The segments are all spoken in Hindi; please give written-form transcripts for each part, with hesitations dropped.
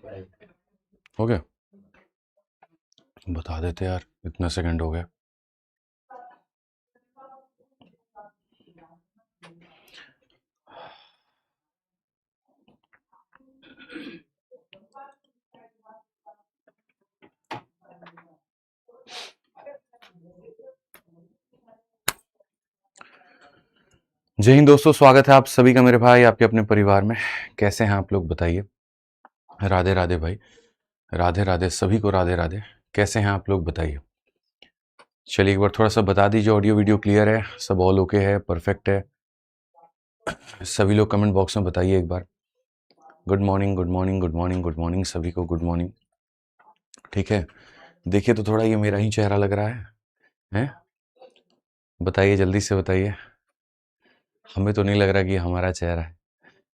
हो गया? बता देते यार, इतना सेकंड हो गया। जय हिंद दोस्तों, स्वागत है आप सभी का मेरे भाई आपके अपने परिवार में। कैसे हैं आप लोग बताइए। राधे राधे भाई, राधे राधे सभी को, राधे राधे। कैसे हैं आप लोग बताइए। चलिए एक बार थोड़ा सा बता दीजिए, ऑडियो वीडियो क्लियर है, सब ऑल ओके है, परफेक्ट है। सभी लोग कमेंट बॉक्स में बताइए एक बार। Good morning, good morning, good morning, good morning सभी को, गुड मॉर्निंग। ठीक है, देखिए तो थोड़ा ये मेरा ही चेहरा लग रहा है, हैं? बताइए जल्दी से बताइए। हमें तो नहीं लग रहा कि ये हमारा चेहरा है,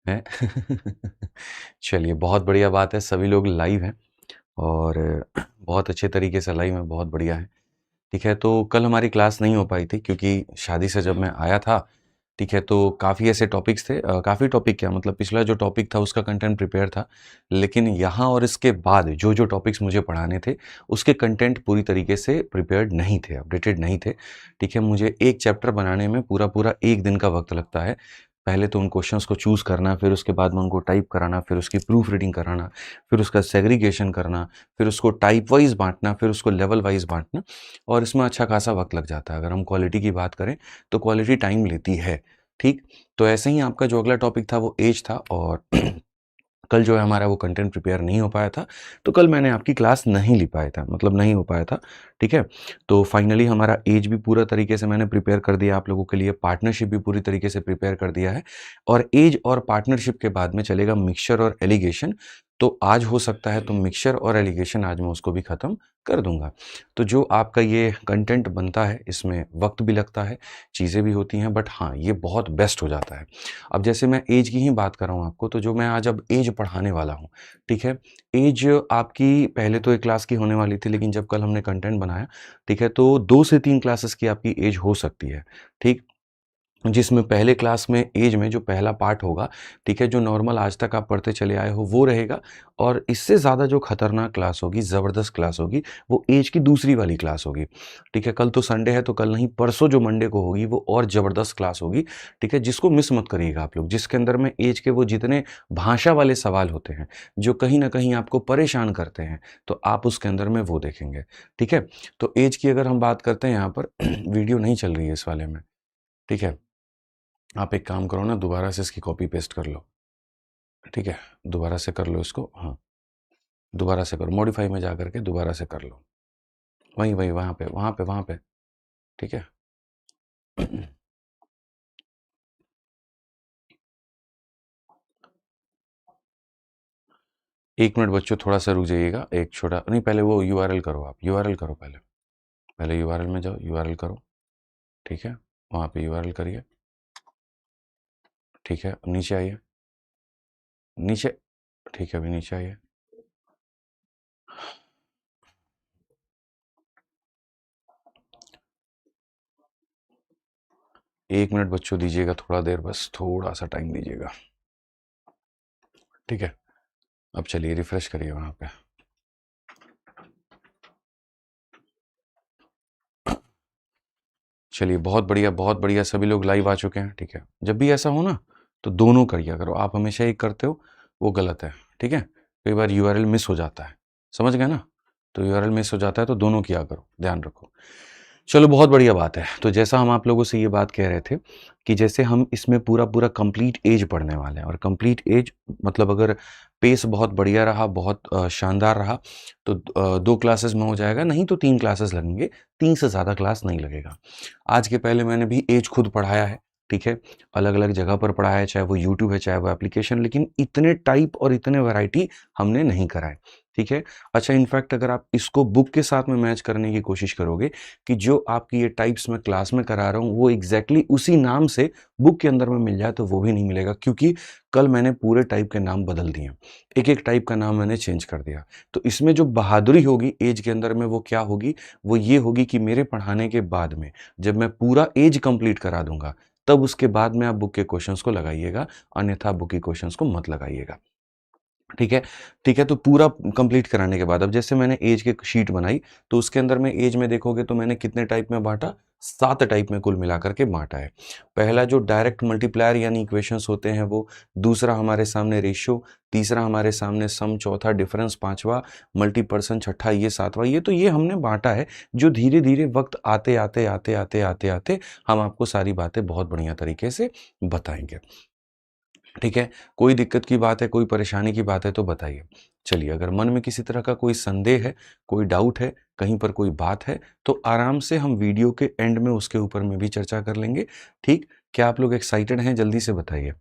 हैं? चलिए बहुत बढ़िया बात है, सभी लोग लाइव हैं और बहुत अच्छे तरीके से लाइव में, बहुत बढ़िया है। ठीक है, तो कल हमारी क्लास नहीं हो पाई थी क्योंकि शादी से जब मैं आया था, ठीक है, तो काफ़ी ऐसे टॉपिक्स थे, काफ़ी टॉपिक क्या मतलब पिछला जो टॉपिक था उसका कंटेंट प्रिपेयर था, लेकिन यहाँ और इसके बाद जो जो टॉपिक्स मुझे पढ़ाने थे उसके कंटेंट पूरी तरीके से प्रिपेयर्ड नहीं थे, अपडेटेड नहीं थे। ठीक है, मुझे एक चैप्टर बनाने में पूरा पूरा एक दिन का वक्त लगता है। पहले तो उन क्वेश्चंस को चूज़ करना, फिर उसके बाद में उनको टाइप कराना, फिर उसकी प्रूफ रीडिंग कराना, फिर उसका सेग्रीगेशन करना, फिर उसको टाइप वाइज बांटना, फिर उसको लेवल वाइज बांटना, और इसमें अच्छा खासा वक्त लग जाता है। अगर हम क्वालिटी की बात करें तो क्वालिटी टाइम लेती है। ठीक, तो ऐसे ही आपका जो अगला टॉपिक था वो एज था, और कल जो है हमारा वो कंटेंट प्रिपेयर नहीं हो पाया था, तो कल मैंने आपकी क्लास नहीं ली पाया था, मतलब नहीं हो पाया था। ठीक है, तो फाइनली हमारा एज भी पूरा तरीके से मैंने प्रिपेयर कर दिया आप लोगों के लिए, पार्टनरशिप भी पूरी तरीके से प्रिपेयर कर दिया है, और एज और पार्टनरशिप के बाद में चलेगा मिक्सचर और एलिगेशन। तो आज हो सकता है तो मिक्सचर और एलिगेशन आज मैं उसको भी ख़त्म कर दूंगा। तो जो आपका ये कंटेंट बनता है इसमें वक्त भी लगता है, चीज़ें भी होती हैं, बट हाँ ये बहुत बेस्ट हो जाता है। अब जैसे मैं एज की ही बात कर रहा हूँ आपको, तो जो मैं आज अब एज पढ़ाने वाला हूँ, ठीक है, एज आपकी पहले तो एक क्लास की होने वाली थी, लेकिन जब कल हमने कंटेंट बनाया, ठीक है, तो 2 से 3 क्लासेस की आपकी एज हो सकती है। ठीक, जिसमें पहले क्लास में एज में जो पहला पार्ट होगा, ठीक है, जो नॉर्मल आज तक आप पढ़ते चले आए हो वो रहेगा, और इससे ज़्यादा जो खतरनाक क्लास होगी, ज़बरदस्त क्लास होगी, वो एज की दूसरी वाली क्लास होगी। ठीक है, कल तो संडे है तो कल नहीं, परसों जो मंडे को होगी वो और ज़बरदस्त क्लास होगी। ठीक है, जिसको मिस मत करिएगा आप लोग, जिसके अंदर में एज के वो जितने भाषा वाले सवाल होते हैं जो कहीं ना कहीं आपको परेशान करते हैं, तो आप उसके अंदर में वो देखेंगे। ठीक है, तो एज की अगर हम बात करते हैं यहाँ पर वीडियो नहीं चल रही है इस वाले में। ठीक है, आप एक काम करो ना, दोबारा से इसकी कॉपी पेस्ट कर लो। ठीक है, दोबारा से कर लो इसको, हाँ, दोबारा से करो, मॉडिफाई में जा करके दोबारा से कर लो, वहीं वहीं वहाँ पे वहाँ पे वहाँ पे। ठीक है। 1 मिनट बच्चों, थोड़ा सा रुक जाइएगा, एक छोटा नहीं, पहले वो यूआरएल करो, आप यूआरएल करो पहले, पहले यूआरएल में जाओ, यूआरएल करो। ठीक है, वहाँ पे यूआरएल करिए। ठीक है, अब नीचे आइए, नीचे। ठीक है, अभी नीचे आइए। 1 मिनट बच्चों दीजिएगा, थोड़ा देर, बस थोड़ा सा टाइम दीजिएगा। ठीक है, अब चलिए रिफ्रेश करिए वहाँ पे। चलिए बहुत बढ़िया, बहुत बढ़िया, सभी लोग लाइव आ चुके हैं। ठीक है, जब भी ऐसा हो ना तो दोनों करिए करो, आप हमेशा एक करते हो वो गलत है। ठीक है, कई बार यूआरएल मिस हो जाता है, समझ गए ना, तो यूआरएल मिस हो जाता है तो दोनों किया करो, ध्यान रखो। चलो बहुत बढ़िया बात है। तो जैसा हम आप लोगों से ये बात कह रहे थे कि जैसे हम इसमें पूरा पूरा कंप्लीट एज पढ़ने वाले हैं, और कंप्लीट एज मतलब अगर पेस बहुत बढ़िया रहा, बहुत शानदार रहा, तो 2 क्लासेस में हो जाएगा, नहीं तो 3 क्लासेस लगेंगे, 3 से ज़्यादा क्लास नहीं लगेगा। आज के पहले मैंने भी एज खुद पढ़ाया है, ठीक है, अलग अलग जगह पर पढ़ाया है, चाहे वो यूट्यूब है चाहे वो एप्लीकेशन, लेकिन इतने टाइप और इतने वैरायटी हमने नहीं कराए। ठीक है, अच्छा, इनफैक्ट अगर आप इसको बुक के साथ में मैच करने की कोशिश करोगे कि जो आपकी ये टाइप्स मैं क्लास में करा रहा हूँ वो एग्जैक्टली उसी नाम से बुक के अंदर में मिल जाए, तो वो भी नहीं मिलेगा, क्योंकि कल मैंने पूरे टाइप के नाम बदल दिए, एक एक टाइप का नाम मैंने चेंज कर दिया। तो इसमें जो बहादुरी होगी एज के अंदर में वो क्या होगी, वो ये होगी कि मेरे पढ़ाने के बाद में जब मैं पूरा एज कंप्लीट करा दूंगा, तब उसके बाद में आप बुक के क्वेश्चंस को लगाइएगा, अन्यथा बुक के क्वेश्चंस को मत लगाइएगा। ठीक है, ठीक है। तो पूरा कंप्लीट कराने के बाद अब जैसे मैंने एज की शीट बनाई, तो उसके अंदर में एज में देखोगे तो मैंने कितने टाइप में बांटा, 7 टाइप में कुल मिलाकर के बांटा है। पहला जो डायरेक्ट मल्टीप्लायर यानी इक्वेशंस होते हैं वो, दूसरा हमारे सामने रेशियो, तीसरा हमारे सामने सम, चौथा डिफरेंस, पांचवा मल्टीपर्सन, छठा ये, सातवां ये। तो ये हमने बांटा है, जो धीरे धीरे वक्त आते आते आते आते आते आते हम आपको सारी बातें बहुत बढ़िया तरीके से बताएंगे। ठीक है, कोई दिक्कत की बात है, कोई परेशानी की बात है तो बताइए। चलिए, अगर मन में किसी तरह का कोई संदेह है, कोई डाउट है, कहीं पर कोई बात है, तो आराम से हम वीडियो के एंड में उसके ऊपर में भी चर्चा कर लेंगे। ठीक, क्या आप लोग एक्साइटेड हैं? जल्दी से बताइए।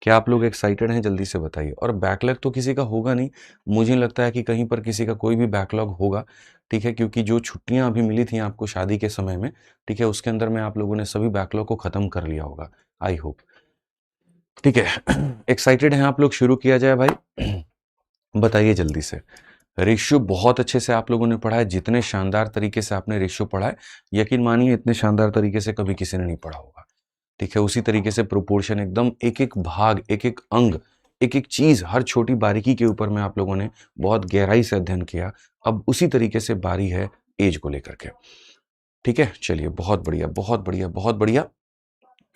क्या आप लोग एक्साइटेड हैं? जल्दी से बताइए। और बैकलॉग तो किसी का होगा नहीं, मुझे नहीं लगता है कि कहीं पर किसी का कोई भी बैकलॉग होगा। ठीक है, क्योंकि जो छुट्टियां अभी मिली थी आपको शादी के समय में, ठीक है, उसके अंदर में आप लोगों ने सभी बैकलॉग को खत्म कर लिया होगा, आई होप। ठीक है, एक्साइटेड हैं आप लोग? शुरू किया जाए भाई। बताइए जल्दी से। रेशियो बहुत अच्छे से आप लोगों ने पढ़ा है, जितने शानदार तरीके से आपने रेशियो पढ़ा है, यकीन मानिए इतने शानदार तरीके से कभी किसी ने नहीं पढ़ा होगा। ठीक है, उसी तरीके से प्रोपोर्शन एकदम एक एक भाग, एक एक अंग, एक एक चीज, हर छोटी बारीकी के ऊपर में आप लोगों ने बहुत गहराई से अध्ययन किया। अब उसी तरीके से बारी है एज को लेकर के। ठीक है, चलिए, बहुत बढ़िया, बहुत बढ़िया, बहुत बढ़िया।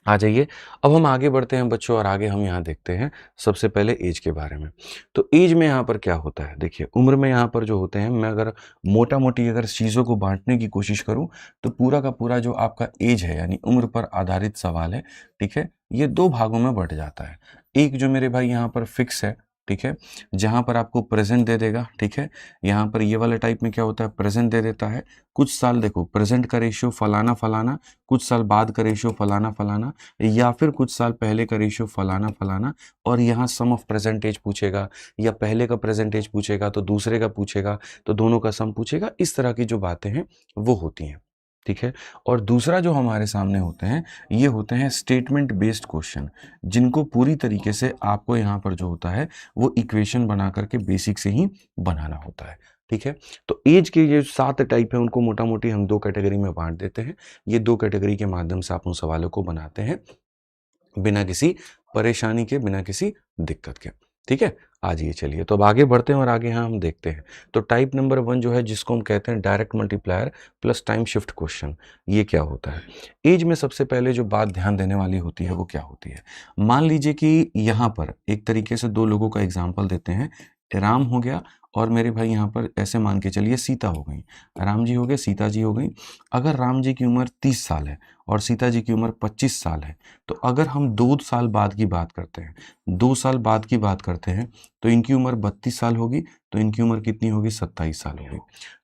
आ जाइए, अब हम आगे बढ़ते हैं बच्चों, और आगे हम यहाँ देखते हैं सबसे पहले एज के बारे में। तो एज में यहाँ पर क्या होता है, देखिए उम्र में यहाँ पर जो होते हैं, मैं अगर मोटा मोटी अगर चीज़ों को बांटने की कोशिश करूँ, तो पूरा का पूरा जो आपका एज है यानी उम्र पर आधारित सवाल है, ठीक है, ये दो भागों में बंट जाता है। एक जो मेरे भाई यहाँ पर फिक्स है, ठीक है, जहाँ पर आपको प्रेजेंट दे देगा। ठीक है, यहाँ पर ये वाले टाइप में क्या होता है, प्रेजेंट दे देता है। कुछ साल देखो, प्रेजेंट का रेशियो फलाना फलाना, कुछ साल बाद का रेशियो फलाना फलाना, या फिर कुछ साल पहले का रेशियो फलाना फलाना, और यहाँ सम ऑफ प्रेजेंटेज पूछेगा, या पहले का प्रेजेंटेज पूछेगा तो दूसरे का पूछेगा, तो दोनों का सम पूछेगा। इस तरह की जो बातें हैं वो होती हैं। ठीक है, और दूसरा जो हमारे सामने होते हैं, ये होते हैं स्टेटमेंट बेस्ड क्वेश्चन, जिनको पूरी तरीके से आपको यहाँ पर जो होता है वो इक्वेशन बना करके बेसिक से ही बनाना होता है। ठीक है, तो एज के ये 7 टाइप है, उनको मोटा मोटी हम 2 कैटेगरी में बांट देते हैं। ये 2 कैटेगरी के माध्यम से आप उन सवालों को बनाते हैं बिना किसी परेशानी के, बिना किसी दिक्कत के। ठीक है, आज ये चलिए, तो अब आगे बढ़ते हैं और आगे यहाँ हम देखते हैं। तो टाइप नंबर 1 जो है, जिसको हम कहते हैं direct multiplier plus time shift question, ये क्या होता है? एज में सबसे पहले जो बात ध्यान देने वाली होती है वो क्या होती है? मान लीजिए कि यहाँ पर एक तरीके से 2 लोगों का एग्जाम्पल देते हैं। राम हो गया, और मेरे भाई यहाँ पर ऐसे मान के चलिए सीता हो गई। राम जी हो गए, सीता जी हो गई। अगर राम जी की उम्र 30 साल है और सीता जी की उम्र 25 साल है, तो अगर हम 2 साल बाद की बात करते हैं, 2 साल बाद की बात करते हैं, तो इनकी उम्र 32 साल होगी, तो इनकी उम्र कितनी होगी? 27 साल होगी।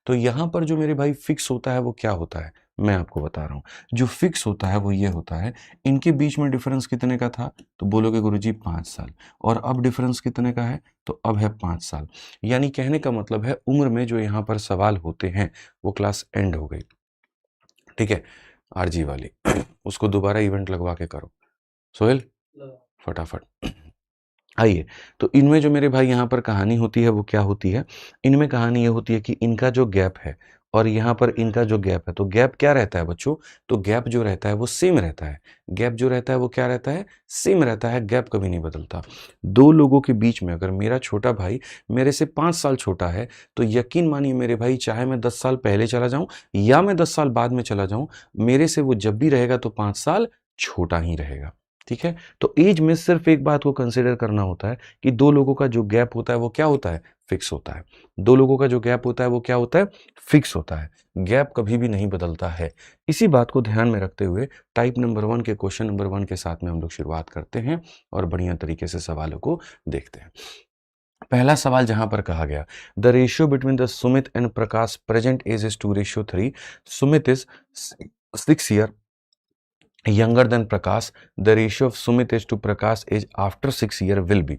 तो यहाँ पर जो मेरे भाई फिक्स होता है वो क्या होता है, मैं आपको बता रहा हूँ। जो फिक्स होता है वो ये होता है, इनके बीच में डिफरेंस कितने का था? तो बोलोगे गुरुजी 5 साल। और अब डिफरेंस कितने का है? तो अब है 5 साल। यानी कहने का मतलब है, उम्र में जो यहाँ पर सवाल होते हैं वो क्लास एंड हो गई। ठीक है, आरजी वाली उसको दोबारा इवेंट लगवा के करो सोहेल, फटाफट। आइए, तो इनमें जो मेरे भाई यहाँ पर कहानी होती है वो क्या होती है? इनमें कहानी ये होती है कि इनका जो गैप है और यहाँ पर इनका जो गैप है, तो गैप क्या रहता है बच्चों? तो गैप जो रहता है वो सेम रहता है। गैप जो रहता है वो क्या रहता है? सेम रहता है, गैप कभी नहीं बदलता। 2 लोगों के बीच में अगर मेरा छोटा भाई मेरे से 5 साल छोटा है, तो यकीन मानिए मेरे भाई, चाहे मैं 10 साल पहले चला जाऊँ या मैं 10 साल बाद में चला जाऊँ, मेरे से वो जब भी रहेगा तो 5 साल छोटा ही रहेगा। ठीक है, तो एज में सिर्फ एक बात को कंसिडर करना होता है कि 2 लोगों का जो गैप होता है वो क्या होता है? फिक्स होता है। 2 लोगों का जो गैप होता है वो क्या होता है? फिक्स होता है। गैप कभी भी नहीं बदलता है। इसी बात को ध्यान में रखते हुए टाइप नंबर 1 के क्वेश्चन नंबर 1 के साथ में हम लोग शुरुआत करते हैं और बढ़िया तरीके से सवालों को देखते हैं। पहला सवाल जहां पर कहा गया, the ratio between the Sumit and Prakash present age is 2:3। Sumit is 6 year younger than Prakash, the ratio of Sumit is to Prakash is after 6 year will be।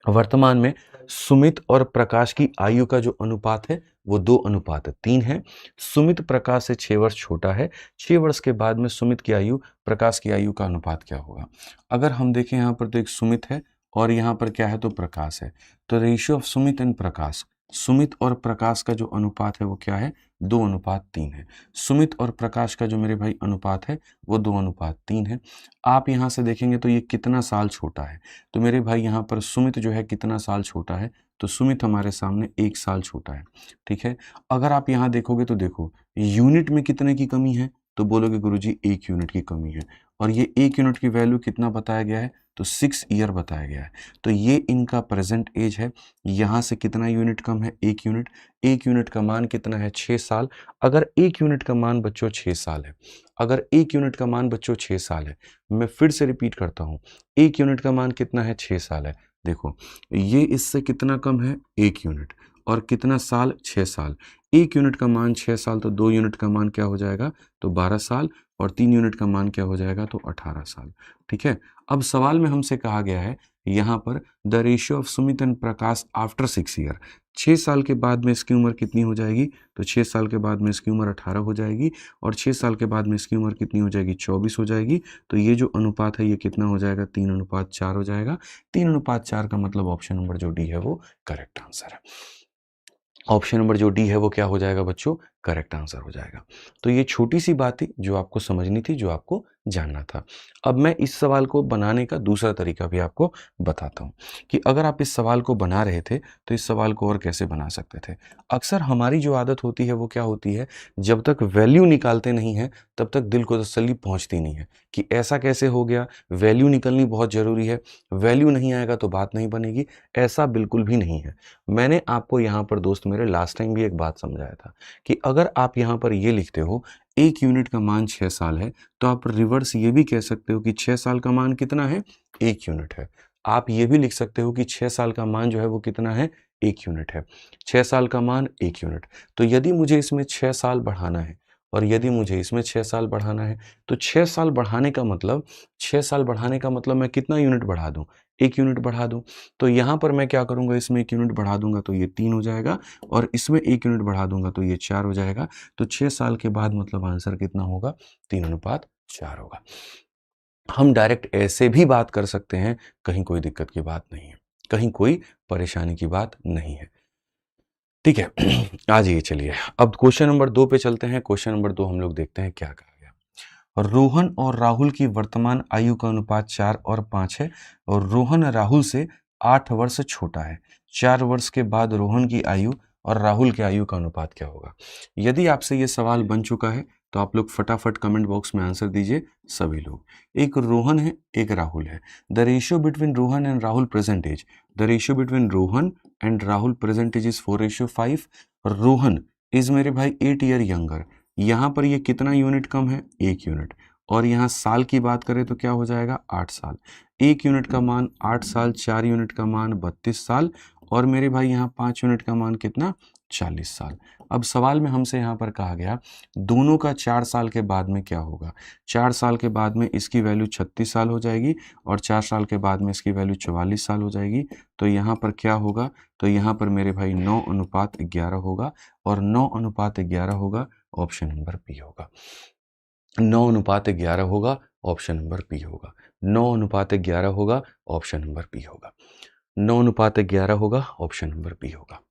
वर्तमान में सुमित और प्रकाश की आयु का जो अनुपात है वो 2:3 है। सुमित प्रकाश से 6 वर्ष छोटा है। 6 वर्ष के बाद में सुमित की आयु प्रकाश की आयु का अनुपात क्या होगा? अगर हम देखें यहाँ पर, तो एक सुमित है और यहाँ पर क्या है? तो प्रकाश है। तो रेशियो ऑफ सुमित एंड प्रकाश, सुमित और प्रकाश का जो अनुपात है वो क्या है, 2:3 है। सुमित और प्रकाश का जो मेरे भाई अनुपात है वो 2:3 है। आप यहाँ से देखेंगे तो ये कितना साल छोटा है, तो मेरे भाई यहाँ पर सुमित जो है कितना साल छोटा है, तो सुमित हमारे सामने 1 साल छोटा है, ठीक है। अगर आप यहाँ देखोगे तो देखो यूनिट में कितने की कमी है, तो बोलोगे गुरुजी 1 यूनिट की कमी है, और ये 1 यूनिट की वैल्यू कितना बताया गया है, तो 6 ईयर बताया गया है। तो ये इनका प्रेजेंट एज है। यहाँ से कितना यूनिट कम है, 1 यूनिट। 1 यूनिट का मान कितना है, 6 साल। अगर 1 यूनिट का मान बच्चों 6 साल है, अगर 1 यूनिट का मान बच्चों 6 साल है, मैं फिर से रिपीट करता हूँ, 1 यूनिट का मान कितना है, 6 साल है। देखो ये इससे कितना कम है, 1 यूनिट, और कितना साल, 6 साल। 1 यूनिट का मान 6 साल, तो 2 यूनिट का मान क्या हो जाएगा, तो 12 साल, और 3 यूनिट का मान क्या हो जाएगा, तो 18 साल, ठीक है। अब सवाल में हमसे कहा गया है यहाँ पर the ratio of Sumit and Prakash after 6 year, 6 साल के बाद में इसकी उम्र कितनी हो जाएगी, तो 6 साल के बाद में इसकी उम्र 18 हो जाएगी, और 6 साल के बाद में इसकी उम्र कितनी हो जाएगी, 24 हो जाएगी। तो ये जो अनुपात है ये कितना हो जाएगा, 3:4 हो जाएगा। 3:4 का मतलब ऑप्शन नंबर जो डी है वो करेक्ट आंसर है। ऑप्शन नंबर जो डी है वो क्या हो जाएगा बच्चों, करेक्ट आंसर हो जाएगा। तो ये छोटी सी बात थी जो आपको समझनी थी, जो आपको जानना था। अब मैं इस सवाल को बनाने का दूसरा तरीका भी आपको बताता हूँ कि अगर आप इस सवाल को बना रहे थे तो इस सवाल को और कैसे बना सकते थे। अक्सर हमारी जो आदत होती है वो क्या होती है, जब तक वैल्यू निकालते नहीं हैं तब तक दिल को तसल्ली पहुँचती नहीं है कि ऐसा कैसे हो गया, वैल्यू निकलनी बहुत ज़रूरी है, वैल्यू नहीं आएगा तो बात नहीं बनेगी। ऐसा बिल्कुल भी नहीं है। मैंने आपको यहाँ पर दोस्त मेरे लास्ट टाइम भी एक बात समझाया था कि अगर आप यहाँ पर ये लिखते हो 1 यूनिट का मान 6 साल है, तो आप रिवर्स ये भी कह सकते हो कि 6 साल का मान कितना है, 1 यूनिट है। आप ये भी लिख सकते हो कि 6 साल का मान जो है वो कितना है, 1 यूनिट है। 6 साल का मान 1 यूनिट। तो यदि मुझे इसमें 6 साल बढ़ाना है, और यदि मुझे इसमें 6 साल बढ़ाना है, तो 6 साल बढ़ाने का मतलब 6 साल बढ़ाने का मतलब मैं कितना यूनिट बढ़ा दूँ, 1 यूनिट बढ़ा दूँ। तो यहाँ पर मैं क्या करूँगा, इसमें 1 यूनिट बढ़ा दूँगा तो ये 3 हो जाएगा, और इसमें 1 यूनिट बढ़ा दूँगा तो ये 4 हो जाएगा। तो 6 साल के बाद मतलब आंसर कितना होगा, 3:4 होगा। हम डायरेक्ट ऐसे भी बात कर सकते हैं, कहीं कोई दिक्कत की बात नहीं है, कहीं कोई परेशानी की बात नहीं है, ठीक है। आ जाइए, चलिए अब क्वेश्चन नंबर 2 पे चलते हैं। क्वेश्चन नंबर 2 हम लोग देखते हैं क्या कहा गया। रोहन और राहुल की वर्तमान आयु का अनुपात 4 और 5 है, और रोहन राहुल से 8 वर्ष छोटा है। 4 वर्ष के बाद रोहन की आयु और राहुल की आयु का अनुपात क्या होगा। यदि आपसे ये सवाल बन चुका है तो आप लोग फटाफट कमेंट बॉक्स में आंसर दीजिए सभी लोग। एक रोहन है, एक राहुल है। The ratio between Rohan and Rahul present age, the ratio between Rohan and Rahul present age is 4:5। Rohan is मेरे भाई 8 ईयर यंगर। यहाँ पर ये कितना यूनिट कम है, 1 यूनिट। और यहाँ साल की बात करें तो क्या हो जाएगा, 8 साल। 1 यूनिट का मान 8 साल, 4 यूनिट का मान 32 साल, और मेरे भाई यहाँ 5 यूनिट का मान कितना, 40 साल। अब सवाल में हमसे यहाँ पर कहा गया दोनों का 4 साल के बाद में क्या होगा। 4 साल के बाद में इसकी वैल्यू 36 साल हो जाएगी, और 4 साल के बाद में इसकी वैल्यू 44 साल हो जाएगी। तो यहाँ पर क्या होगा, तो यहाँ पर मेरे भाई 9:11 होगा, और 9:11 होगा, ऑप्शन नंबर बी होगा। 9:11 होगा, ऑप्शन नंबर बी होगा। 9:11 होगा, ऑप्शन नंबर बी होगा। 9:11 होगा, ऑप्शन नंबर बी होगा।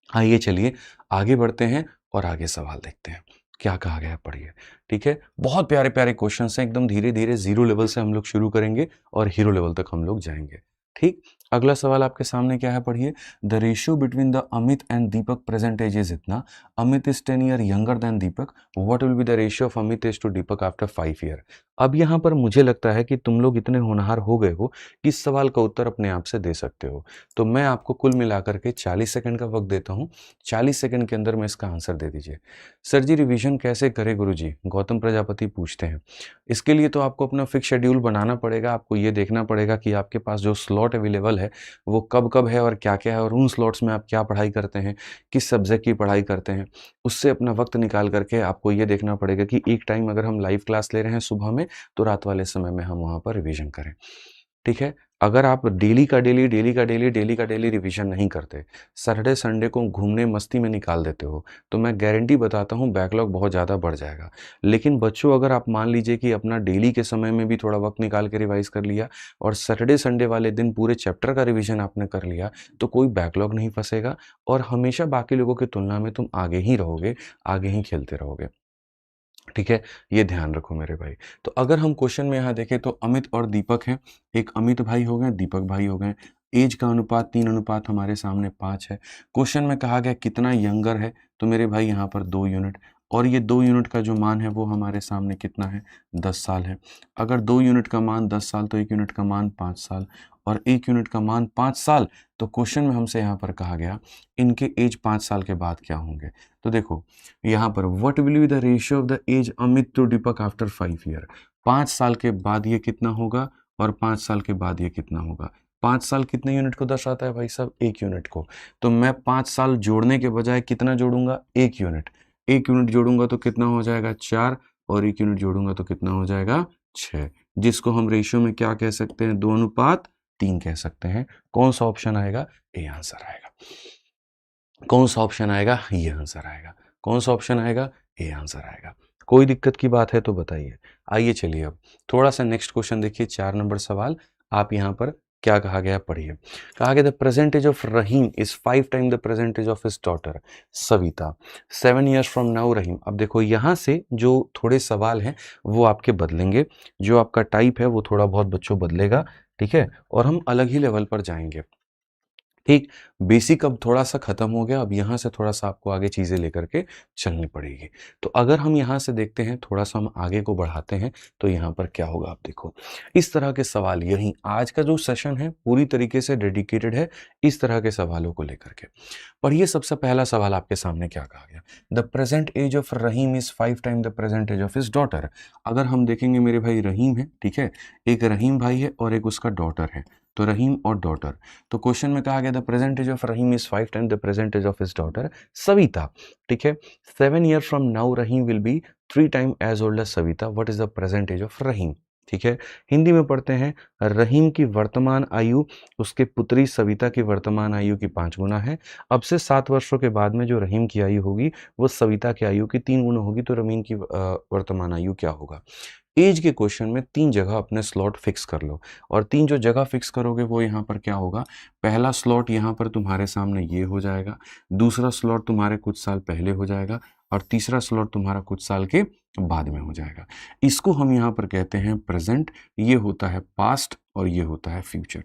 आइए चलिए आगे बढ़ते हैं और आगे सवाल देखते हैं क्या कहा गया है, पढ़िए, ठीक है। बहुत प्यारे प्यारे क्वेश्चंस हैं, एकदम धीरे धीरे जीरो लेवल से हम लोग शुरू करेंगे और हीरो लेवल तक हम लोग जाएंगे, ठीक। अगला सवाल आपके सामने क्या है, पढ़िए। The ratio between the Amit and Deepak present age is इतना। Amit is 10 year younger than Deepak. What will be the ratio of Amit age to Deepak after 5 year. अब यहाँ पर मुझे लगता है कि तुम लोग इतने होनहार हो गए हो कि इस सवाल का उत्तर अपने आप से दे सकते हो। तो मैं आपको कुल मिलाकर के 40 सेकंड का वक्त देता हूँ। 40 सेकंड के अंदर में इसका आंसर दे दीजिए। सर जी रिवीजन कैसे करें गुरुजी, गौतम प्रजापति पूछते हैं। इसके लिए तो आपको अपना फिक्स शेड्यूल बनाना पड़ेगा। आपको ये देखना पड़ेगा कि आपके पास जो स्लॉट अवेलेबल है वो कब कब है और क्या क्या है, और उन स्लॉट्स में आप क्या पढ़ाई करते हैं, किस सब्जेक्ट की पढ़ाई करते हैं, उससे अपना वक्त निकाल करके आपको ये देखना पड़ेगा कि एक टाइम अगर हम लाइव क्लास ले रहे हैं सुबह में, तो रात वाले समय में हम वहाँ पर रिवीजन करें, ठीक है? अगर आप डेली का डेली, डेली का डेली, डेली का डेली रिवीजन नहीं करते, सैटरडे संडे को घूमने मस्ती में निकाल देते हो, तो मैं गारंटी बताता हूँ बैकलॉग बहुत ज़्यादा बढ़ जाएगा। लेकिन बच्चों, अगर आप मान लीजिए कि अपना डेली के समय में भी थोड़ा वक़्त निकाल के रिवाइज़ कर लिया और सैटरडे संडे वाले दिन पूरे चैप्टर का रिवीजन आपने कर लिया, तो कोई बैकलॉग नहीं फँसेगा और हमेशा बाकी लोगों की तुलना में तुम आगे ही रहोगे, आगे ही खेलते रहोगे। ठीक है? ये ध्यान रखो मेरे भाई। तो अगर हम क्वेश्चन में यहाँ देखें तो अमित और दीपक हैं। एक अमित भाई हो गए, दीपक भाई हो गए। ऐज का अनुपात 3 अनुपात हमारे सामने 5 है। क्वेश्चन में कहा गया कितना यंगर है, तो मेरे भाई यहाँ पर 2 यूनिट और ये 2 यूनिट का जो मान है वो हमारे सामने कितना है, 10 साल है। अगर 2 यूनिट का मान 10 साल तो 1 यूनिट का मान 5 साल और 1 यूनिट का मान 5 साल, तो क्वेश्चन में हमसे यहाँ पर कहा गया इनके ऐज 5 साल के बाद क्या होंगे? तो देखो यहाँ पर what will be the ratio of the age Amit to Deepak after 5 year. 5 साल के बाद ये कितना होगा और 5 साल के बाद ये कितना होगा? 5 साल कितने यूनिट को दर्शाता है भाई साहब? 1 यूनिट को। तो मैं 5 साल जोड़ने के बजाय कितना जोड़ूंगा? 1 यूनिट। 1 यूनिट जोड़ूंगा तो कितना हो जाएगा? 4 और 1 यूनिट जोड़ूंगा तो कितना हो जाएगा? 6, जिसको हम रेशियो में क्या कह सकते हैं? 2 अनुपात 3 कह सकते हैं। कौन सा ऑप्शन आएगा? ए आंसर आएगा। कौन सा ऑप्शन आएगा? ये आंसर आएगा। कौन सा ऑप्शन आएगा? ए आंसर आएगा। कोई दिक्कत की बात है तो बताइए। आइए चलिए अब थोड़ा सा नेक्स्ट क्वेश्चन देखिए, 4 नंबर सवाल। आप यहाँ पर क्या कहा गया पढ़िए। कहा गया the present age of Rahim is 5 time the present age of his daughter Savita 7 years from now Rahim. अब देखो यहाँ से जो थोड़े सवाल हैं वो आपके बदलेंगे, जो आपका टाइप है वो थोड़ा बहुत बच्चों बदलेगा, ठीक है, और हम अलग ही लेवल पर जाएंगे। ठीक, बेसिक अब थोड़ा-सा खत्म हो गया, अब यहाँ से थोड़ा-सा आपको आगे चीज़ें लेकर के चलनी पड़ेगी। तो अगर हम यहाँ से देखते हैं, थोड़ा-सा हम आगे को बढ़ाते हैं, तो यहाँ पर क्या होगा आप देखो। इस तरह के सवाल यही आज का जो सेशन है पूरी तरीके से डेडिकेटेड है इस तरह के सवालों को लेकर के। पढ़िए सबसे पहला सवाल आपके सामने क्या कहा गया? The present age of Rahim is 5 time the present age of his daughter. अगर हम देखेंगे मेरे भाई रहीम है, ठीक है? एक रहीम भाई है और एक उसका डॉटर है। तो रहीम और डॉटर। तो क्वेश्चन में कहा गया the present age of Rahim is 5 time the present age of his daughter Savita, ठीक है? 7 year from now Rahim will be 3 time as old as Savita. What is the present age of Rahim? ठीक है, हिंदी में पढ़ते हैं। रहीम की वर्तमान आयु उसके पुत्री सविता की वर्तमान आयु की 5 गुना है। अब से 7 वर्षों के बाद में जो रहीम की आयु होगी वो सविता की आयु की 3 गुना होगी। तो रहीम की वर्तमान आयु क्या होगा? एज के क्वेश्चन में 3 जगह अपने स्लॉट फिक्स कर लो और 3 जो जगह फिक्स करोगे वो यहाँ पर क्या होगा? पहला स्लॉट यहाँ पर तुम्हारे सामने ये हो जाएगा, दूसरा स्लॉट तुम्हारे कुछ साल पहले हो जाएगा और तीसरा स्लॉट तुम्हारा कुछ साल के बाद में हो जाएगा। इसको हम यहाँ पर कहते हैं प्रेजेंट, ये होता है पास्ट और ये होता है फ्यूचर।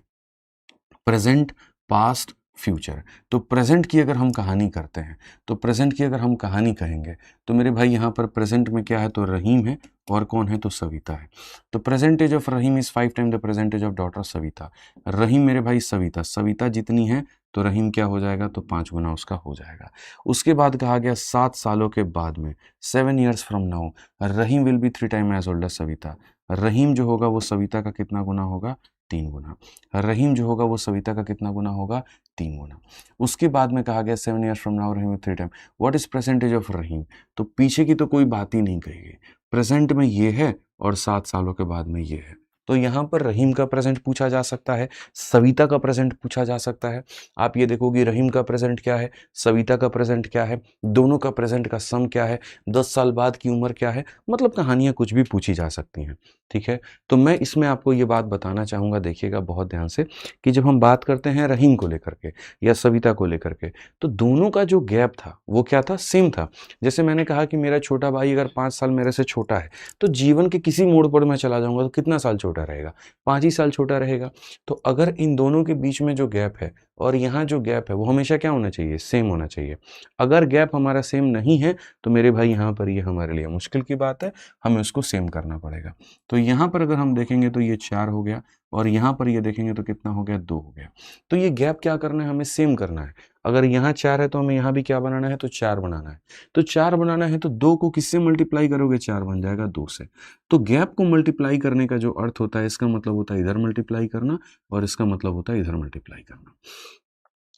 Present, past, future. तो प्रेजेंट की अगर हम कहानी करते हैं, तो प्रेजेंट की अगर हम कहानी कहेंगे तो मेरे भाई यहाँ पर प्रेजेंट में क्या है? तो रहीम है और कौन है? तो सविता है। तो present age of Rahim is 5 time the present age of daughter Savita. Rahim मेरे भाई सविता, सविता जितनी है तो रहीम क्या हो जाएगा? तो 5 गुना उसका हो जाएगा। उसके बाद कहा गया 7 सालों के बाद में 7 years from now Rahim will be 3 time as old as Savita. Rahim जो होगा वो सविता का कितना गुना होगा? 3 गुना। रहीम जो होगा वो सविता का कितना गुना होगा? 3 गुना। उसके बाद में कहा गया 7 years from now Rahim 3 time. What is percentage of Rahim? तो पीछे की तो कोई बात ही नहीं कही गई। प्रेजेंट में ये है और 7 सालों के बाद में ये है। तो यहाँ पर रहीम का प्रेजेंट पूछा जा सकता है, सविता का प्रेजेंट पूछा जा सकता है। आप ये देखोगे रहीम का प्रेजेंट क्या है, सविता का प्रेजेंट क्या है, दोनों का प्रेजेंट का सम क्या है, 10 साल बाद की उम्र क्या है, मतलब कहानियाँ कुछ भी पूछी जा सकती हैं। ठीक है, तो मैं इसमें आपको ये बात बताना चाहूँगा, देखिएगा बहुत ध्यान से, कि जब हम बात करते हैं रहीम को लेकर के या सविता को लेकर के, तो दोनों का जो गैप था वो क्या था? सेम था। जैसे मैंने कहा कि मेरा छोटा भाई अगर 5 साल मेरे से छोटा है तो जीवन के किसी मोड़ पर मैं चला जाऊंगा तो कितना साल छोटा रहेगा? 5 ही साल छोटा रहेगा। तो अगर इन दोनों के बीच में जो गैप है और यहाँ जो गैप है वो हमेशा क्या होना चाहिए? सेम होना चाहिए। अगर गैप हमारा सेम नहीं है तो मेरे भाई यहाँ पर ये हमारे लिए मुश्किल की बात है, हमें उसको सेम करना पड़ेगा। तो यहाँ पर अगर हम देखेंगे तो ये 4 हो गया और यहाँ पर ये देखेंगे तो कितना हो गया? 2 हो गया। तो ये गैप क्या करना है? हमें सेम करना है। अगर यहाँ 4 है तो हमें यहाँ भी क्या बनाना है? तो 4 बनाना है। तो 4 बनाना है तो 2 को किससे मल्टीप्लाई करोगे? 4 बन जाएगा 2 से। तो गैप को मल्टीप्लाई करने का जो अर्थ होता है, इसका मतलब होता है इधर मल्टीप्लाई करना और इसका मतलब होता है इधर मल्टीप्लाई करना।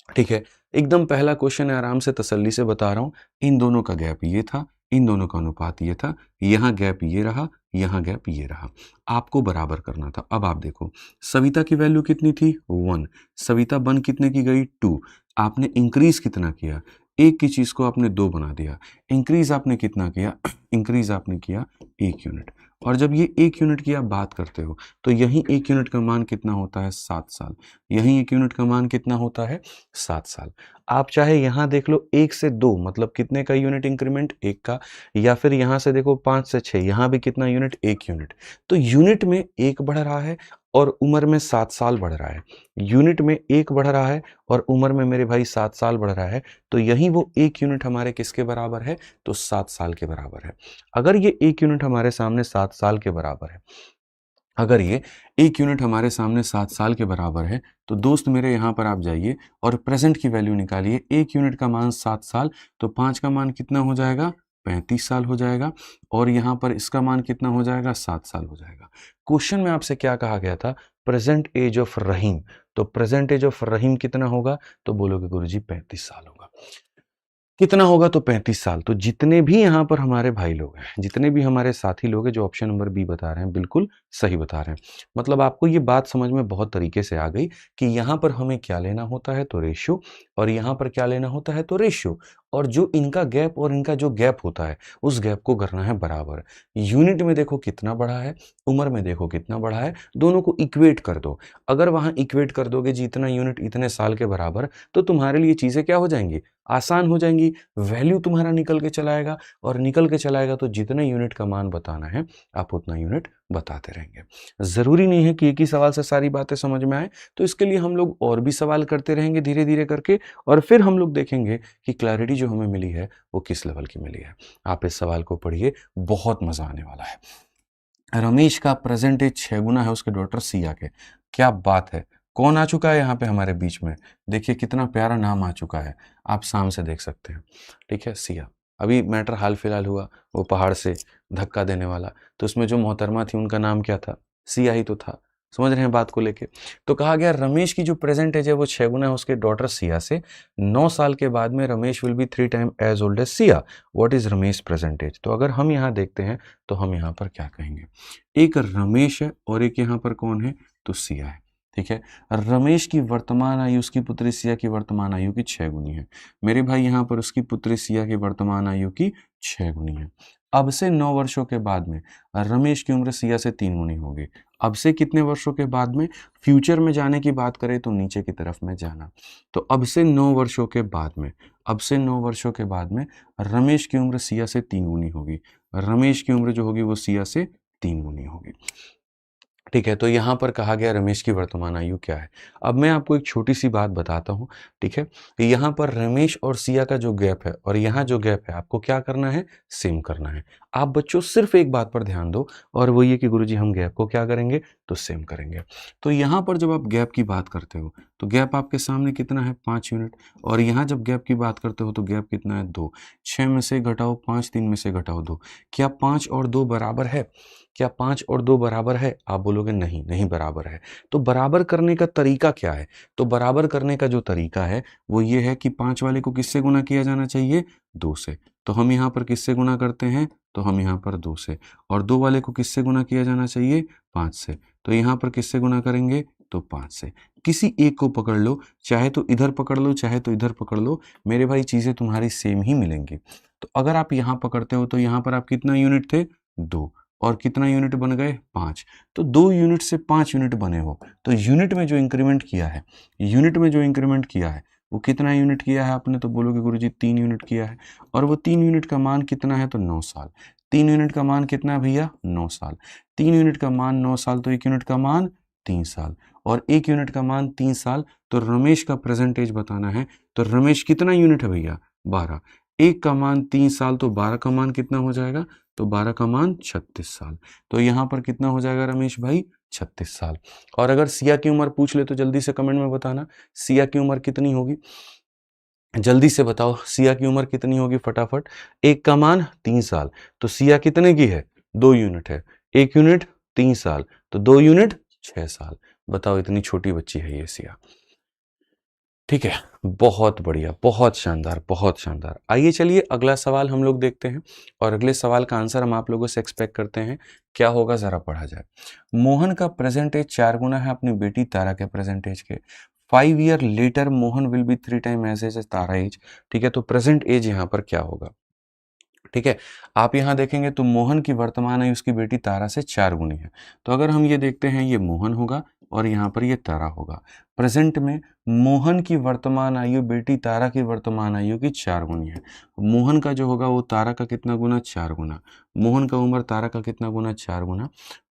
ठीक है, एकदम पहला क्वेश्चन है, आराम से तसल्ली से बता रहा हूँ। इन दोनों का गैप ये था, इन दोनों का अनुपात ये था, यहाँ गैप ये रहा, यहाँ गैप ये रहा। आपको बराबर करना था। अब आप देखो, सविता की वैल्यू कितनी थी 1, सविता बन कितने की गई 2, आपने इंक्रीज कितना किया, एक की चीज को आपने 2 बना दिया, इंक्रीज आपने कितना किया, इंक्रीज आपने किया 1 यूनिट। और जब ये 1 यूनिट की आप बात करते हो तो यहीं 1 यूनिट का मान कितना होता है 7 साल, यहीं 1 यूनिट का मान कितना होता है 7 साल। आप चाहे यहाँ देख लो 1 से 2 मतलब कितने का यूनिट इंक्रीमेंट 1 का, या फिर यहाँ से देखो 5 से 6 यहाँ भी कितना यूनिट 1 यूनिट। तो यूनिट में 1 बढ़ रहा है और उम्र में 7 साल बढ़ रहा है। यूनिट में 1 बढ़ रहा है और उम्र में मेरे भाई 7 साल बढ़ रहा है। तो यही वो 1 यूनिट हमारे किसके बराबर है, तो 7 साल के बराबर है। अगर ये 1 यूनिट हमारे सामने 7 साल के बराबर है, अगर ये 1 यूनिट हमारे सामने 7 साल के बराबर है, तो दोस्त मेरे यहाँ पर आप जाइए और प्रेजेंट की वैल्यू निकालिए। 1 यूनिट का मान 7 साल, तो 5 का मान कितना हो जाएगा 35 साल हो जाएगा, और यहाँ पर इसका मान कितना हो जाएगा 7 साल हो जाएगा। क्वेश्चन में आपसे क्या कहा गया था, प्रेजेंट एज ऑफ रहीम। तो प्रेजेंट एज ऑफ रहीम कितना होगा, तो बोलोगे गुरुजी 35 साल होगा। कितना होगा, तो 35 साल। तो जितने भी यहाँ पर हमारे भाई लोग हैं, जितने भी हमारे साथी लोग हैं जो ऑप्शन नंबर बी बता रहे हैं, बिल्कुल सही बता रहे हैं। मतलब आपको ये बात समझ में बहुत तरीके से आ गई कि यहाँ पर हमें क्या लेना होता है, तो रेशियो, और यहाँ पर क्या लेना होता है, तो रेशियो, और जो इनका गैप और इनका जो गैप होता है उस गैप को करना है बराबर। यूनिट में देखो कितना बड़ा है, उम्र में देखो कितना बड़ा है, दोनों को इक्वेट कर दो। अगर वहां इक्वेट कर दोगे जी इतना यूनिट इतने साल के बराबर, तो तुम्हारे लिए चीजें क्या हो जाएंगी, आसान हो जाएंगी। वैल्यू तुम्हारा निकल के चलाएगा, और निकल के चलाएगा तो जितने यूनिट का मान बताना है आप उतना यूनिट बताते रहेंगे। जरूरी नहीं है कि एक ही सवाल से सारी बातें समझ में आए, तो इसके लिए हम लोग और भी सवाल करते रहेंगे धीरे धीरे करके, और फिर हम लोग देखेंगे कि क्लैरिटी जो हमें मिली है वो किस लेवल की मिली है। आप इस सवाल को पढ़िए, बहुत मजा आने वाला है। रमेश का प्रेजेंट एज 6 गुना है उसके डॉटर सिया के। क्या बात है, कौन आ चुका है यहाँ पे हमारे बीच में, देखिए कितना प्यारा नाम आ चुका है, आप सामने से देख सकते हैं। ठीक है, सिया। अभी मैटर हाल फिलहाल हुआ वो पहाड़ से धक्का देने वाला, तो उसमें जो मोहतरमा थी उनका नाम क्या था, सिया ही तो था। समझ रहे हैं बात को लेके। तो कहा गया रमेश की जो प्रेजेंट एज है वो 6 गुना है उसके डॉटर सिया से। 9 साल के बाद में Ramesh will be 3 time as old as Siya. What is Ramesh present age. तो अगर हम यहाँ देखते हैं तो हम यहाँ पर क्या कहेंगे, एक रमेश है और एक यहाँ पर कौन है, तो सिया है। ठीक है, रमेश की वर्तमान आयु उसकी पुत्री सिया की वर्तमान आयु की 6 गुनी है। मेरे भाई यहाँ पर उसकी पुत्री सिया की वर्तमान आयु की 6 गुनी है। अब से 9 वर्षों के बाद में रमेश की उम्र सिया से 3 गुनी होगी। अब से कितने वर्षों के बाद में, फ्यूचर में जाने की बात करें तो नीचे की तरफ में जाना। तो अब से 9 वर्षों के बाद में, अब से 9 वर्षों के बाद में रमेश की उम्र सिया से 3 गुनी होगी। रमेश की उम्र जो होगी वो सिया से 3 गुनी होगी। ठीक है, तो यहाँ पर कहा गया रमेश की वर्तमान आयु क्या है। अब मैं आपको एक छोटी सी बात बताता हूँ। ठीक है, यहाँ पर रमेश और सिया का जो गैप है और यहाँ जो गैप है आपको क्या करना है, सेम करना है। आप बच्चों सिर्फ एक बात पर ध्यान दो, और वो ये कि गुरुजी हम गैप को क्या करेंगे, तो सेम करेंगे। तो यहाँ पर जब आप गैप की बात करते हो तो गैप आपके सामने कितना है 5 यूनिट, और यहाँ जब गैप की बात करते हो तो गैप कितना है 2। 6 में से घटाओ 5, 3 में से घटाओ 2। क्या 5 और 2 बराबर है, क्या 5 और 2 बराबर है, आप बोलोगे नहीं, नहीं बराबर है। तो बराबर करने का तरीका क्या है, तो बराबर करने का जो तरीका है वो ये है कि 5 वाले को किससे गुना किया जाना चाहिए, 2 से। तो हम यहाँ पर किससे गुना करते हैं, तो हम यहाँ पर 2 से। और 2 वाले को किससे गुना किया जाना चाहिए, 5 से। तो यहाँ पर किससे गुना करेंगे, तो 5 से। किसी एक को पकड़ लो, चाहे तो इधर पकड़ लो चाहे तो इधर पकड़ लो, मेरे भाई चीजें तुम्हारी सेम ही मिलेंगी। तो अगर आप यहाँ पकड़ते हो तो यहाँ पर आप कितना यूनिट थे, 2, और कितना यूनिट बन गए, 5। तो 2 यूनिट से 5 यूनिट बने हो, तो यूनिट में जो इंक्रीमेंट किया है, यूनिट में जो इंक्रीमेंट किया है वो कितना यूनिट किया है आपने, तो बोलोगे गुरुजी 3 यूनिट किया है। और वो 3 यूनिट का मान कितना है, तो 9 साल। 3 यूनिट का मान कितना है भैया, 9 साल। 3 यूनिट का मान 9 साल, तो 1 यूनिट का मान 3 साल, और 1 यूनिट का मान 3 साल। तो रमेश का प्रेजेंटेज बताना है, तो रमेश कितना यूनिट है भैया, 12। 1 का मान 3 साल, तो 12 का मान कितना हो जाएगा, तो 12 का मान 36 साल। तो यहाँ पर कितना हो जाएगा रमेश भाई, 36 साल। और अगर सिया की उम्र पूछ ले तो जल्दी से कमेंट में बताना, सिया की उम्र कितनी होगी, जल्दी से बताओ सिया की उम्र कितनी होगी फटाफट। 1 का मान 3 साल, तो सिया कितने की है, 2 यूनिट है। 1 यूनिट 3 साल, तो 2 यूनिट 6 साल। बताओ इतनी छोटी बच्ची है ये सिया। ठीक है, बहुत बढ़िया, बहुत शानदार, बहुत शानदार। आइए चलिए अगला सवाल हम लोग देखते हैं और अगले सवाल का आंसर हम आप लोगों से एक्सपेक्ट करते हैं। क्या होगा ज़रा पढ़ा जाए। मोहन का प्रेज़ेंट एज 4 गुना है अपनी बेटी तारा के प्रेज़ेंट एज के। 5 year later Mohan will be 3 time as age Tara age. ठीक है, तो प्रेज़ेंट एज यहाँ पर क्या होगा? ठीक है, आप यहाँ देखेंगे तो मोहन की वर्तमान आयु उसकी बेटी तारा से 4 गुनी है। तो अगर हम ये देखते हैं ये मोहन होगा और यहाँ पर ये तारा होगा। प्रेज़ेंट में मोहन की वर्तमान आयु बेटी तारा की वर्तमान आयु की 4 गुनी है। मोहन का जो होगा वो तारा का कितना गुना? 4 गुना। मोहन का उम्र तारा का कितना गुना? 4 गुना।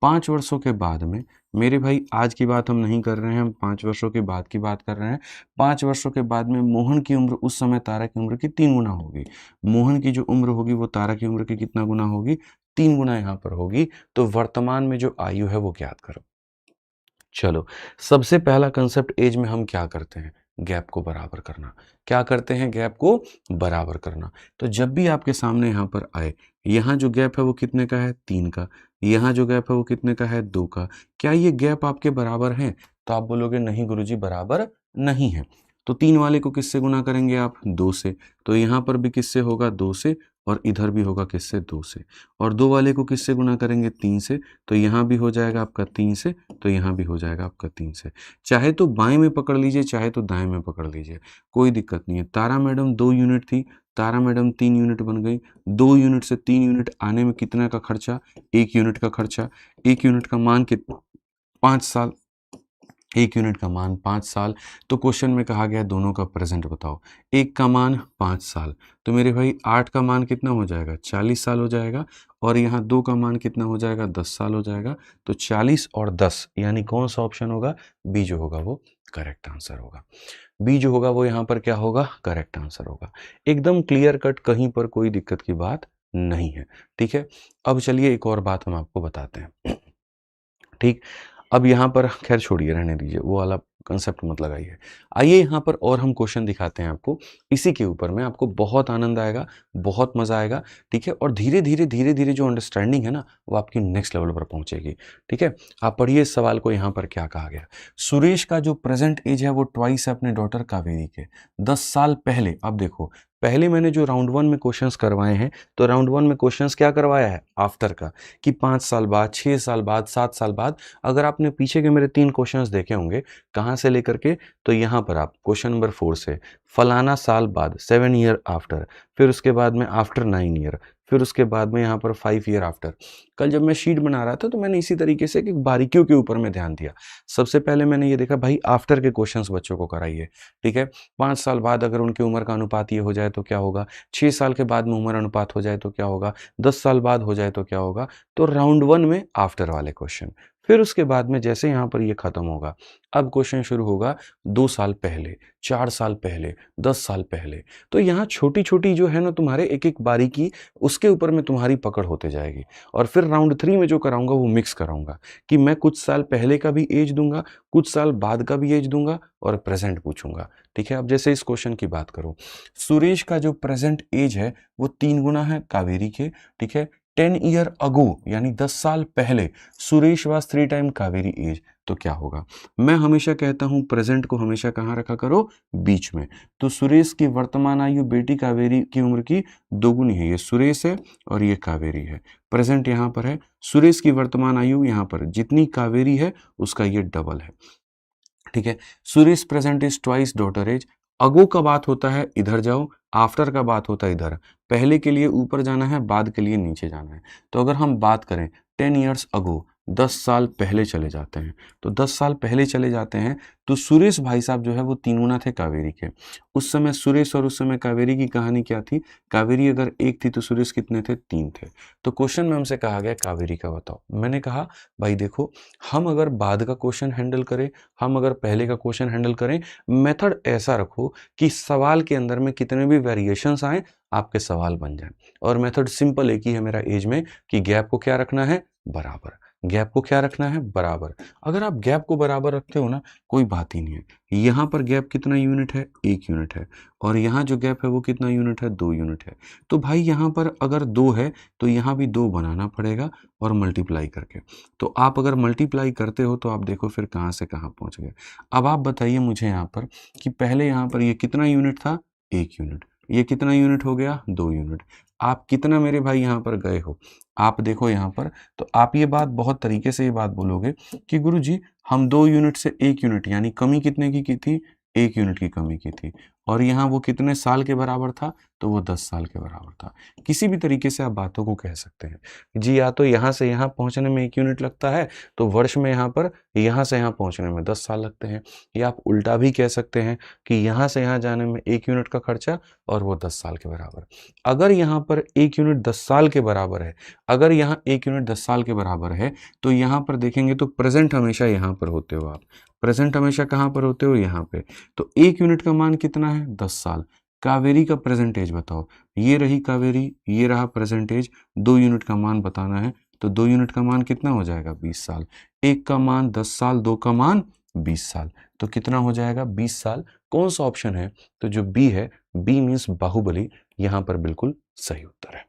5 वर्षों के बाद में मेरे भाई आज की बात हम नहीं कर रहे हैं, हम 5 वर्षों के बाद की बात कर रहे हैं। 5 वर्षों के बाद में मोहन की उम्र उस समय तारा की उम्र की 3 गुना होगी। मोहन की जो उम्र होगी वो तारा की उम्र की कितना गुना होगी? 3 गुना यहाँ पर होगी। तो वर्तमान में जो आयु है वो ज्ञात करो। चलो, सबसे पहला कंसेप्ट एज में हम क्या करते हैं? गैप को बराबर करना। क्या करते हैं? गैप को बराबर करना। तो जब भी आपके सामने यहाँ पर आए, यहाँ जो गैप है वो कितने का है? 3 का। यहाँ जो गैप है वो कितने का है? 2 का। क्या ये गैप आपके बराबर हैं? तो आप बोलोगे नहीं गुरुजी बराबर नहीं है। तो 3 वाले को किससे गुना करेंगे आप? 2 से। तो यहाँ पर भी किससे होगा? 2 से और इधर भी होगा किससे? 2 से। और 2 वाले को किससे गुना करेंगे? 3 से। तो यहाँ भी हो जाएगा आपका 3 से, तो यहाँ भी हो जाएगा आपका 3 से। चाहे तो बाएं में पकड़ लीजिए, चाहे तो दाएं में पकड़ लीजिए, कोई दिक्कत नहीं है। तारा मैडम 2 यूनिट थी, तारा मैडम 3 यूनिट बन गई। 2 यूनिट से 3 यूनिट आने में कितना का खर्चा? 1 यूनिट का खर्चा। 1 यूनिट का मान कितना? 5 साल। 1 यूनिट का मान 5 साल। तो क्वेश्चन में कहा गया दोनों का प्रेजेंट बताओ। 1 का मान 5 साल, तो मेरे भाई 8 का मान कितना हो जाएगा? 40 साल हो जाएगा। और यहाँ 2 का मान कितना हो जाएगा? 10 साल हो जाएगा। तो 40 और 10 यानी कौन सा ऑप्शन होगा? बी जो होगा वो करेक्ट आंसर होगा। बी जो होगा वो यहाँ पर क्या होगा? करेक्ट आंसर होगा। एकदम क्लियर कट, कहीं पर कोई दिक्कत की बात नहीं है। ठीक है, अब चलिए एक और बात हम आपको बताते हैं। ठीक, अब यहाँ पर खैर छोड़िए, रहने दीजिए, वो वाला कंसेप्ट मत लगाइए। आइए यहाँ पर और हम क्वेश्चन दिखाते हैं आपको। इसी के ऊपर में आपको बहुत आनंद आएगा, बहुत मज़ा आएगा। ठीक है, और धीरे धीरे धीरे धीरे जो अंडरस्टैंडिंग है ना वो आपकी नेक्स्ट लेवल पर पहुँचेगी। ठीक है, आप पढ़िए इस सवाल को। यहाँ पर क्या कहा गया? सुरेश का जो प्रेजेंट एज है वो ट्वाइस है अपने डॉटर कावेरी के। 10 साल पहले, अब देखो पहले मैंने जो राउंड 1 में क्वेश्चंस करवाए हैं, तो राउंड 1 में क्वेश्चंस क्या करवाया है? आफ्टर का, कि 5 साल बाद, 6 साल बाद, 7 साल बाद। अगर आपने पीछे के मेरे 3 क्वेश्चंस देखे होंगे, कहाँ से लेकर के, तो यहाँ पर आप क्वेश्चन नंबर 4 से फलाना साल बाद 7 ईयर आफ्टर, फिर उसके बाद में आफ्टर 9 ईयर, फिर उसके बाद में यहाँ पर 5 ईयर आफ्टर। कल जब मैं शीट बना रहा था तो मैंने इसी तरीके से कि बारीकियों के ऊपर में ध्यान दिया। सबसे पहले मैंने ये देखा भाई आफ्टर के क्वेश्चंस बच्चों को कराइए। ठीक है, 5 साल बाद अगर उनकी उम्र का अनुपात ये हो जाए तो क्या होगा? 6 साल के बाद में उम्र अनुपात हो जाए तो क्या होगा? 10 साल बाद हो जाए तो क्या होगा? तो राउंड 1 में आफ्टर वाले क्वेश्चन। फिर उसके बाद में जैसे यहाँ पर ये खत्म होगा, अब क्वेश्चन शुरू होगा 2 साल पहले, 4 साल पहले, 10 साल पहले। तो यहाँ छोटी-छोटी जो है ना तुम्हारे एक-एक बारीकी, उसके ऊपर में तुम्हारी पकड़ होते जाएगी। और फिर राउंड 3 में जो कराऊँगा वो मिक्स कराऊँगा, कि मैं कुछ साल पहले का भी एज दूँगा, कुछ साल बाद का भी एज दूँगा और प्रेज़ेंट पूछूँगा। ठीक है, अब जैसे इस क्वेश्चन की बात करूँ, सुरेश का जो प्रेज़ेंट एज है वो 3 गुना है कावेरी के। ठीक है, 10 ईयर अगो यानी 10 साल पहले Suresh was 3 time Kaveri age. तो क्या होगा? मैं हमेशा कहता हूं प्रेजेंट को हमेशा कहां रखा करो? बीच में। तो सुरेश की वर्तमान आयु बेटी कावेरी की उम्र की दोगुनी है। ये सुरेश है और ये कावेरी है। प्रेजेंट यहां पर है, सुरेश की वर्तमान आयु यहां पर जितनी कावेरी है उसका ये डबल है। ठीक है, Suresh present is twice daughter age. Ago का बात होता है इधर जाओ, आफ्टर का बात होता है इधर। पहले के लिए ऊपर जाना है, बाद के लिए नीचे जाना है। तो अगर हम बात करें 10 ईयर्स अगो, 10 साल पहले चले जाते हैं, तो 10 साल पहले चले जाते हैं तो सुरेश भाई साहब जो है वो 3 गुना थे कावेरी के। उस समय सुरेश और उस समय कावेरी की कहानी क्या थी? कावेरी अगर 1 थी तो सुरेश कितने थे? 3 थे। तो क्वेश्चन में हमसे कहा गया कावेरी का बताओ। मैंने कहा भाई देखो, हम अगर बाद का क्वेश्चन हैंडल करें, हम अगर पहले का क्वेश्चन हैंडल करें, मेथड ऐसा रखो कि सवाल के अंदर में कितने भी वेरिएशंस आए आपके सवाल बन जाए। और मेथड सिंपल एक ही है मेरा एज में, कि गैप को क्या रखना है? बराबर। गैप को क्या रखना है, बराबर। अगर आप गैप को बराबर रखते हो ना, कोई बात ही नहीं है। यहाँ पर गैप कितना यूनिट है, 1 यूनिट है, और यहाँ जो गैप है वो कितना यूनिट है, 2 यूनिट है। तो भाई यहाँ पर अगर 2 है तो यहाँ भी 2 बनाना पड़ेगा और मल्टीप्लाई करके। तो आप अगर मल्टीप्लाई करते हो तो आप देखो फिर कहाँ से कहाँ पहुँच गए। अब आप बताइए मुझे यहाँ पर कि पहले यहाँ पर ये कितना यूनिट था, 1 यूनिट। ये कितना यूनिट हो गया, 2 यूनिट। आप कितना मेरे भाई यहाँ पर गए हो, आप देखो यहाँ पर, तो आप ये बात बहुत तरीके से ये बात बोलोगे कि गुरुजी हम 2 यूनिट से 1 यूनिट, यानी कमी कितने की थी, 1 यूनिट की कमी की थी, और यहाँ वो कितने साल के बराबर था, तो वो 10 साल के बराबर था। किसी भी तरीके से आप बातों को कह सकते हैं जी, या तो यहाँ से यहाँ पहुँचने में 1 यूनिट लगता है, तो वर्ष में यहाँ पर यहाँ से यहाँ पहुँचने में 10 साल लगते हैं। या आप उल्टा भी कह सकते हैं कि यहाँ से यहाँ जाने में 1 यूनिट का खर्चा और वो 10 साल के बराबर। अगर यहाँ पर 1 यूनिट 10 साल के बराबर है, अगर यहाँ 1 यूनिट 10 साल के बराबर है, तो यहाँ पर देखेंगे तो प्रेजेंट हमेशा यहाँ पर होते हो आप। प्रेजेंट हमेशा कहाँ पर होते हो, यहाँ पे। तो 1 यूनिट का मान कितना है, 10 साल। कावेरी का प्रेजेंटेज बताओ, ये रही कावेरी, ये रहा प्रेजेंटेज, 2 यूनिट का मान बताना है, तो 2 यूनिट का मान कितना हो जाएगा, 20 साल। 1 का मान 10 साल, 2 का मान 20 साल, तो कितना हो जाएगा, 20 साल। कौन सा ऑप्शन है, तो जो बी है, बी मीन्स बाहुबली, यहाँ पर बिल्कुल सही उत्तर है।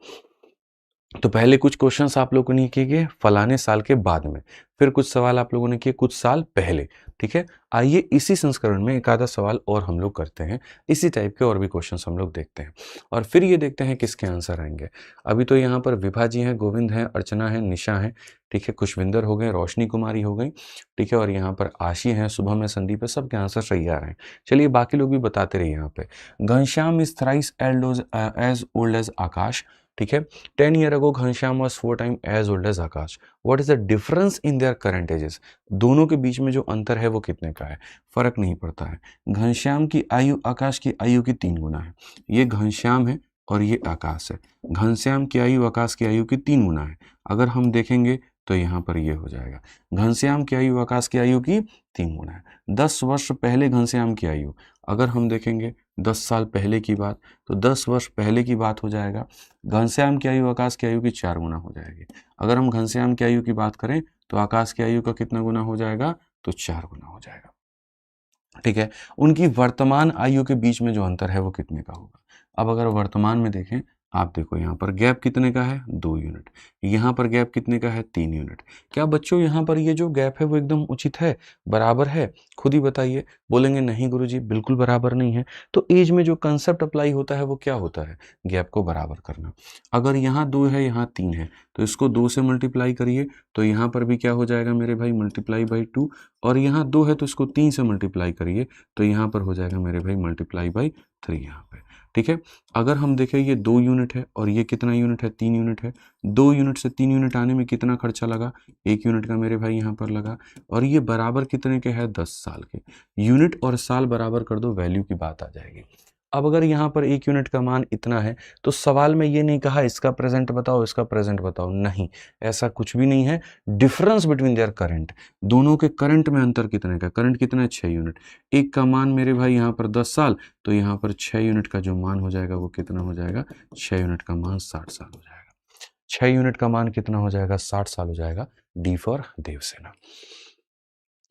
तो पहले कुछ क्वेश्चंस आप लोगों ने किए गए फलाने साल के बाद में, फिर कुछ सवाल आप लोगों ने किए कुछ साल पहले। ठीक है, आइए इसी संस्करण में एक आधा सवाल और हम लोग करते हैं, इसी टाइप के और भी क्वेश्चंस हम लोग देखते हैं, और फिर ये देखते हैं किसके आंसर आएंगे। अभी तो यहाँ पर विभा जी हैं, गोविंद हैं, अर्चना है, निशा है, ठीक है, खुशविंदर हो गए, रोशनी कुमारी हो गई, ठीक है, और यहाँ पर आशी हैं, शुभम है, संदीप है, सबके आंसर सही आ रहे हैं। चलिए बाकी लोग भी बताते रहिए। यहाँ पे Ghanshyam is thrice as old as Aakash, ठीक है। 10 year ago Ghanshyam was 4 times as old as Akash. What is the difference in their current ages? दोनों के बीच में जो अंतर है वो कितने का है, फर्क नहीं पड़ता है। घनश्याम की आयु आकाश की आयु की 3 गुना है। ये घनश्याम है और ये आकाश है। घनश्याम की आयु आकाश की आयु की 3 गुना है। अगर हम देखेंगे तो यहाँ पर ये हो जाएगा, घनश्याम की आयु आकाश की आयु की 3 गुना है। 10 वर्ष पहले घनश्याम की आयु, अगर हम देखेंगे 10 साल पहले की बात, तो 10 वर्ष पहले की बात हो जाएगा। घनश्याम की आयु आकाश की आयु की 4 गुना हो जाएगी। अगर हम घनश्याम की आयु की बात करें तो आकाश की आयु का कितना गुना हो जाएगा, तो 4 गुना हो जाएगा। ठीक है, उनकी वर्तमान आयु के बीच में जो अंतर है वो कितने का होगा। अब अगर वर्तमान में देखें, आप देखो यहाँ पर गैप कितने का है, 2 यूनिट। यहाँ पर गैप कितने का है, 3 यूनिट। क्या बच्चों यहाँ पर ये जो गैप है वो एकदम उचित है, बराबर है, खुद ही बताइए। बोलेंगे नहीं गुरुजी बिल्कुल बराबर नहीं है। तो एज में जो कंसेप्ट अप्लाई होता है वो क्या होता है, गैप को बराबर करना। अगर यहाँ 2 है, यहाँ 3 है, तो इसको 2 से मल्टीप्लाई करिए, तो यहाँ पर भी क्या हो जाएगा मेरे भाई, मल्टीप्लाई बाई 2। और यहाँ 2 है तो इसको 3 से मल्टीप्लाई करिए, तो यहाँ पर हो जाएगा मेरे भाई मल्टीप्लाई बाई 3 यहाँ पे। ठीक है, अगर हम देखें ये 2 यूनिट है और ये कितना यूनिट है, 3 यूनिट है। 2 यूनिट से 3 यूनिट आने में कितना खर्चा लगा, 1 यूनिट का मेरे भाई यहाँ पर लगा। और ये बराबर कितने के है, 10 साल के। यूनिट और साल बराबर कर दो, वैल्यू की बात आ जाएगी। अब अगर यहाँ पर 1 यूनिट का मान इतना है, तो सवाल में ये नहीं कहा इसका प्रेजेंट बताओ, इसका प्रेजेंट बताओ, नहीं, ऐसा कुछ भी नहीं है। डिफरेंस बिटवीन देयर करंट, दोनों के करंट में अंतर कितने का, करंट कितना है, 6 यूनिट। एक का मान मेरे भाई यहाँ पर 10 साल, तो यहाँ पर 6 यूनिट का जो मान हो जाएगा वो कितना हो जाएगा, 6 यूनिट का मान 60 साल हो जाएगा। 6 यूनिट का मान कितना हो जाएगा, 60 साल हो जाएगा। D for Devasena.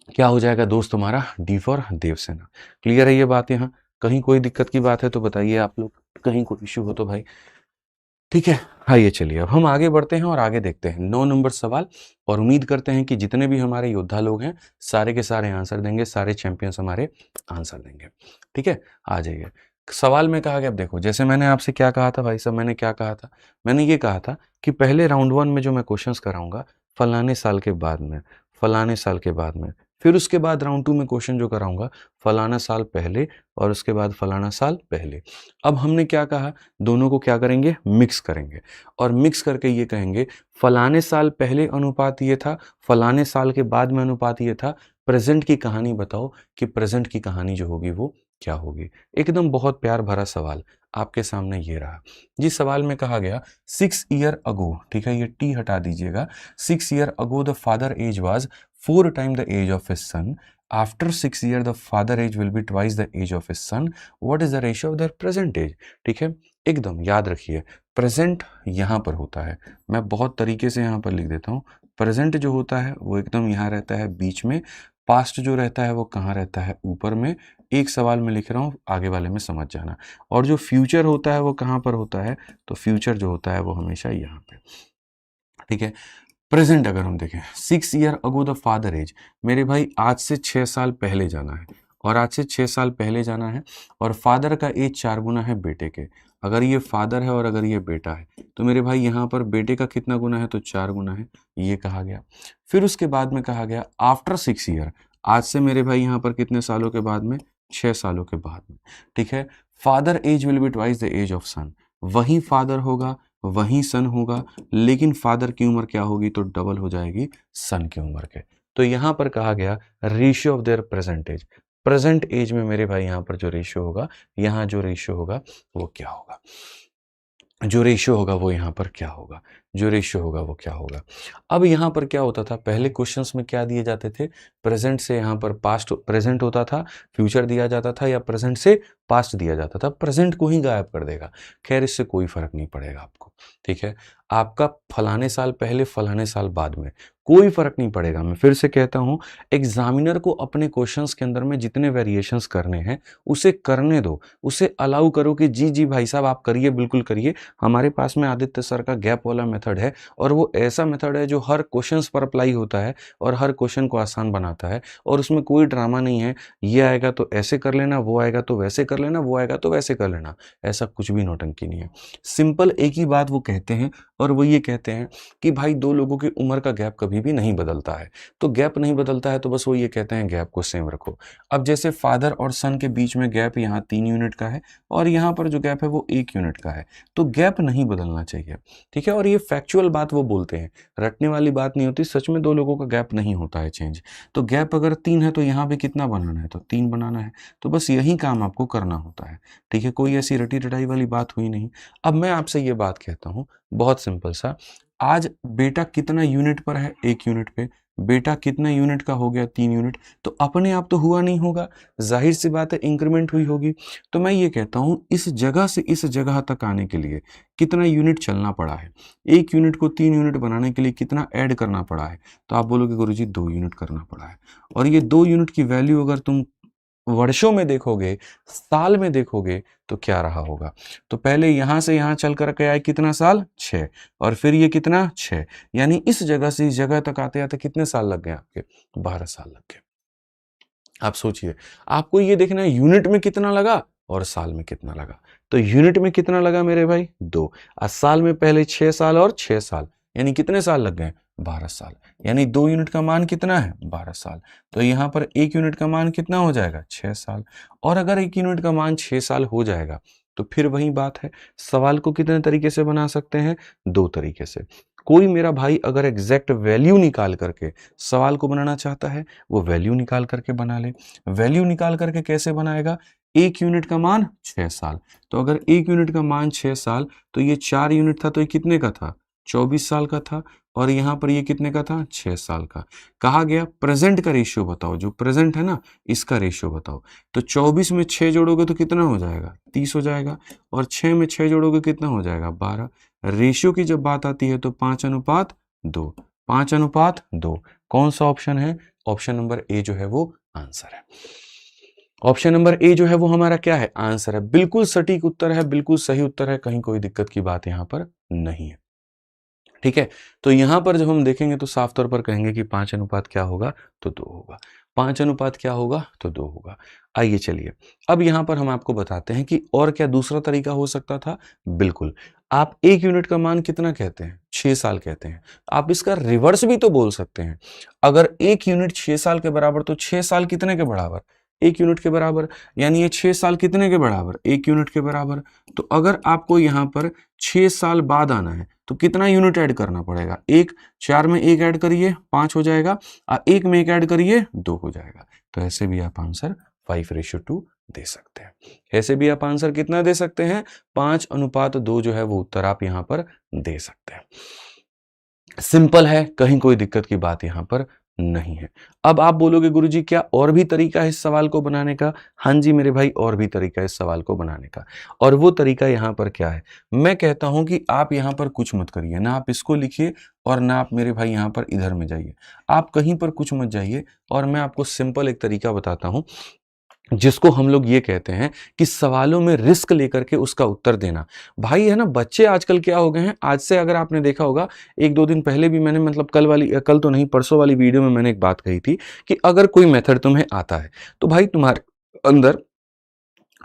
क्या हो जाएगा दोस्त तुम्हारा, डी फॉर देवसेना। क्लियर है ये बात। यहाँ कहीं कोई दिक्कत की बात है तो बताइए आप लोग, कहीं कोई इश्यू हो तो भाई। ठीक है, आइए चलिए अब हम आगे बढ़ते हैं और आगे देखते हैं 9 नंबर सवाल। और उम्मीद करते हैं कि जितने भी हमारे योद्धा लोग हैं सारे के सारे आंसर देंगे, सारे चैंपियंस हमारे आंसर देंगे। ठीक है, आ जाइए। सवाल में कहा गया, अब देखो जैसे मैंने आपसे क्या कहा था भाई साहब, मैंने क्या कहा था, मैंने ये कहा था कि पहले राउंड 1 में जो मैं क्वेश्चंस कराऊंगा फलाने साल के बाद में, फलाने साल के बाद में, फिर उसके बाद राउंड 2 में क्वेश्चन जो कराऊंगा फलाना साल पहले और उसके बाद फलाना साल पहले। अब हमने क्या कहा, दोनों को क्या करेंगे, मिक्स करेंगे, और मिक्स करके ये कहेंगे फलाने साल पहले अनुपात ये था, फलाने साल के बाद में अनुपात ये था, प्रेजेंट की कहानी बताओ कि प्रेजेंट की कहानी जो होगी वो क्या होगी। एकदम बहुत प्यार भरा सवाल आपके सामने ये रहा जी। सवाल में कहा गया 6 ईयर अगो, ठीक है, ये टी हटा दीजिएगा। 6 year ago the father age was 4 times the age of his son. After 6 years the father age will be twice the age of his son. What is the ratio of their present age? ठीक है, एकदम याद रखिए, प्रेजेंट यहाँ पर होता है, मैं बहुत तरीके से यहाँ पर लिख देता हूँ, प्रेजेंट जो होता है वो एकदम यहाँ रहता है बीच में, पास्ट जो रहता है वो कहाँ रहता है, ऊपर में। एक सवाल में लिख रहा हूँ, आगे वाले में समझ जाना। और जो फ्यूचर होता है वो कहाँ पर होता है, तो फ्यूचर जो होता है वो हमेशा यहाँ पे, ठीक है। प्रेजेंट अगर हम देखें, 6 year ago the father age, मेरे भाई आज से 6 साल पहले जाना है, और आज से 6 साल पहले जाना है, और फादर का एज 4 गुना है बेटे के। अगर ये फादर है और अगर ये बेटा है, तो मेरे भाई यहाँ पर बेटे का कितना गुना है, तो 4 गुना है, ये कहा गया। फिर उसके बाद में कहा गया आफ्टर 6 ईयर, आज से मेरे भाई यहाँ पर कितने सालों के बाद में, 6 सालों के बाद में, ठीक है। Father age will be twice the age of son, वही फादर होगा वही सन होगा, लेकिन फादर की उम्र क्या होगी, तो डबल हो जाएगी सन की उम्र के। तो यहां पर कहा गया ratio of their present age, present age में मेरे भाई यहां पर जो रेशियो होगा, यहां जो रेशियो होगा वो क्या होगा, जो रेशियो होगा वो यहाँ पर क्या होगा, जो रेशियो होगा वो क्या होगा। अब यहाँ पर क्या होता था, पहले क्वेश्चंस में क्या दिए जाते थे, प्रेजेंट से यहाँ पर पास्ट प्रेजेंट होता था, फ्यूचर दिया जाता था, या प्रेजेंट से पास्ट दिया जाता था, प्रेजेंट को ही गायब कर देगा। खैर इससे कोई फर्क नहीं पड़ेगा आपको, ठीक है। आपका फलाने साल पहले फलाने साल बाद में कोई फर्क नहीं पड़ेगा। मैं फिर से कहता हूं, एग्जामिनर को अपने क्वेश्चंस के अंदर में जितने वेरिएशंस करने हैं उसे करने दो, उसे अलाउ करो कि जी जी भाई साहब आप करिए, बिल्कुल करिए। हमारे पास में आदित्य सर का गैप वाला मेथड है, और वो ऐसा मेथड है जो हर क्वेश्चंस पर अप्लाई होता है और हर क्वेश्चन को आसान बनाता है, और उसमें कोई ड्रामा नहीं है, ये आएगा तो ऐसे कर लेना, वो आएगा तो वैसे कर लेना, वो आएगा तो वैसे कर लेना, ऐसा कुछ भी नौटंकी नहीं है। सिंपल एक ही बात वो कहते हैं, और वो ये कहते हैं कि भाई दो लोगों की उम्र का गैप कभी भी नहीं बदलता है। तो गैप नहीं बदलता है तो बस वो ये कहते हैं गैप को सेम रखो। अब जैसे फादर और सन के बीच में गैप यहाँ 3 यूनिट का है, और यहाँ पर जो गैप है वो 1 यूनिट का है, तो गैप नहीं बदलना चाहिए, ठीक है। और ये फैक्चुअल बात वो बोलते हैं, रटने वाली बात नहीं होती, सच में दो लोगों का गैप नहीं होता है चेंज। तो गैप अगर 3 है तो यहाँ पे कितना बनाना है, तो 3 बनाना है। तो बस यही काम आपको करना होता है, ठीक है। कोई ऐसी रटी रटाई वाली बात हुई नहीं। अब मैं आपसे ये बात कहता हूँ, बहुत सिंपल सा, आज बेटा कितना यूनिट पर है, 1 यूनिट पे, बेटा कितना यूनिट का हो गया, 3 यूनिट, तो अपने आप तो हुआ नहीं होगा, जाहिर सी बात है इंक्रीमेंट हुई होगी। तो मैं ये कहता हूं इस जगह से इस जगह तक आने के लिए कितना यूनिट चलना पड़ा है, 1 यूनिट को 3 यूनिट बनाने के लिए कितना ऐड करना पड़ा है, तो आप बोलोगे गुरुजी 2 यूनिट करना पड़ा है। और ये 2 यूनिट की वैल्यू अगर तुम वर्षों में देखोगे, साल में देखोगे, तो क्या रहा होगा। तो पहले यहां से यहां चल कर के आए कितना साल, 6, और फिर ये कितना 6, यानी इस जगह से इस जगह तक आते आते कितने साल लग गए आपके, 12 साल लग गए। आप सोचिए, आपको ये देखना है यूनिट में कितना लगा और साल में कितना लगा। तो यूनिट में कितना लगा मेरे भाई, 2, और साल में पहले 6 साल और 6 साल, यानी कितने साल लग गए, 12 साल। यानी 2 यूनिट का मान कितना है, 12 साल। तो यहाँ पर 1 यूनिट का मान कितना हो जाएगा, 6 साल। और अगर 1 यूनिट का मान 6 साल हो जाएगा, तो फिर वही बात है, सवाल को कितने तरीके से बना सकते हैं, 2 तरीके से। कोई मेरा भाई अगर एग्जैक्ट वैल्यू निकाल करके सवाल को बनाना चाहता है, वो वैल्यू निकाल करके बना ले। वैल्यू निकाल करके कैसे बनाएगा, 1 यूनिट का मान 6 साल, तो अगर 1 यूनिट का मान 6 साल, तो ये 4 यूनिट था, तो ये कितने का था, 24 साल का था। और यहां पर ये कितने का था, 6 साल का। कहा गया प्रेजेंट का रेशियो बताओ, जो प्रेजेंट है ना इसका रेशियो बताओ। तो 24 में 6 जोड़ोगे तो कितना हो जाएगा, 30 हो जाएगा, और 6 में 6 जोड़ोगे कितना हो जाएगा, 12। रेशियो की जब बात आती है तो 5:2, 5:2 कौन सा ऑप्शन है, ऑप्शन नंबर ए जो है वो आंसर है। ऑप्शन नंबर ए जो है वो हमारा क्या है, आंसर है। बिल्कुल सटीक उत्तर है, बिल्कुल सही उत्तर है, कहीं कोई दिक्कत की बात यहां पर नहीं है, ठीक है। तो यहां पर जब हम देखेंगे तो साफ तौर पर कहेंगे कि 5 अनुपात क्या होगा, तो 2 होगा। 5 अनुपात क्या होगा, तो 2 होगा। आइए चलिए, अब यहां पर हम आपको बताते हैं कि और क्या दूसरा तरीका हो सकता था। बिल्कुल, आप 1 यूनिट का मान कितना कहते हैं, 6 साल कहते हैं। आप इसका रिवर्स भी तो बोल सकते हैं। अगर 1 यूनिट 6 साल के बराबर, तो 6 साल कितने के बराबर, 1 यूनिट के बराबर, यानी ये 6 साल कितने के बराबर, 1 यूनिट के बराबर। तो अगर आपको यहां पर 6 साल बाद आना है, तो कितना यूनिट ऐड करना पड़ेगा, 1, 4 में 1 ऐड करिए 5 हो जाएगा, और 1 में 1 ऐड करिए 2 हो जाएगा। तो ऐसे भी आप आंसर 5:2 दे सकते हैं। ऐसे भी आप आंसर कितना दे सकते हैं, 5:2 जो है वो उत्तर आप यहां पर दे सकते हैं। सिंपल है, कहीं कोई दिक्कत की बात यहां पर नहीं है। अब आप बोलोगे गुरुजी क्या और भी तरीका है इस सवाल को बनाने का? हाँ जी मेरे भाई, और भी तरीका है इस सवाल को बनाने का। और वो तरीका यहाँ पर क्या है? मैं कहता हूं कि आप यहाँ पर कुछ मत करिए, ना आप इसको लिखिए और ना आप मेरे भाई यहाँ पर इधर में जाइए। आप कहीं पर कुछ मत जाइए और मैं आपको सिंपल एक तरीका बताता हूं जिसको हम लोग ये कहते हैं कि सवालों में रिस्क लेकर के उसका उत्तर देना। भाई है ना, बच्चे आजकल क्या हो गए हैं, आज से अगर आपने देखा होगा 1-2 दिन पहले भी मैंने मतलब कल तो नहीं परसों वाली वीडियो में मैंने एक बात कही थी कि अगर कोई मेथड तुम्हें आता है तो भाई तुम्हारे अंदर,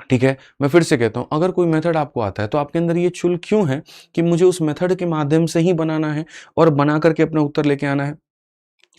ठीक है, मैं फिर से कहता हूं, अगर कोई मेथड आपको आता है तो आपके अंदर ये चुल क्यों है कि मुझे उस मेथड के माध्यम से ही बनाना है और बना करके अपना उत्तर लेके आना है।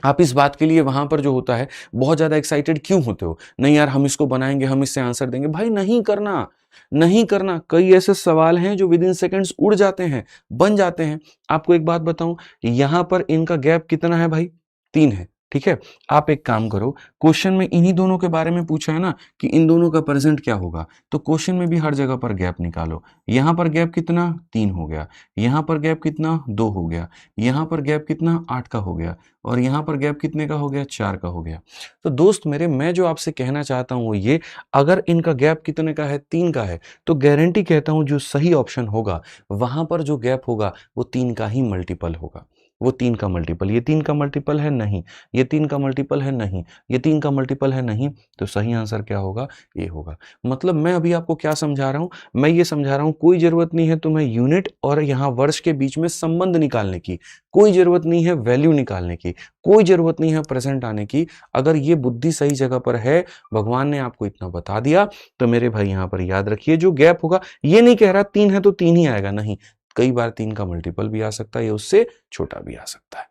आप इस बात के लिए वहां पर जो होता है बहुत ज्यादा एक्साइटेड क्यों होते हो? नहीं यार हम इसको बनाएंगे, हम इससे आंसर देंगे। भाई नहीं करना, नहीं करना। कई ऐसे सवाल हैं जो विद इन सेकंड्स उड़ जाते हैं, बन जाते हैं। आपको एक बात बताऊं, यहां पर इनका गैप कितना है भाई? 3 है। ठीक है, आप एक काम करो, क्वेश्चन में इन्हीं दोनों के बारे में पूछा है ना कि इन दोनों का प्रेजेंट क्या होगा, तो क्वेश्चन में भी हर जगह पर गैप निकालो। यहां पर गैप कितना? 3 हो गया। यहां पर गैप कितना? 2 हो गया। यहां पर गैप कितना? 8 का हो गया। और यहां पर गैप कितने का हो गया? 4 का हो गया। तो दोस्त मेरे, मैं जो आपसे कहना चाहता हूं वो ये, अगर इनका गैप कितने का है? 3 का है, तो गारंटी कहता हूं जो सही ऑप्शन होगा वहां पर जो गैप होगा वो 3 का ही मल्टीपल होगा। वो 3 का मल्टीपल, ये 3 का मल्टीपल है नहीं, ये 3 का मल्टीपल है नहीं, ये 3 का मल्टीपल है नहीं, तो सही आंसर क्या होगा? ये होगा। मतलब मैं अभी आपको क्या समझा रहा हूं? मैं ये समझा रहा हूं कोई जरूरत नहीं है तुम्हें यूनिट और यहां वर्ष के बीच में संबंध निकालने की, कोई जरूरत नहीं है वैल्यू निकालने की, कोई जरूरत नहीं है प्रेजेंट आने की। अगर ये बुद्धि सही जगह पर है, भगवान ने आपको इतना बता दिया, तो मेरे भाई यहां पर याद रखिए जो गैप होगा, ये नहीं कह रहा 3 है तो 3 ही आएगा, नहीं, कई बार 3 का मल्टीपल भी आ सकता है, या उससे छोटा भी आ सकता है।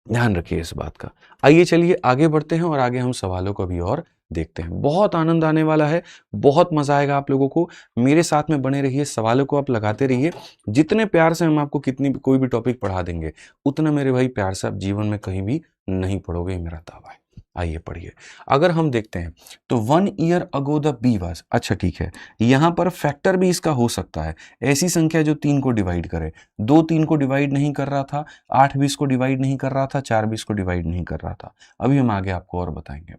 ध्यान रखिए इस बात का। आइए चलिए आगे बढ़ते हैं और आगे हम सवालों को भी और देखते हैं। बहुत आनंद आने वाला है, बहुत मजा आएगा आप लोगों को। मेरे साथ में बने रहिए, सवालों को आप लगाते रहिए। जितने प्यार से हम आपको कितनी भी कोई भी टॉपिक पढ़ा देंगे, उतना मेरे भाई प्यार से आप जीवन में कहीं भी नहीं पढ़ोगे, मेरा दावा है। आइए पढ़िए। अगर हम देखते हैं तो 1 year ago the B was, अच्छा ठीक है, यहां पर फैक्टर भी इसका हो सकता है, ऐसी संख्या जो 3 को डिवाइड करे। 2 3 को डिवाइड नहीं कर रहा था, 8 भी इसको डिवाइड नहीं कर रहा था, 4 भी इसको डिवाइड नहीं कर रहा था। अभी हम आगे आपको और बताएंगे।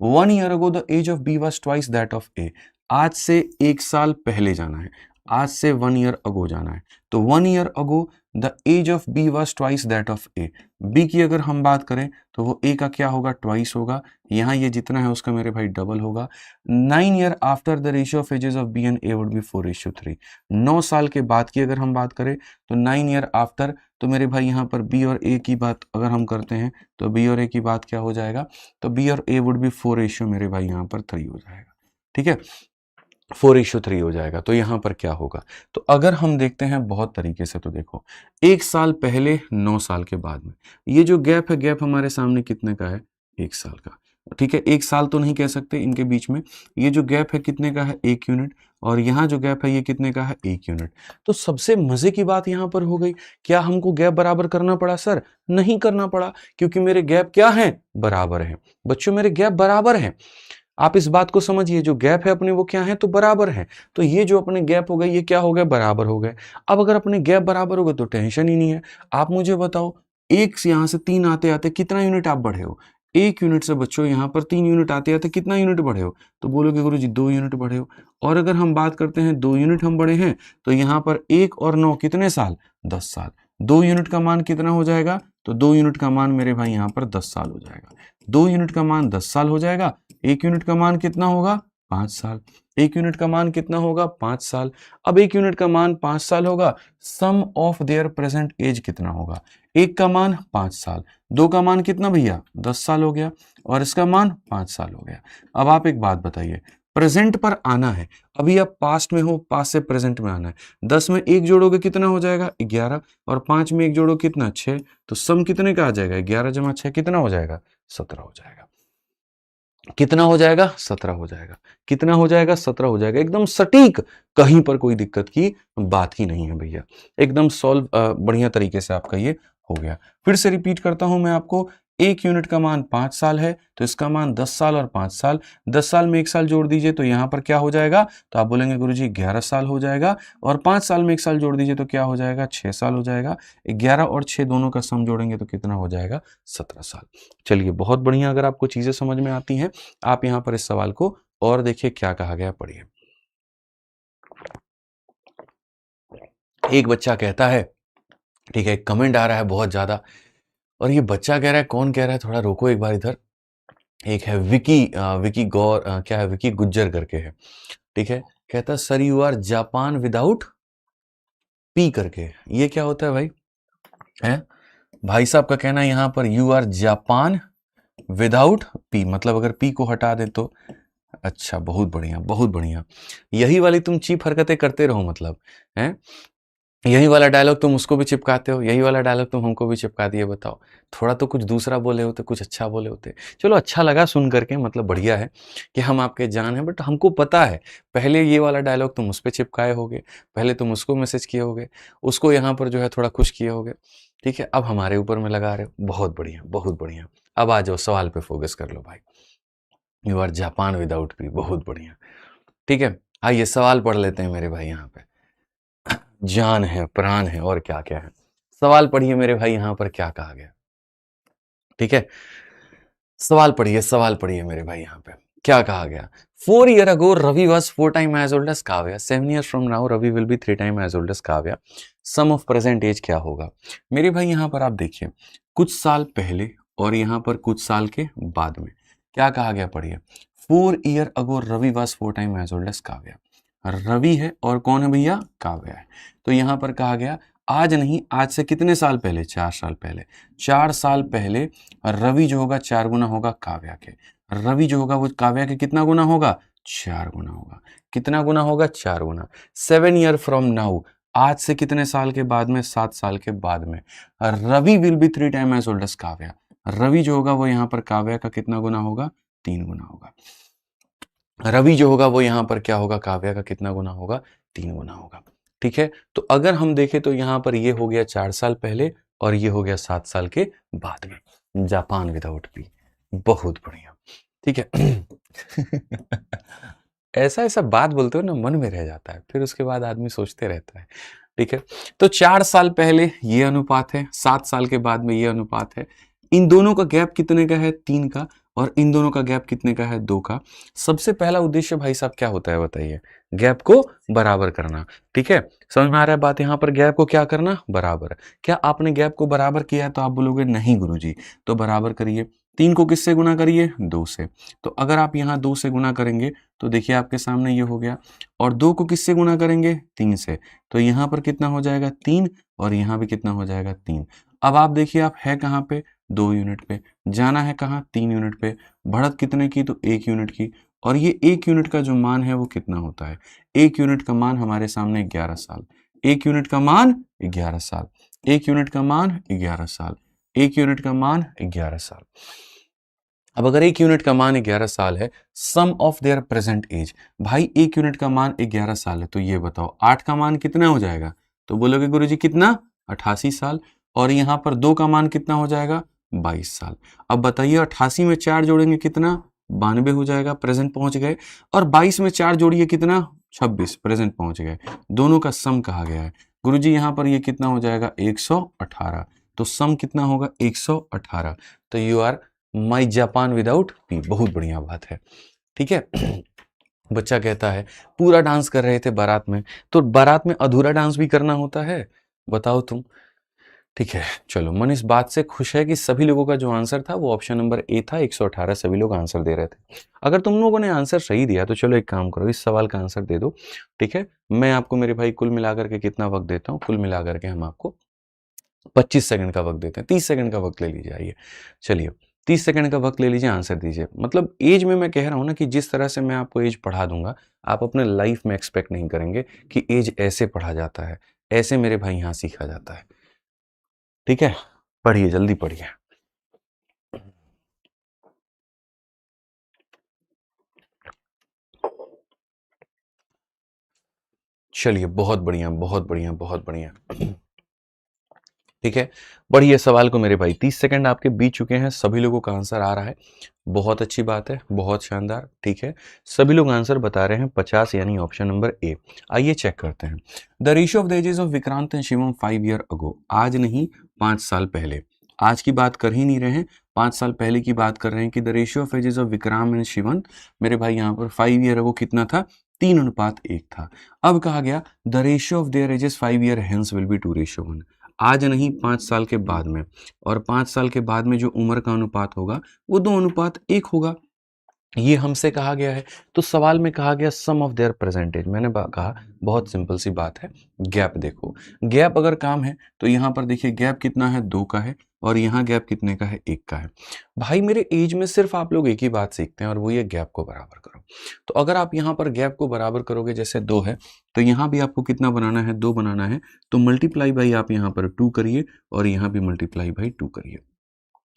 1 year ago the age of B was twice that of A, आज से 1 साल पहले जाना है, आज से 1 ईयर अगो जाना है। तो 1 year ago the age of B was twice that of A, B की अगर हम बात करें तो वो ए का क्या होगा? ट्वाइस होगा। यहाँ ये जितना है उसका मेरे भाई डबल होगा। 9 year after the ratio of ages of B and A would be 4:3। 9 साल के बाद की अगर हम बात करें तो 9 ईयर आफ्टर, तो मेरे भाई यहाँ पर बी और ए की बात अगर हम करते हैं तो बी और ए की बात क्या हो जाएगा? तो बी और ए वुड बी 4 मेरे भाई यहाँ पर 3 हो जाएगा। ठीक है, 4:3 हो जाएगा। तो यहां पर क्या होगा? तो अगर हम देखते हैं बहुत तरीके से, तो देखो 1 साल पहले 9 साल के बाद में, ये जो गैप है, गैप हमारे सामने कितने का है? 1 साल का। ठीक है, 1 साल तो नहीं कह सकते इनके बीच में, ये जो गैप है कितने का है? 1 यूनिट। और यहाँ जो गैप है ये कितने का है? 1 यूनिट। तो सबसे मजे की बात यहां पर हो गई, क्या हमको गैप बराबर करना पड़ा? सर नहीं करना पड़ा, क्योंकि मेरे गैप क्या है? बराबर है। बच्चों मेरे गैप बराबर है। आप इस बात को समझिए, जो गैप है अपने वो क्या है? तो बराबर है। तो ये जो अपने गैप हो गए ये क्या हो गए? बराबर हो गए। अब अगर अपने गैप बराबर हो गए तो टेंशन ही नहीं है। आप मुझे बताओ, एक से यहां से 3 आते आते कितना यूनिट आप बढ़े हो? 1 यूनिट से बच्चों यहां पर 3 यूनिट आते आते कितना यूनिट बढ़े हो? तो बोलोगे गुरुजी 2 यूनिट बढ़े हो। और अगर हम बात करते हैं 2 यूनिट हम बढ़े हैं, तो यहां पर 1 और 9 कितने साल? 10 साल। 2 यूनिट का मान कितना हो जाएगा? तो 2 यूनिट का मान मेरे भाई यहां पर 10 साल हो जाएगा। 2 यूनिट का मान 10 साल हो जाएगा। 1 यूनिट का मान कितना होगा? 5 साल। 1 यूनिट का मान कितना होगा? 5 साल। अब 1 यूनिट का मान 5 साल होगा, सम ऑफ देयर प्रेजेंट एज कितना होगा? 1 का मान 5 साल, 2 का मान कितना भैया? 10 साल हो गया, और इसका मान 5 साल हो गया। अब आप एक बात बताइए, प्रेजेंट पर आना है, अभी आप पास्ट में हो, पास्ट से प्रेजेंट में आना है। 10 में 1 जोड़ोगे कितना हो जाएगा? 11। और 5 में 1 जोड़ो कितना? 6। तो सम कितने का आ जाएगा? 11 जमा 6 कितना हो जाएगा? 17 हो जाएगा। कितना हो जाएगा? 17 हो जाएगा। कितना हो जाएगा? 17 हो जाएगा। एकदम सटीक, कहीं पर कोई दिक्कत की बात ही नहीं है भैया। एकदम सॉल्व बढ़िया तरीके से आपका ये हो गया। फिर से रिपीट करता हूं मैं आपको, 1 यूनिट का मान 5 साल है तो इसका मान 10 साल और 5 साल, 10 साल में 1 साल जोड़ दीजिए तो यहाँ पर क्या हो जाएगा, तो आप बोलेंगे गुरुजी 11 साल हो जाएगा, और 5 साल में 1 साल जोड़ दीजिए तो क्या हो जाएगा, 6 साल हो जाएगा। 11 और 6 दोनों का सम जोड़ेंगे तो कितना हो जाएगा, 17 साल। चलिए बहुत बढ़िया, अगर आपको चीजें समझ में आती हैं आप यहाँ पर इस सवाल को और देखिए क्या कहा गया, पढ़िए। एक बच्चा कहता है, ठीक है, कमेंट आ रहा है बहुत ज्यादा, और ये बच्चा कह रहा है, कौन कह रहा है, थोड़ा रोको एक बार इधर। एक है विकी गौर, क्या है, विकी गुज्जर करके है, ठीक है। कहता है sir you are Japan without P करके, ये क्या होता है भाई, है भाई साहब का कहना है यहाँ पर you are Japan without P, मतलब अगर पी को हटा दे तो, अच्छा बहुत बढ़िया बहुत बढ़िया, यही वाली तुम चीप हरकतें करते रहो, मतलब है यही वाला डायलॉग तुम उसको भी चिपकाते हो, यही वाला डायलॉग तुम हमको भी चिपका दिए, बताओ थोड़ा तो कुछ दूसरा बोले होते, कुछ अच्छा बोले होते। चलो अच्छा लगा सुन करके, मतलब बढ़िया है कि हम आपके जान हैं, बट हमको पता है पहले ये वाला डायलॉग तुम उस पर चिपकाए होगे, पहले तुम उसको मैसेज किए होगे, उसको यहाँ पर जो है थोड़ा खुश किए होगे, ठीक है, अब हमारे ऊपर में लगा रहे हो, बहुत बढ़िया बहुत बढ़िया। अब आ जाओ सवाल पे फोकस कर लो भाई, you are Japan without P, बहुत बढ़िया, ठीक है। आइए सवाल पढ़ लेते हैं मेरे भाई, यहाँ पे जान है प्राण है और क्या क्या है। सवाल पढ़िए मेरे भाई, यहां पर क्या कहा गया, ठीक है, सवाल पढ़िए मेरे भाई, यहां पे क्या कहा गया। 4 years ago Ravi was 4 times as old as Kavya, 7 years from now Ravi will be 3 times as old as Kavya, sum of present age क्या होगा। मेरे भाई यहां पर आप देखिए, कुछ साल पहले और यहां पर कुछ साल के बाद में क्या कहा गया, पढ़िए। 4 years ago Ravi was 4 times as old as Kavya, Ravi है और कौन है भैया, काव्या है। तो यहां पर कहा गया आज नहीं, आज से कितने साल पहले, 4 साल पहले, 4 साल पहले रवि जो होगा 4 गुना होगा काव्या के, रवि जो होगा वो काव्या के कितना गुना होगा, 4 गुना होगा, कितना गुना होगा, 4 गुना। 7 years फ्रॉम नाउ, आज से कितने साल के बाद में, 7 साल के बाद में, Ravi will be 3 times as old as Kavya, Ravi जो होगा वो यहाँ पर काव्या का कितना गुना होगा, 3 गुना होगा। रवि जो होगा वो यहां पर क्या होगा, काव्या का कितना गुना होगा, 3 गुना होगा, ठीक है। तो अगर हम देखें तो यहां पर ये हो गया 4 साल पहले और ये हो गया 7 साल के बाद में, जापान विदाउट पी, बहुत बढ़िया, ठीक है। ऐसा ऐसा बात बोलते हो ना, मन में रह जाता है, फिर उसके बाद आदमी सोचते रहता है, ठीक है। तो 4 साल पहले ये अनुपात है, 7 साल के बाद में ये अनुपात है, इन दोनों का गैप कितने का है, 3 का, और इन दोनों का गैप कितने का है, 2 का। सबसे पहला उद्देश्य भाई साहब क्या होता है बताइए, गैप को बराबर करना, ठीक है। समझ में आ रहा है बात, यहां पर गैप को क्या करना, बराबर। क्या आपने गैप को बराबर किया है, तो आप बोलोगे नहीं गुरुजी, तो बराबर करिए, 3 को किससे गुना करिए, 2 से। तो अगर आप यहाँ 2 से गुना करेंगे तो देखिए आपके सामने ये हो गया, और 2 को किससे गुना करेंगे, 3 से, तो यहाँ पर कितना हो जाएगा, 3, और यहाँ भी कितना हो जाएगा, 3। अब आप देखिए आप है कहाँ पे, 2 यूनिट पे, जाना है कहाँ, 3 यूनिट पे, बढ़त कितने की, तो 1 यूनिट की, और ये 1 यूनिट का जो मान है वो कितना होता है, 1 यूनिट का मान हमारे सामने 11 साल, 1 यूनिट का मान 11 साल, 1 यूनिट का मान 11 साल, 1 यूनिट का मान 11 साल। अब अगर 1 यूनिट का मान 11 साल है, सम ऑफ देयर प्रेजेंट एज, भाई 1 यूनिट का मान 11 साल है, तो ये बताओ 8 का मान कितना हो जाएगा, तो बोलोगे गुरुजी कितना, 88 साल, और यहां पर 2 का मान कितना हो जाएगा, 22 साल। अब बताइए 88 में 4 जोड़ेंगे कितना, 92 हो जाएगा, प्रेजेंट पहुंच गए, और 22 में 4 जोड़िए कितना, 26, प्रेजेंट पहुंच गए, दोनों का सम कहा गया है। गुरुजी यहां पर ये कितना हो जाएगा, 118, तो सम कितना होगा, 118, तो you are my Japan without P, बहुत बढ़िया बात है, ठीक है। बच्चा कहता है पूरा डांस कर रहे थे बारात में, तो बारात में अधूरा डांस भी करना होता है, बताओ तुम, ठीक है। चलो मन इस बात से खुश है कि सभी लोगों का जो आंसर था वो ऑप्शन नंबर ए था, 118 सभी लोग आंसर दे रहे थे। अगर तुम लोगों ने आंसर सही दिया तो चलो एक काम करो, इस सवाल का आंसर दे दो, ठीक है। मैं आपको मेरे भाई कुल मिलाकर के कितना वक्त देता हूँ, कुल मिलाकर के हम आपको 25 सेकंड का वक्त देते हैं, 30 सेकंड का वक्त ले लीजिए, आइए चलिए 30 सेकंड का वक्त ले लीजिए, आंसर दीजिए। मतलब एज में मैं कह रहा हूं ना कि जिस तरह से मैं आपको एज पढ़ा दूंगा, आप अपने लाइफ में एक्सपेक्ट नहीं करेंगे कि एज ऐसे पढ़ा जाता है, ऐसे मेरे भाई यहां सीखा जाता है, ठीक है। पढ़िए जल्दी पढ़िए। चलिए बहुत बढ़िया बहुत बढ़िया बहुत बढ़िया। ठीक है, पढ़िए सवाल को मेरे भाई। 30 सेकंड आपके बीत चुके हैं, सभी लोगों का आंसर आ रहा है, बहुत अच्छी बात है, बहुत शानदार। ठीक है, सभी लोग आंसर बता रहे हैं 50, यानी ऑप्शन नंबर ए। आइए चेक करते हैं। The ratio of the ages of Vikrant and Shivam 5 year ago, आज नहीं 5 साल पहले, आज की बात कर ही नहीं रहे हैं, 5 साल पहले की बात कर रहे हैं कि the ratio of ages of Vikram and Shivan, मेरे भाई यहाँ पर 5 ईयर अगो कितना था, 3:1 था। अब कहा गया the ratio of there edges 5 year hence will be 2:1, आज नहीं 5 साल के बाद में, और 5 साल के बाद में जो उम्र का अनुपात होगा वो 2:1 होगा, ये हमसे कहा गया है। तो सवाल में कहा गया सम ऑफ देयर परसेंटेज, मैंने कहा बहुत सिंपल सी बात है, गैप देखो, गैप अगर काम है तो यहाँ पर देखिए गैप कितना है, 2 का है, और यहाँ गैप कितने का है, 1 का है। भाई मेरे एज में सिर्फ आप लोग एक ही बात सीखते हैं, और वो ये गैप को बराबर करो। तो अगर आप यहाँ पर गैप को बराबर करोगे, जैसे 2 है तो यहाँ भी आपको कितना बनाना है, 2 बनाना है, तो मल्टीप्लाई बाई आप यहाँ पर 2 करिए, और यहाँ भी मल्टीप्लाई बाई 2 करिए।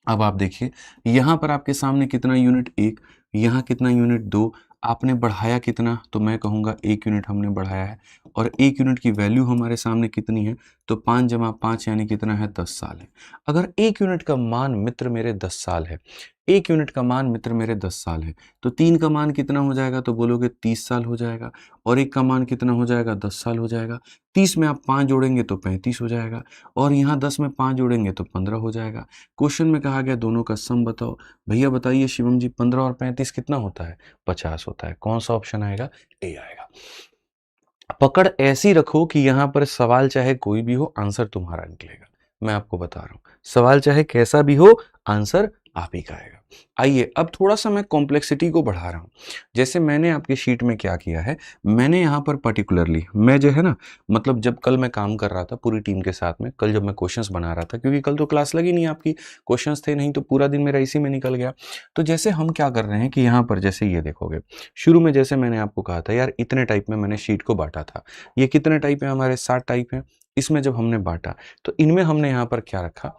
अब आप देखिए यहाँ पर आपके सामने कितना यूनिट, 1, यहाँ कितना यूनिट, 2, आपने बढ़ाया कितना, तो मैं कहूँगा 1 यूनिट हमने बढ़ाया है, और 1 यूनिट की वैल्यू हमारे सामने कितनी है, तो 5 जमा 5 यानी कितना है, 10 साल है। अगर 1 यूनिट का मान मित्र मेरे 10 साल है, 1 यूनिट का मान मित्र मेरे 10 साल है, तो 3 का मान कितना हो जाएगा, तो बोलोगे 30 साल हो जाएगा, और 1 का मान कितना हो जाएगा, 10 साल हो जाएगा। 30 में आप 5 जोड़ेंगे तो 35 हो जाएगा, और यहाँ 10 में 5 जोड़ेंगे तो 15 हो जाएगा। क्वेश्चन में कहा गया दोनों का सम बताओ। भैया बताइए शिवम जी, 15 और 35 कितना होता है, 50 होता है। कौन सा ऑप्शन आएगा, ए आएगा। पकड़ ऐसी रखो कि यहां पर सवाल चाहे कोई भी हो, आंसर तुम्हारा निकलेगा। मैं आपको बता रहा हूं, सवाल चाहे कैसा भी हो, आंसर आप ही का आएगा। आइए अब थोड़ा सा मैं कॉम्प्लेक्सिटी को बढ़ा रहा हूं। जैसे मैंने आपके शीट में क्या किया है, मैंने यहां पर पर्टिकुलरली, मैं जो है ना, मतलब जब कल मैं काम कर रहा था पूरी टीम के साथ में, कल जब मैं क्वेश्चंस बना रहा था, क्योंकि कल तो क्लास लगी नहीं आपकी, क्वेश्चंस थे नहीं, तो पूरा दिन मेरा इसी में निकल गया। तो जैसे हम क्या कर रहे हैं कि यहाँ पर जैसे ये देखोगे, शुरू में जैसे मैंने आपको कहा था यार, इतने टाइप में मैंने शीट को बांटा था। ये कितने टाइप है हमारे, 7 टाइप हैं। इसमें जब हमने बांटा तो इनमें हमने यहाँ पर क्या रखा,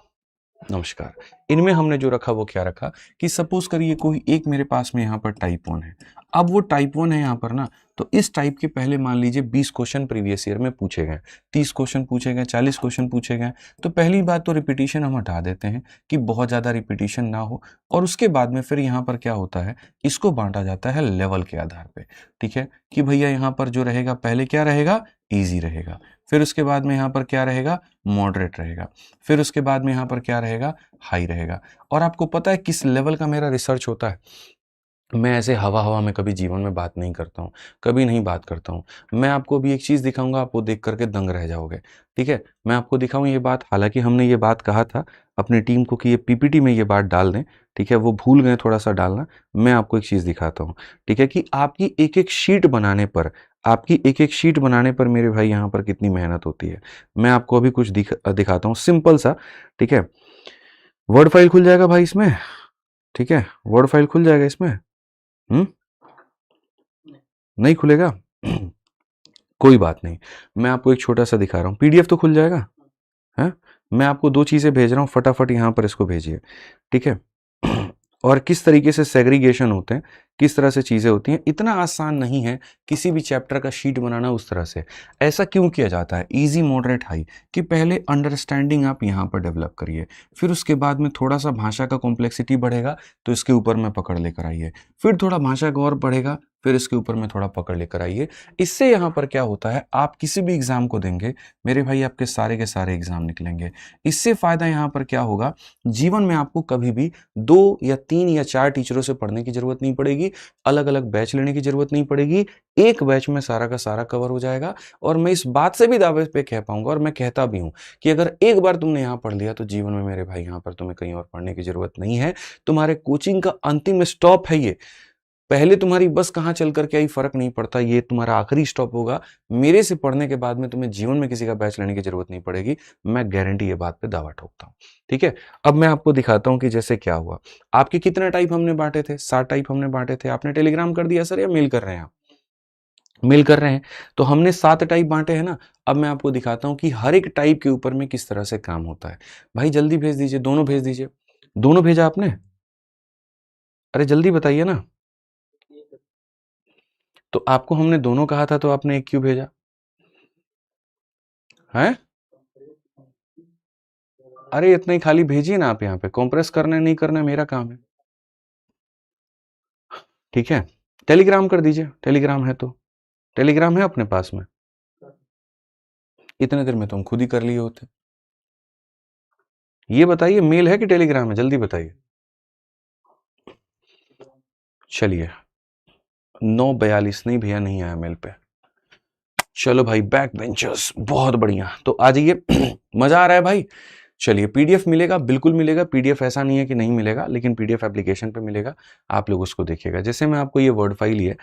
नमस्कार, इनमें हमने जो रखा वो क्या रखा कि सपोज करिए कोई एक मेरे पास में यहाँ पर टाइप 1 है। अब वो टाइप 1 है यहाँ पर ना, तो इस टाइप के पहले मान लीजिए 20 क्वेश्चन प्रीवियस ईयर में पूछे गए, 30 क्वेश्चन पूछे गए, 40 क्वेश्चन पूछे गए। तो पहली बात तो रिपीटिशन हम हटा देते हैं कि बहुत ज़्यादा रिपीटिशन ना हो, और उसके बाद में फिर यहाँ पर क्या होता है, इसको बांटा जाता है लेवल के आधार पे। ठीक है, कि भैया यहाँ पर जो रहेगा पहले क्या रहेगा, ईजी रहेगा, फिर उसके बाद में यहाँ पर क्या रहेगा, मॉडरेट रहेगा, फिर उसके बाद में यहाँ पर क्या रहेगा, हाई रहेगा। और आपको पता है किस लेवल का मेरा रिसर्च होता है, मैं ऐसे हवा हवा में कभी जीवन में बात नहीं करता हूँ, कभी नहीं बात करता हूँ। मैं आपको अभी एक चीज़ दिखाऊंगा, आप वो देख करके दंग रह जाओगे। ठीक है, मैं आपको दिखाऊं ये बात, हालांकि हमने ये बात कहा था अपनी टीम को कि ये पीपीटी में ये बात डाल दें। ठीक है, वो भूल गए थोड़ा सा डालना। मैं आपको एक चीज़ दिखाता हूँ। ठीक है, कि आपकी एक एक शीट बनाने पर, आपकी एक एक शीट बनाने पर मेरे भाई यहाँ पर कितनी मेहनत होती है। मैं आपको अभी कुछ दिखाता हूँ सिंपल सा। ठीक है, वर्ड फाइल खुल जाएगा भाई इसमें। ठीक है, वर्ड फाइल खुल जाएगा इसमें। नहीं खुलेगा कोई बात नहीं, मैं आपको एक छोटा सा दिखा रहा हूँ, पीडीएफ तो खुल जाएगा है। मैं आपको 2 चीजें भेज रहा हूँ, फटाफट यहाँ पर इसको भेजिए। ठीक है, और किस तरीके से सेग्रीगेशन होते हैं, किस तरह से चीजें होती हैं, इतना आसान नहीं है किसी भी चैप्टर का शीट बनाना उस तरह से। ऐसा क्यों किया जाता है, इजी मॉडरेट हाई, कि पहले अंडरस्टैंडिंग आप यहाँ पर डेवलप करिए, फिर उसके बाद में थोड़ा सा भाषा का कॉम्प्लेक्सिटी बढ़ेगा तो इसके ऊपर में पकड़ लेकर आइए, फिर थोड़ा भाषा का और बढ़ेगा, फिर इसके ऊपर में थोड़ा पकड़ लेकर आइए। इससे यहाँ पर क्या होता है, आप किसी भी एग्जाम को देंगे मेरे भाई, आपके सारे के सारे एग्जाम निकलेंगे। इससे फायदा यहाँ पर क्या होगा, जीवन में आपको कभी भी 2 या 3 या 4 टीचरों से पढ़ने की जरूरत नहीं पड़ेगी, अलग अलग बैच लेने की जरूरत नहीं पड़ेगी, एक बैच में सारा का सारा कवर हो जाएगा। और मैं इस बात से भी दावे पे कह पाऊंगा, और मैं कहता भी हूं, कि अगर एक बार तुमने यहाँ पढ़ लिया तो जीवन में मेरे भाई यहाँ पर तुम्हें कहीं और पढ़ने की जरूरत नहीं है। तुम्हारे कोचिंग का अंतिम स्टॉप है ये, पहले तुम्हारी बस कहाँ चल कर के आई फर्क नहीं पड़ता, ये तुम्हारा आखिरी स्टॉप होगा। मेरे से पढ़ने के बाद में तुम्हें जीवन में किसी का बैच लेने की जरूरत नहीं पड़ेगी, मैं गारंटी ये बात पे दावा ठोकता हूँ। ठीक है, अब मैं आपको दिखाता हूँ कि जैसे क्या हुआ। आपके कितने टाइप हमने बांटे थे, 7 टाइप हमने बांटे थे। आपने टेलीग्राम कर दिया सर या मेल कर रहे हैं आप, मेल कर रहे हैं, तो हमने 7 टाइप बांटे हैं ना। अब मैं आपको दिखाता हूं कि हर एक टाइप के ऊपर में किस तरह से काम होता है। भाई जल्दी भेज दीजिए, दोनों भेज दीजिए। दोनों भेजा आपने, अरे जल्दी बताइए ना। तो आपको हमने दोनों कहा था, तो आपने एक क्यों भेजा है? अरे इतना ही खाली भेजिए ना आप यहाँ पे, कॉम्प्रेस करना है नहीं करना है मेरा काम है, ठीक है। टेलीग्राम कर दीजिए, टेलीग्राम है तो, टेलीग्राम है अपने पास में, इतने देर में तो हम खुद ही कर लिए होते। ये बताइए मेल है कि टेलीग्राम है, जल्दी बताइए। चलिए 9:42 नहीं भैया, नहीं आया मेल पे। चलो भाई बैक बेंचर्स, बहुत बढ़िया, तो आ जाइए मजा आ रहा है भाई। चलिए पीडीएफ मिलेगा, बिल्कुल मिलेगा, पीडीएफ ऐसा नहीं है कि नहीं मिलेगा, लेकिन पीडीएफ एप्लीकेशन पे मिलेगा, आप लोग उसको देखिएगा। जैसे मैं आपको ये वर्ड फाइल ही है,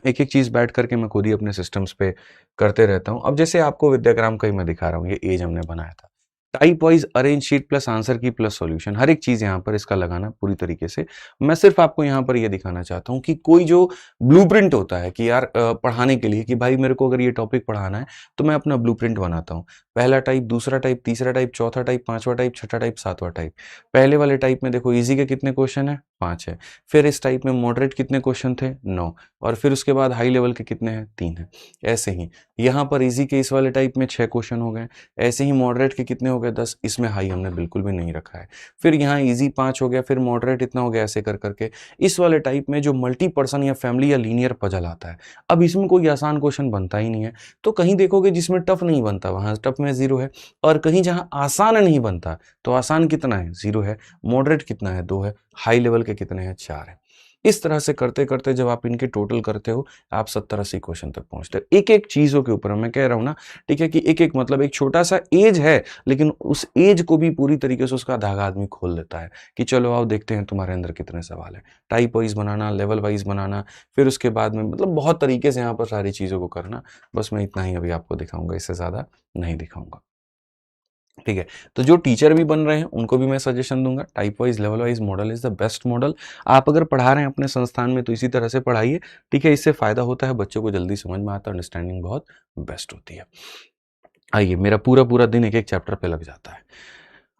एक एक चीज बैठ करके मैं खुद ही अपने सिस्टम्स पे करते रहता हूँ। अब जैसे आपको विद्याग्राम का ही मैं दिखा रहा हूँ, ये एज हमने बनाया था, type wise arrange sheet plus answer की प्लस सॉल्यूशन, हर एक चीज यहाँ पर इसका लगाना पूरी तरीके से। मैं सिर्फ आपको यहाँ पर ये दिखाना चाहता हूँ कि कोई जो ब्लूप्रिंट होता है कि यार पढ़ाने के लिए कि भाई मेरे को अगर ये टॉपिक पढ़ाना है तो मैं अपना ब्लूप्रिंट बनाता हूँ। पहला टाइप, दूसरा टाइप, तीसरा टाइप, चौथा टाइप, पांचवा टाइप, छठा टाइप, सातवां टाइप। पहले वाले टाइप में देखो इजी के कितने क्वेश्चन है, 5 है। फिर इस टाइप में मॉडरेट कितने क्वेश्चन थे, 9। और फिर उसके बाद हाई लेवल के कितने हैं, 3 है। ऐसे ही यहाँ पर इजी के इस वाले टाइप में 6 क्वेश्चन हो गए। ऐसे ही मॉडरेट के कितने हो गए, 10। इसमें हाई हमने बिल्कुल भी नहीं रखा है। फिर यहाँ इजी 5 हो गया, फिर मॉडरेट इतना हो गया, ऐसे कर करके इस वाले टाइप में जो मल्टी पर्सन या फैमिली या लीनियर पजल आता है, अब इसमें कोई आसान क्वेश्चन बनता ही नहीं है। तो कहीं देखोगे जिसमें टफ नहीं बनता वहां टफ में 0 है, और कहीं जहां आसान नहीं बनता तो आसान कितना है, 0 है। मॉडरेट कितना है, 2 है। हाई लेवल के कितने हैं, 4 है। इस तरह से करते करते जब आप इनके टोटल करते हो, आप 70-80 क्वेश्चन तक पहुंचते हो, एक एक चीजों के ऊपर। मैं कह रहा हूं ना, ठीक है, कि एक एक मतलब एक छोटा सा एज है, लेकिन उस एज को भी पूरी तरीके से उसका धागा आदमी खोल देता है कि चलो आओ देखते हैं तुम्हारे अंदर कितने सवाल है। टाइप वाइज बनाना, लेवल वाइज बनाना, फिर उसके बाद में मतलब बहुत तरीके से यहाँ पर सारी चीजों को करना। बस मैं इतना ही अभी आपको दिखाऊंगा, इससे ज्यादा नहीं दिखाऊंगा, ठीक है। तो जो टीचर भी बन रहे हैं उनको भी मैं सजेशन दूंगा, type wise level wise model is the best model. आप अगर पढ़ा रहे हैं अपने संस्थान में तो इसी तरह से पढ़ाइए, ठीक है। इससे फायदा होता है, बच्चों को जल्दी समझ में आता है, अंडरस्टैंडिंग बहुत बेस्ट होती है। आइए, मेरा पूरा पूरा दिन एक एक चैप्टर पे लग जाता है।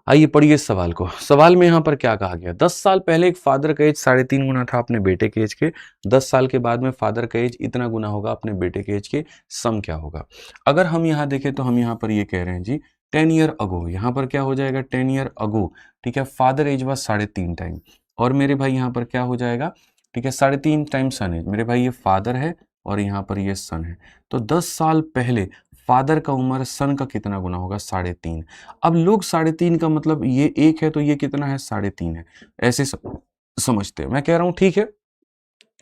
आइए पढ़िए इस सवाल को। सवाल में यहाँ पर क्या कहा गया, 10 साल पहले एक फादर का एज 3.5 गुना था अपने बेटे के एज के, 10 साल के बाद में फादर का एज इतना गुना होगा अपने बेटे के एज के, सम क्या होगा। अगर हम यहाँ देखें तो हम यहाँ पर ये कह रहे हैं जी 10 ईयर अगो, यहाँ पर क्या हो जाएगा 10 ईयर अगो, ठीक है। फादर एज वॉज 3.5 टाइम, और मेरे भाई यहाँ पर क्या हो जाएगा, ठीक है, 3.5 टाइम सन एज। मेरे भाई ये फादर है और यहाँ पर ये सन है, तो 10 साल पहले फादर का उम्र सन का कितना गुना होगा, 3.5। अब लोग 3.5 का मतलब ये 1 है तो ये कितना है, 3.5 है, ऐसे समझते हैं। मैं कह रहा हूं ठीक है,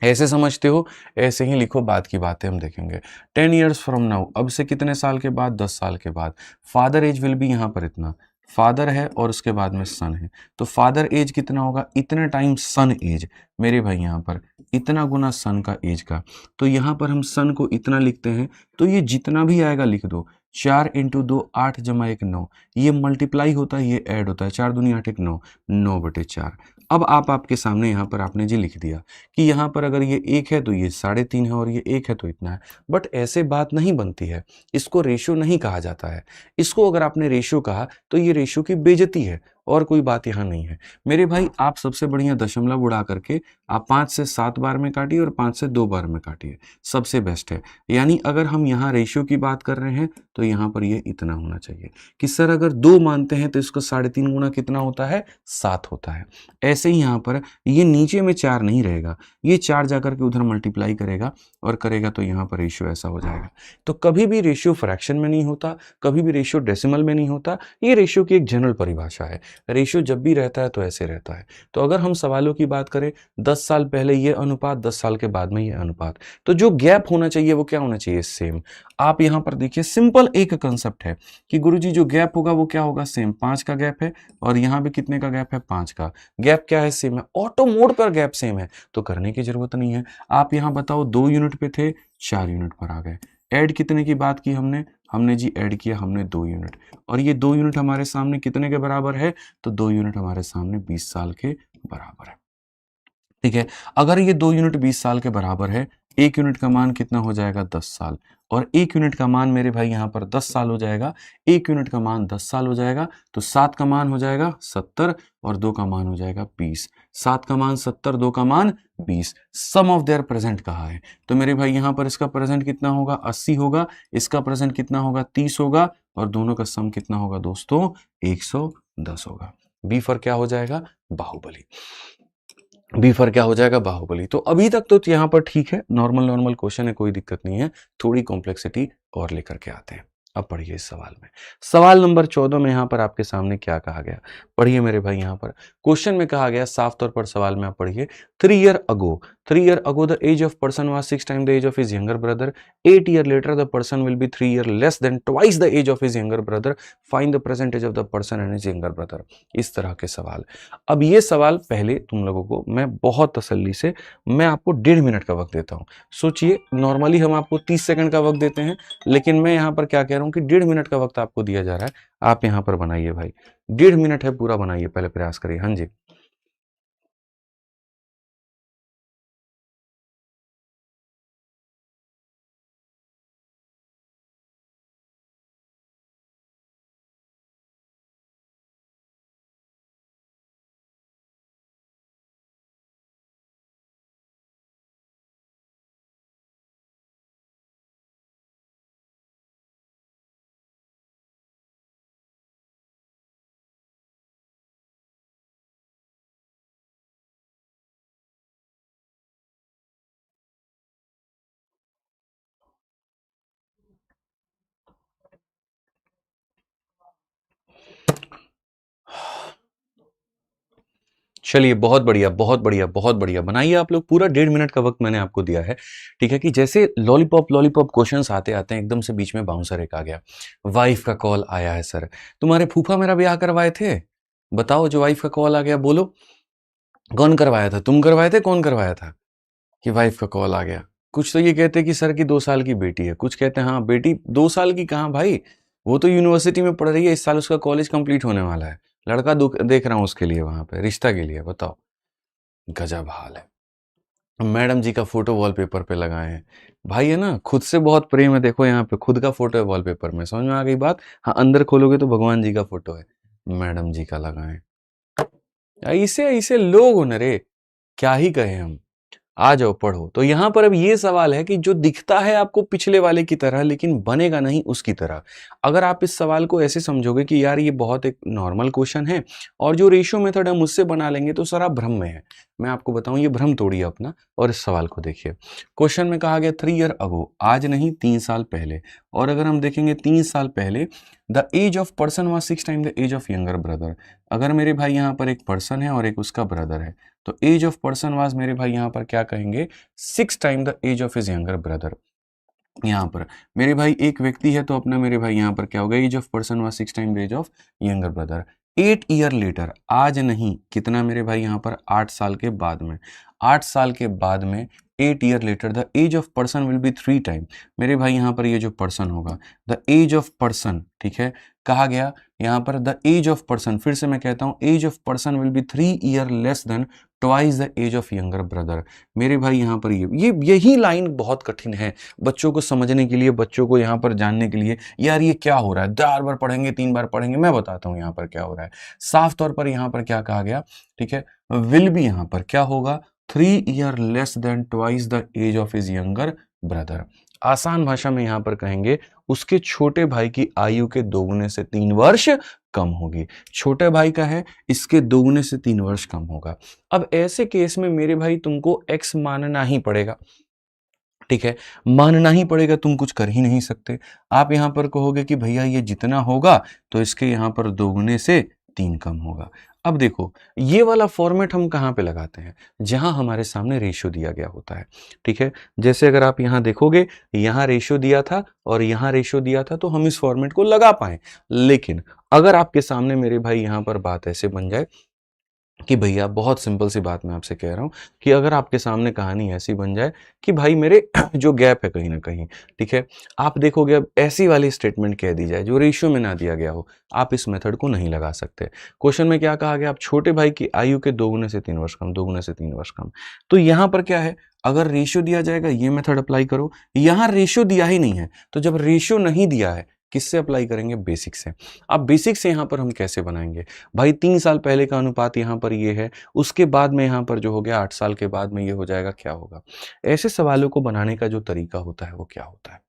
ऐसे समझते हो, ऐसे ही लिखो, बाद की बातें हम देखेंगे। 10 ईयर्स फ्रॉम नाउ, अब से कितने साल के बाद, 10 साल के बाद, फादर एज विल बी यहाँ पर इतना, फादर है और उसके बाद में सन है, तो फादर एज कितना होगा, इतने टाइम सन एज, मेरे भाई यहाँ पर इतना गुना सन का एज का। तो यहाँ पर हम सन को इतना लिखते हैं, तो ये जितना भी आएगा लिख दो, 4 × 2 8 + 1 9, ये मल्टीप्लाई होता है, ये ऐड होता है, 4 दूनी 8 1 9, 9/4। अब आप आपके सामने यहाँ पर आपने जी लिख दिया कि यहाँ पर अगर ये 1 है तो ये 3.5 है, और ये 1 है तो इतना है। बट ऐसे बात नहीं बनती है, इसको रेशियो नहीं कहा जाता है। इसको अगर आपने रेशियो कहा तो ये रेशियो की बेइज्जती है, और कोई बात यहाँ नहीं है। मेरे भाई आप सबसे बढ़िया दशमलव उड़ा करके आप 5 से 7 बार में काटिए और 5 से 2 बार में काटिए, सबसे बेस्ट है। यानी अगर हम यहाँ रेशियो की बात कर रहे हैं तो यहाँ पर ये इतना होना चाहिए कि सर अगर 2 मानते हैं तो इसका 3.5 गुना कितना होता है, 7 होता है। ऐसे ही यहाँ पर ये नीचे में 4 नहीं रहेगा, ये 4 जाकर के उधर मल्टीप्लाई करेगा और करेगा, तो यहाँ पर रेशियो ऐसा हो जाएगा। तो कभी भी रेशियो फ्रैक्शन में नहीं होता, कभी भी रेशियो डेसिमल में नहीं होता, ये रेशियो की एक जनरल परिभाषा है। रेशियो जब भी रहता है तो ऐसे रहता है। तो अगर हम सवालों की बात करें, 10 साल पहले ये अनुपात, 10 साल के बाद में ये अनुपात, तो जो गैप होना चाहिए वो क्या होना चाहिए, सेम। आप यहाँ पर देखिए, सिंपल एक कंसेप्ट है कि गुरुजी जो गैप होगा वो क्या होगा, सेम। 5 का गैप है और यहाँ पे कितने का गैप है, 5 का गैप क्या है, सेम है। ऑटो मोड पर गैप सेम है तो करने की जरूरत नहीं है। आप यहाँ बताओ 2 यूनिट पे थे, 4 यूनिट पर आ गए। ऐड कितने की बात की हमने, हमने जी ऐड किया हमने 2 यूनिट, और ये 2 यूनिट हमारे सामने कितने के बराबर है, तो 2 यूनिट हमारे सामने 20 साल के बराबर है, ठीक है। अगर ये 2 यूनिट 20 साल के बराबर है, 1 यूनिट का मान कितना हो जाएगा, 10 साल, और 1 यूनिट का मान मेरे भाई यहाँ पर 10 साल हो जाएगा। 1 यूनिट का मान 10 साल हो जाएगा, तो 7 का मान हो जाएगा 70 और 2 का मान हो जाएगा 20। 7 का मान 70, 2 का मान 20। सम ऑफ देयर प्रेजेंट कहा है, तो मेरे भाई यहाँ पर इसका प्रेजेंट कितना होगा, 80 होगा, इसका प्रेजेंट कितना होगा, 30 होगा, और दोनों का सम कितना होगा दोस्तों, 100 10 होगा। बी फॉर क्या हो जाएगा? बाहुबली। बी फॉर क्या हो जाएगा? बाहुबली। तो अभी तक तो यहाँ पर ठीक है, नॉर्मल नॉर्मल क्वेश्चन है, कोई दिक्कत नहीं है। थोड़ी कॉम्प्लेक्सिटी और लेकर के आते हैं। अब पढ़िए इस सवाल में, सवाल नंबर 14 में यहाँ पर आपके सामने क्या कहा गया, पढ़िए मेरे भाई। यहाँ पर क्वेश्चन में कहा गया, साफ तौर पर सवाल में आप पढ़िए, 3 year ago the age of person was 6 times the age of his younger brother. 8 year later the person will be 3 year less than twice the age of his younger brother. Find the present age of the person and his younger brother. इस तरह के सवाल। अब ये सवाल पहले तुम लोगों को मैं बहुत तसल्ली से, मैं आपको 1.5 मिनट का वक्त देता हूँ। सोचिए, नॉर्मली हम आपको 30 सेकंड का वक्त देते हैं, लेकिन मैं यहाँ पर क्या कह रहा हूँ कि 1.5 मिनट का वक्त आपको दिया जा रहा है। आप यहाँ पर बनाइए भाई, 1.5 मिनट है, पूरा बनाइए, पहले प्रयास करिए। हाँ जी। चलिए, बहुत बढ़िया, बहुत बढ़िया, बहुत बढ़िया। बनाइए आप लोग, पूरा 1.5 मिनट का वक्त मैंने आपको दिया है। ठीक है कि जैसे लॉलीपॉप लॉलीपॉप क्वेश्चंस आते आते हैं, एकदम से बीच में बाउंसर एक आ गया, वाइफ का कॉल आया है सर। तुम्हारे फूफा मेरा ब्याह करवाए थे, बताओ। जो वाइफ का कॉल आ गया, बोलो कौन करवाया था? तुम करवाए थे? कौन करवाया था? कि वाइफ का कॉल आ गया। कुछ तो ये कहते कि सर की 2 साल की बेटी है, कुछ कहते हैं हाँ बेटी 2 साल की। कहाँ भाई, वो तो यूनिवर्सिटी में पढ़ रही है, इस साल उसका कॉलेज कंप्लीट होने वाला है। लड़का देख रहा हूँ उसके लिए, वहां पे रिश्ता के लिए। बताओ, गजब हाल है। मैडम जी का फोटो वॉलपेपर पे लगाए हैं। भाई है ना, खुद से बहुत प्रेम है। देखो यहाँ पे खुद का फोटो है वॉलपेपर में, समझ में आ गई बात? हाँ, अंदर खोलोगे तो भगवान जी का फोटो है, मैडम जी का लगाए। ऐसे ऐसे लोग हो न रे, क्या ही कहे हम। आ जाओ पढ़ो। तो यहां पर अब ये सवाल है कि जो दिखता है आपको पिछले वाले की तरह, लेकिन बनेगा नहीं उसकी तरह। अगर आप इस सवाल को ऐसे समझोगे कि यार ये बहुत एक नॉर्मल क्वेश्चन है और जो रेशियो मेथड हम उससे बना लेंगे, तो सर आप भ्रम में है। मैं आपको बताऊं, ये भ्रम तोड़िए अपना और इस सवाल को देखिए। क्वेश्चन में कहा गया 3 year ago, आज नहीं 3 साल पहले। और अगर हम देखेंगे 3 साल पहले, the age of person was 6 time the age of younger brother. अगर मेरे भाई यहाँ पर एक पर्सन है और एक उसका ब्रदर है, तो एज ऑफ पर्सन वाज मेरे भाई यहाँ पर क्या कहेंगे? 6 time the age of his younger brother. यहाँ पर मेरे भाई एक व्यक्ति है, तो अपना मेरे भाई यहाँ पर क्या होगा? Age of person was 6 time the age of younger brother. 8 year later, आज नहीं, कितना मेरे भाई यहाँ पर? 8 साल के बाद में। 8 साल के बाद में 8 year later the age of person will be 3 time. मेरे भाई यहाँ पर ये जो पर्सन होगा, द एज ऑफ पर्सन, ठीक है, कहा गया यहाँ पर द एज ऑफ पर्सन, फिर से मैं कहता हूँ, age of person will be 3 year less than twice the age of younger brother. मेरे भाई यहाँ पर ये यही लाइन बहुत कठिन है बच्चों को समझने के लिए, बच्चों को यहाँ पर जानने के लिए। यार ये क्या हो रहा है? 4 बार पढ़ेंगे, 3 बार पढ़ेंगे? मैं बताता हूँ यहाँ पर क्या हो रहा है। साफ तौर पर यहाँ पर क्या कहा गया, ठीक है, विल भी यहाँ पर क्या होगा? 3 year less than twice the age of his younger brother. आसान भाषा में यहाँ पर कहेंगे, उसके छोटे भाई की आयु के दोगुने से 3 वर्ष कम होगी। छोटे भाई का है, इसके दोगुने से 3 वर्ष कम होगा। अब ऐसे केस में मेरे भाई तुमको x मानना ही पड़ेगा। ठीक है, मानना ही पड़ेगा, तुम कुछ कर ही नहीं सकते। आप यहां पर कहोगे कि भैया ये जितना होगा तो इसके यहां पर दोगुने से 3 कम होगा। अब देखो, ये वाला फॉर्मेट हम कहां पे लगाते हैं? जहां हमारे सामने रेशियो दिया गया होता है। ठीक है, जैसे अगर आप यहां देखोगे, यहां रेशियो दिया था और यहां रेशियो दिया था, तो हम इस फॉर्मेट को लगा पाए। लेकिन अगर आपके सामने मेरे भाई यहां पर बात ऐसे बन जाए कि भैया, बहुत सिंपल सी बात मैं आपसे कह रहा हूं, कि अगर आपके सामने कहानी ऐसी बन जाए कि भाई मेरे जो गैप है कहीं ना कहीं, ठीक है, आप देखोगे अब ऐसी वाली स्टेटमेंट कह दी जाए जो रेशियो में ना दिया गया हो, आप इस मेथड को नहीं लगा सकते। क्वेश्चन में क्या कहा गया? आप छोटे भाई की आयु के दोगुने से 3 वर्ष कम, दोगुने से 3 वर्ष कम। तो यहां पर क्या है? अगर रेशियो दिया जाएगा, ये मेथड अप्लाई करो। यहां रेशियो दिया ही नहीं है, तो जब रेशियो नहीं दिया है, किससे अप्लाई करेंगे? बेसिक से। अब बेसिक से यहां पर हम कैसे बनाएंगे? भाई 3 साल पहले का अनुपात यहाँ पर ये है, उसके बाद में यहाँ पर जो हो गया 8 साल के बाद में ये हो जाएगा, क्या होगा? ऐसे सवालों को बनाने का जो तरीका होता है वो क्या होता है?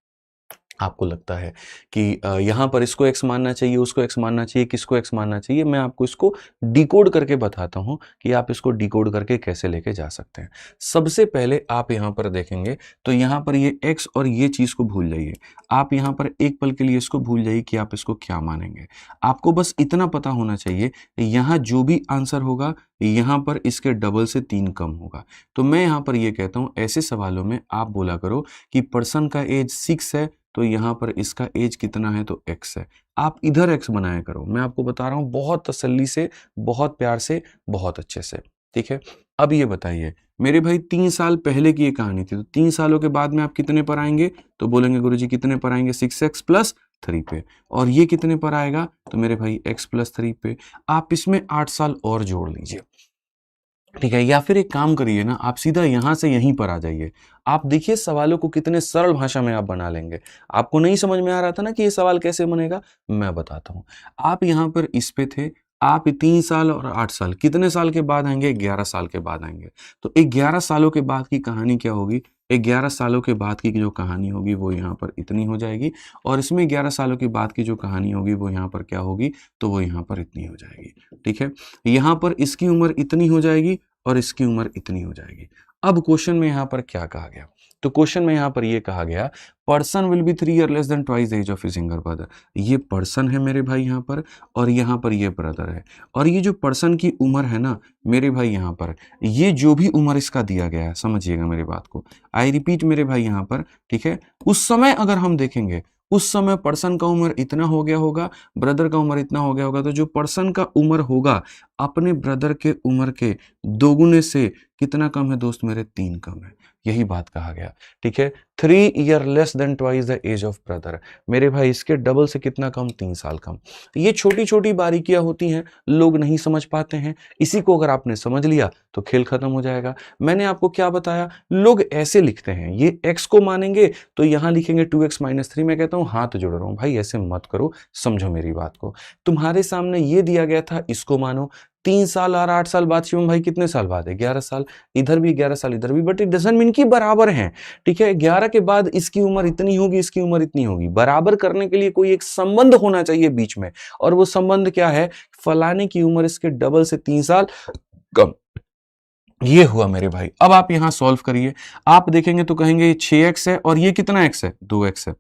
आपको लगता है कि यहाँ पर इसको x मानना चाहिए, उसको x मानना चाहिए, किसको x मानना चाहिए, मैं आपको इसको डिकोड करके बताता हूँ कि आप इसको डिकोड करके कैसे लेके जा सकते हैं। सबसे पहले आप यहाँ पर देखेंगे तो यहाँ पर ये x और ये चीज़ को भूल जाइए। आप यहाँ पर एक पल के लिए इसको भूल जाइए कि आप इसको क्या मानेंगे। आपको बस इतना पता होना चाहिए, यहाँ जो भी आंसर होगा यहाँ पर इसके डबल से 3 कम होगा। तो मैं यहाँ पर ये कहता हूँ, ऐसे सवालों में आप बोला करो कि पर्सन का एज 6 है, तो यहाँ पर इसका एज कितना है, तो x है। आप इधर x बनाया करो, मैं आपको बता रहा हूँ बहुत तसल्ली से, बहुत प्यार से, बहुत अच्छे से, ठीक है। अब ये बताइए मेरे भाई 3 साल पहले की ये कहानी थी, तो 3 सालों के बाद में आप कितने पर आएंगे, तो बोलेंगे गुरुजी कितने पर आएंगे, 6x प्लस 3 पे। और ये कितने पर आएगा, तो मेरे भाई x प्लस 3 पे। आप इसमें 8 साल और जोड़ लीजिए, ठीक है। या फिर एक काम करिए ना, आप सीधा यहां से यहीं पर आ जाइए। आप देखिए सवालों को कितने सरल भाषा में आप बना लेंगे। आपको नहीं समझ में आ रहा था ना कि ये सवाल कैसे बनेगा, मैं बताता हूं। आप यहां पर इस पे थे, आप 3 साल और 8 साल कितने साल के बाद आएंगे, 11 साल के बाद आएंगे। तो 11 सालों के बाद की कहानी क्या होगी, 11 सालों के बाद की जो कहानी होगी वो यहाँ पर इतनी हो जाएगी, और इसमें 11 सालों के बाद की जो कहानी होगी वो यहाँ पर क्या होगी, तो वो यहाँ पर इतनी हो जाएगी, ठीक है। यहाँ पर इसकी उम्र इतनी हो जाएगी और इसकी उम्र इतनी हो जाएगी। अब क्वेश्चन में यहाँ पर क्या कहा गया, तो क्वेश्चन में यहाँ पर ये कहा गया person will be 3 year less than twice the age of his younger brother. ये पर्सन है मेरे भाई यहाँ पर, और यहाँ पर ये ब्रदर है। और ये जो पर्सन की उम्र है ना मेरे भाई यहाँ पर, ये जो भी उम्र इसका दिया गया है, समझिएगा मेरी बात को, आई रिपीट मेरे भाई यहाँ पर, ठीक है। उस समय अगर हम देखेंगे, उस समय पर्सन का उम्र इतना हो गया होगा, ब्रदर का उम्र इतना हो गया होगा, तो जो पर्सन का उम्र होगा अपने ब्रदर के उम्र के दोगुने से कितना कम है दोस्त मेरे, 3 कम है। यही बात कहा गया, ठीक है। 3 year less than twice the age of brother, मेरे भाई इसके डबल से कितना कम, 3 साल कम। ये छोटी छोटी बारीकियां होती हैं, लोग नहीं समझ पाते हैं। इसी को अगर आपने समझ लिया तो खेल खत्म हो जाएगा। मैंने आपको क्या बताया, लोग ऐसे लिखते हैं, ये x को मानेंगे तो यहां लिखेंगे 2x माइनस 3। मैं कहता हूं हाथ जोड़ रहा हूं भाई, ऐसे मत करो, समझो मेरी बात को। तुम्हारे सामने ये दिया गया था, इसको मानो। 3 साल और 8 साल बाद शिवम भाई कितने साल बाद है, 11 साल। इधर भी 11 साल, इधर भी, बट इट डजंट मीन कि बराबर हैं, ठीक है। 11 के बाद इसकी उम्र इतनी होगी, इसकी उम्र इतनी होगी। बराबर करने के लिए कोई एक संबंध होना चाहिए बीच में, और वो संबंध क्या है, फलाने की उम्र इसके डबल से 3 साल कम। ये हुआ मेरे भाई। अब आप यहां सॉल्व करिए, आप देखेंगे तो कहेंगे 6x है और ये कितना x है, 2x है।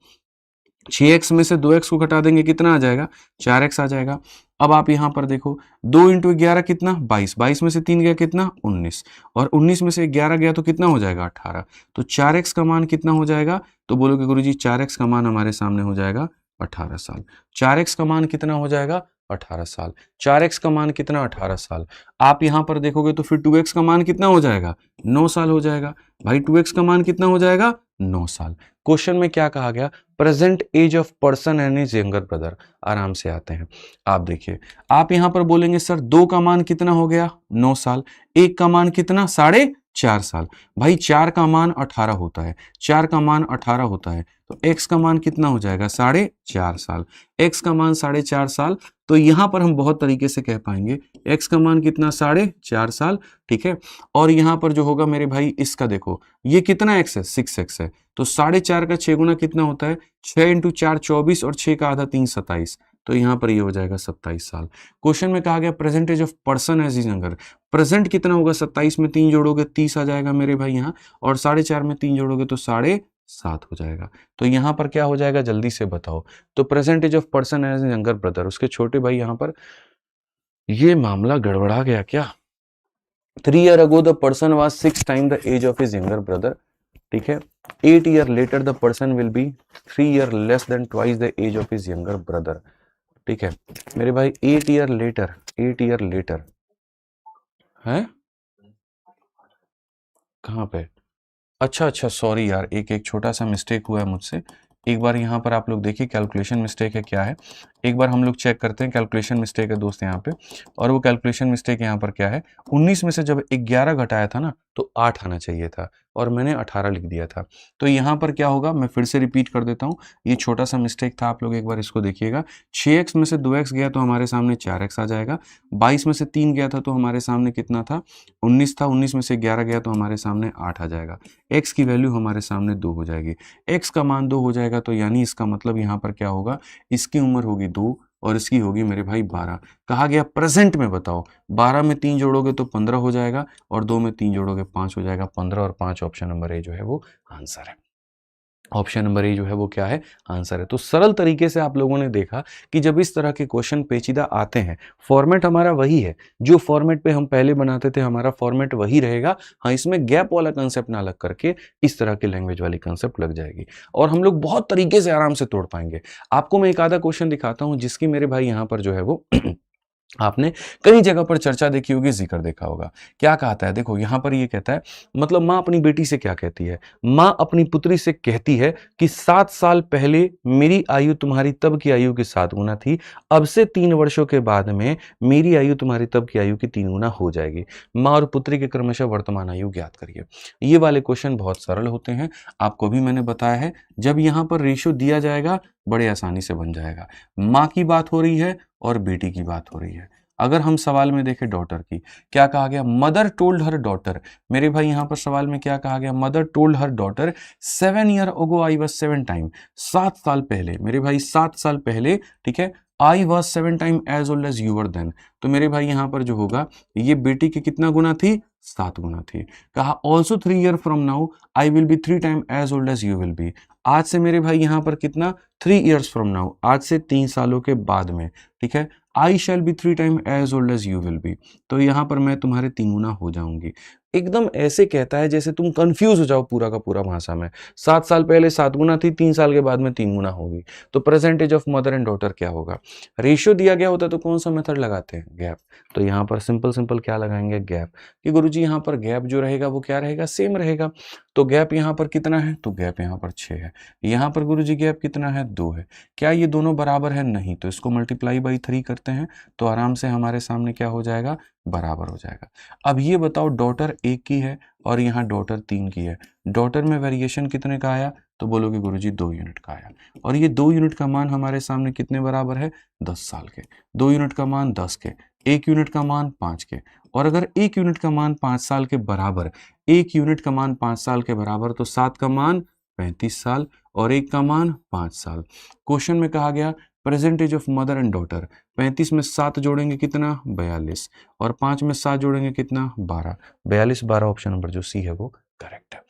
6x में से 2x को घटा देंगे, कितना आ जाएगा, 4x आ जाएगा। अब आप यहां पर देखो, 2 इंटू 11 कितना, 22, 22 में से 3 गया कितना, 19, और 19 में से 11 गया तो कितना हो जाएगा, 18। तो 4x का मान कितना हो जाएगा, तो बोलोगे गुरुजी 4x का मान हमारे सामने हो जाएगा 18 साल। 4x का मान कितना हो जाएगा, 18 साल। 4x का मान कितना, 18 साल। आप यहां पर देखोगे तो फिर 2x का मान कितना हो जाएगा, 9 साल हो जाएगा। भाई 2x का मान कितना हो जाएगा, 9 साल। क्वेश्चन में क्या कहा गया, present age of person and his younger brother. आराम से आते हैं, आप देखिए, आप यहां पर बोलेंगे सर 2 का मान कितना हो गया, 9 साल। 1 का मान कितना, 4.5 साल। भाई 4 का मान 18 होता है, 4 का मान 18 होता है, तो x का मान कितना हो जाएगा, 4.5 साल। x का मान 4.5 साल, तो यहां पर हम बहुत तरीके से कह पाएंगे x का मान कितना, 4.5 साल, ठीक है। और यहां पर जो होगा मेरे भाई, इसका देखो ये कितना x है, 6x है, तो 4.5 का 6 गुना कितना होता है, 6 इंटू 4 24, और 6 का आधा 3 27, तो यहां पर ये हो जाएगा 27 साल। क्वेश्चन में कहा गया present age of person age younger, present कितना होगा, 27 में 3 जोड़ोगे 30 आ जाएगा मेरे भाई यहाँ, और 4.5 में 3 जोड़ोगे तो 7.5 हो जाएगा। तो यहाँ पर क्या हो जाएगा, जल्दी से बताओ। तो present age of person age younger brother, उसके छोटे भाई, यहाँ पर ये मामला गड़बड़ा गया क्या। 3 year ago the person was 6 times the age of his younger brother, ठीक है। 8 year later the person will be 3 year less than twice the age of his younger brother, ठीक है मेरे भाई। 8 year later, 8 year later है कहाँ पे, अच्छा अच्छा सॉरी यार, एक छोटा सा मिस्टेक हुआ है मुझसे। एक बार यहाँ पर आप लोग देखिए कैलकुलेशन मिस्टेक है क्या है, एक बार हम लोग चेक करते हैं। कैलकुलेशन मिस्टेक है दोस्त यहाँ पे, और वो कैलकुलेशन मिस्टेक यहाँ पर क्या है, 19 में से जब 11 घटाया था ना तो 8 आना चाहिए था, और मैंने 18 लिख दिया था। तो यहाँ पर क्या होगा, मैं फिर से रिपीट कर देता हूँ, ये छोटा सा मिस्टेक था, आप लोग एक बार इसको देखिएगा। 6x में से 2x गया तो हमारे सामने 4x आ जाएगा। 22 में से 3 गया था तो हमारे सामने कितना था, 19 था। 19 में से 11 गया तो हमारे सामने 8 आ जाएगा। x की वैल्यू हमारे सामने 2 हो जाएगी। x का मान 2 हो जाएगा तो यानी इसका मतलब यहाँ पर क्या होगा, इसकी उम्र होगी 2 और इसकी होगी मेरे भाई 12। कहा गया प्रेजेंट में बताओ, 12 में 3 जोड़ोगे तो 15 हो जाएगा और 2 में 3 जोड़ोगे 5 हो जाएगा। 15 और 5 ऑप्शन नंबर ए जो है वो आंसर है। ऑप्शन नंबर ए जो है वो क्या है, आंसर है। तो सरल तरीके से आप लोगों ने देखा कि जब इस तरह के क्वेश्चन पेचीदा आते हैं, फॉर्मेट हमारा वही है, जो फॉर्मेट पे हम पहले बनाते थे हमारा फॉर्मेट वही रहेगा। हाँ, इसमें गैप वाला कंसेप्ट ना लग करके इस तरह की लैंग्वेज वाली कंसेप्ट लग जाएगी और हम लोग बहुत तरीके से आराम से तोड़ पाएंगे। आपको मैं एक आधा क्वेश्चन दिखाता हूं जिसकी मेरे भाई यहां पर जो है वो आपने कई जगह पर चर्चा देखी होगी, जिक्र देखा होगा। क्या कहता है, देखो यहां पर ये कहता है, मतलब मां अपनी बेटी से क्या कहती है, मां अपनी पुत्री से कहती है कि 7 साल पहले मेरी आयु तुम्हारी तब की आयु के 7 गुना थी, अब से 3 वर्षों के बाद में मेरी आयु तुम्हारी तब की आयु की 3 गुना हो जाएगी। मां और पुत्री के क्रमशः वर्तमान आयु ज्ञात करिए। ये वाले क्वेश्चन बहुत सरल होते हैं, आपको भी मैंने बताया है। जब यहां पर रेशियो दिया जाएगा बड़े आसानी से बन जाएगा। मां की बात हो रही है और बेटी की बात हो रही है। अगर हम सवाल में देखें डॉटर की, क्या कहा गया, मदर टोल्ड हर डॉटर। मेरे भाई यहां पर सवाल में क्या कहा गया, mother told her daughter 7 year ago I was 7 time. 7 साल पहले मेरे भाई, 7 साल पहले, ठीक है, I was 7 time as old as you were then. तो मेरे भाई यहां पर जो होगा, ये बेटी की कितना गुना थी, 7 गुना थी। कहा also 3 year from now I will be 3 time as old as you will be. आज से मेरे भाई यहां पर कितना, 3 ईयर्स फ्रॉम नाउ, आज से 3 सालों के बाद में, ठीक है, I shall be 3 time as old as you will be. तो यहां पर मैं तुम्हारे 3 गुना हो जाऊंगी। एकदम ऐसे कहता है जैसे तुम कंफ्यूज हो जाओ पूरा का पूरा भाषा में। 7 साल पहले 7 गुना थी, 3 साल के बाद में 3 गुना होगी। तो percentage of mother and daughter क्या होगा, रेशियो दिया गया होता तो कौन सा मेथड लगाते हैं, गैप। तो यहाँ पर सिंपल सिंपल क्या लगाएंगे, गैप। कि गुरुजी यहाँ पर गैप जो रहेगा वो क्या रहेगा, सेम रहेगा। तो गैप यहाँ पर कितना है, तो गैप यहाँ पर 6 है। यहाँ पर गुरुजी गैप कितना है, 2 है। क्या ये दोनों बराबर है, नहीं। तो इसको मल्टीप्लाई बाई 3 करते हैं तो आराम से हमारे सामने क्या हो जाएगा, बराबर हो जाएगा। अब ये बताओ, डॉटर 1 की है और यहाँ डॉटर 3 की है, डॉटर में वेरिएशन कितने का आया, तो बोलोगे गुरुजी 2 यूनिट का आया। और ये 2 यूनिट का मान हमारे सामने कितने बराबर है, 10 साल के। 2 यूनिट का मान 10 के, 1 यूनिट का मान 5 के। और अगर 1 यूनिट का मान 5 साल के बराबर, 1 यूनिट का मान 5 साल के बराबर, तो 7 का मान 35 साल और 1 का मान 5 साल। क्वेश्चन में कहा गया present age of mother and daughter, 35 में 7 जोड़ेंगे कितना, 42, और 5 में 7 जोड़ेंगे कितना, 12। 42 12, ऑप्शन नंबर जो सी है वो करेक्ट है।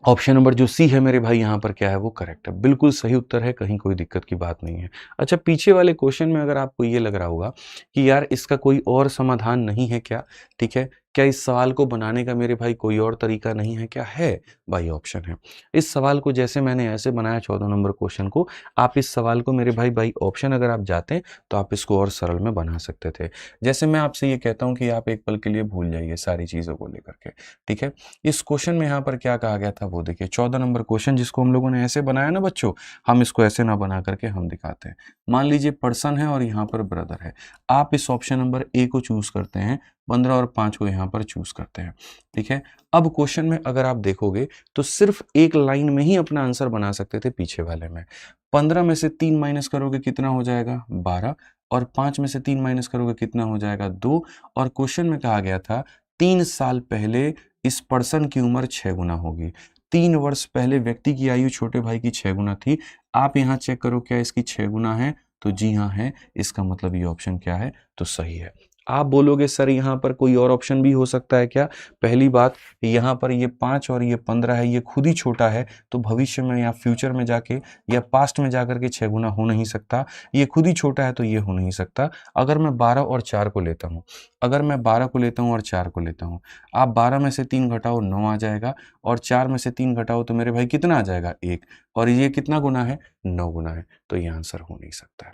ऑप्शन नंबर जो सी है मेरे भाई यहाँ पर क्या है, वो करेक्ट है, बिल्कुल सही उत्तर है, कहीं कोई दिक्कत की बात नहीं है। अच्छा, पीछे वाले क्वेश्चन में अगर आपको ये लग रहा होगा कि यार इसका कोई और समाधान नहीं है क्या, ठीक है, क्या इस सवाल को बनाने का मेरे भाई कोई और तरीका नहीं है क्या, है भाई, ऑप्शन है। इस सवाल को जैसे मैंने ऐसे बनाया 14 नंबर क्वेश्चन को, आप इस सवाल को मेरे भाई ऑप्शन अगर आप जाते हैं तो आप इसको और सरल में बना सकते थे। जैसे मैं आपसे ये कहता हूँ कि आप एक पल के लिए भूल जाइए सारी चीज़ों को लेकर के, ठीक है। इस क्वेश्चन में यहाँ पर क्या कहा गया था वो देखिए, 14 नंबर क्वेश्चन जिसको हम लोगों ने ऐसे बनाया ना बच्चों, हम इसको ऐसे ना बना करके हम दिखाते हैं। मान लीजिए पर्सन है और यहाँ पर ब्रदर है, आप इस ऑप्शन नंबर ए को चूज करते हैं, 15 और 5 को यहाँ पर चूज करते हैं, ठीक है। अब क्वेश्चन में अगर आप देखोगे तो सिर्फ एक लाइन में ही अपना आंसर बना सकते थे पीछे वाले में। 15 में से 3 माइनस करोगे कितना हो जाएगा, 12, और 5 में से 3 माइनस करोगे कितना हो जाएगा, 2। और क्वेश्चन में कहा गया था 3 साल पहले इस पर्सन की उम्र 6 गुना होगी। 3 वर्ष पहले व्यक्ति की आयु छोटे भाई की 6 गुना थी। आप यहाँ चेक करो क्या इसकी 6 गुना है, तो जी हाँ है। इसका मतलब ये ऑप्शन क्या है, तो सही है। आप बोलोगे सर यहाँ पर कोई और ऑप्शन भी हो सकता है क्या, पहली बात यहाँ पर ये 5 और ये 15 है, ये खुद ही छोटा है, तो भविष्य में या फ्यूचर में जाके या पास्ट में जाकर के 6 गुना हो नहीं सकता। ये खुद ही छोटा है तो ये हो नहीं सकता। अगर मैं 12 और 4 को लेता हूँ, अगर मैं 12 को लेता हूँ और 4 को लेता हूँ, आप 12 में से 3 घटाओ 9 आ जाएगा, और 4 में से 3 घटाओ तो मेरे भाई कितना आ जाएगा, 1। और ये कितना गुना है, 9 गुना है, तो ये आंसर हो नहीं सकता है।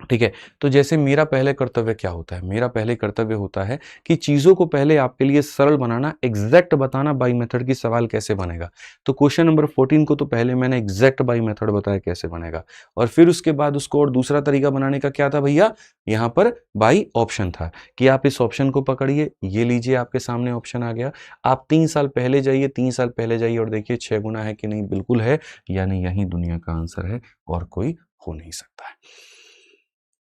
ठीक है? तो जैसे मेरा पहले कर्तव्य क्या होता है? मेरा पहले कर्तव्य होता है कि चीज़ों को पहले आपके लिए सरल बनाना, एग्ज़ैक्ट बताना बाय मेथड की सवाल कैसे बनेगा। तो क्वेश्चन नंबर 14 को तो पहले मैंने एग्ज़ैक्ट बाय मेथड बताया कैसे बनेगा और फिर उसके बाद उसको और दूसरा तरीका बनाने का क्या था भैया? यहाँ पर बाय ऑप्शन था कि आप इस ऑप्शन को पकड़िए, ये लीजिए आपके सामने ऑप्शन आ गया। आप 3 साल पहले जाइए, 3 साल पहले जाइए और देखिए 6 गुना है कि नहीं? बिल्कुल है, यानी यही दुनिया का आंसर है और कोई हो नहीं सकता है।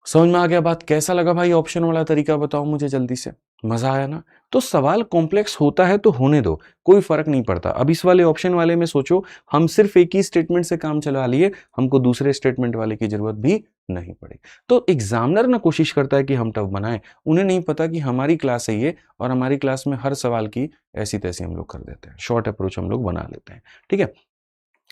समझ में आ गया बात? कैसा लगा भाई ऑप्शन वाला तरीका बताओ मुझे जल्दी से? मज़ा आया ना? तो सवाल कॉम्प्लेक्स होता है तो होने दो, कोई फ़र्क नहीं पड़ता। अब इस वाले ऑप्शन वाले में सोचो, हम सिर्फ़ एक ही स्टेटमेंट से काम चला लिए, हमको दूसरे स्टेटमेंट वाले की ज़रूरत भी नहीं पड़ी। तो एग्ज़ामिनर ना कोशिश करता है कि हम टफ बनाएँ, उन्हें नहीं पता कि हमारी क्लास है ये और हमारी क्लास में हर सवाल की ऐसी-तैसी हम लोग कर देते हैं। शॉर्ट अप्रोच हम लोग बना लेते हैं, ठीक है?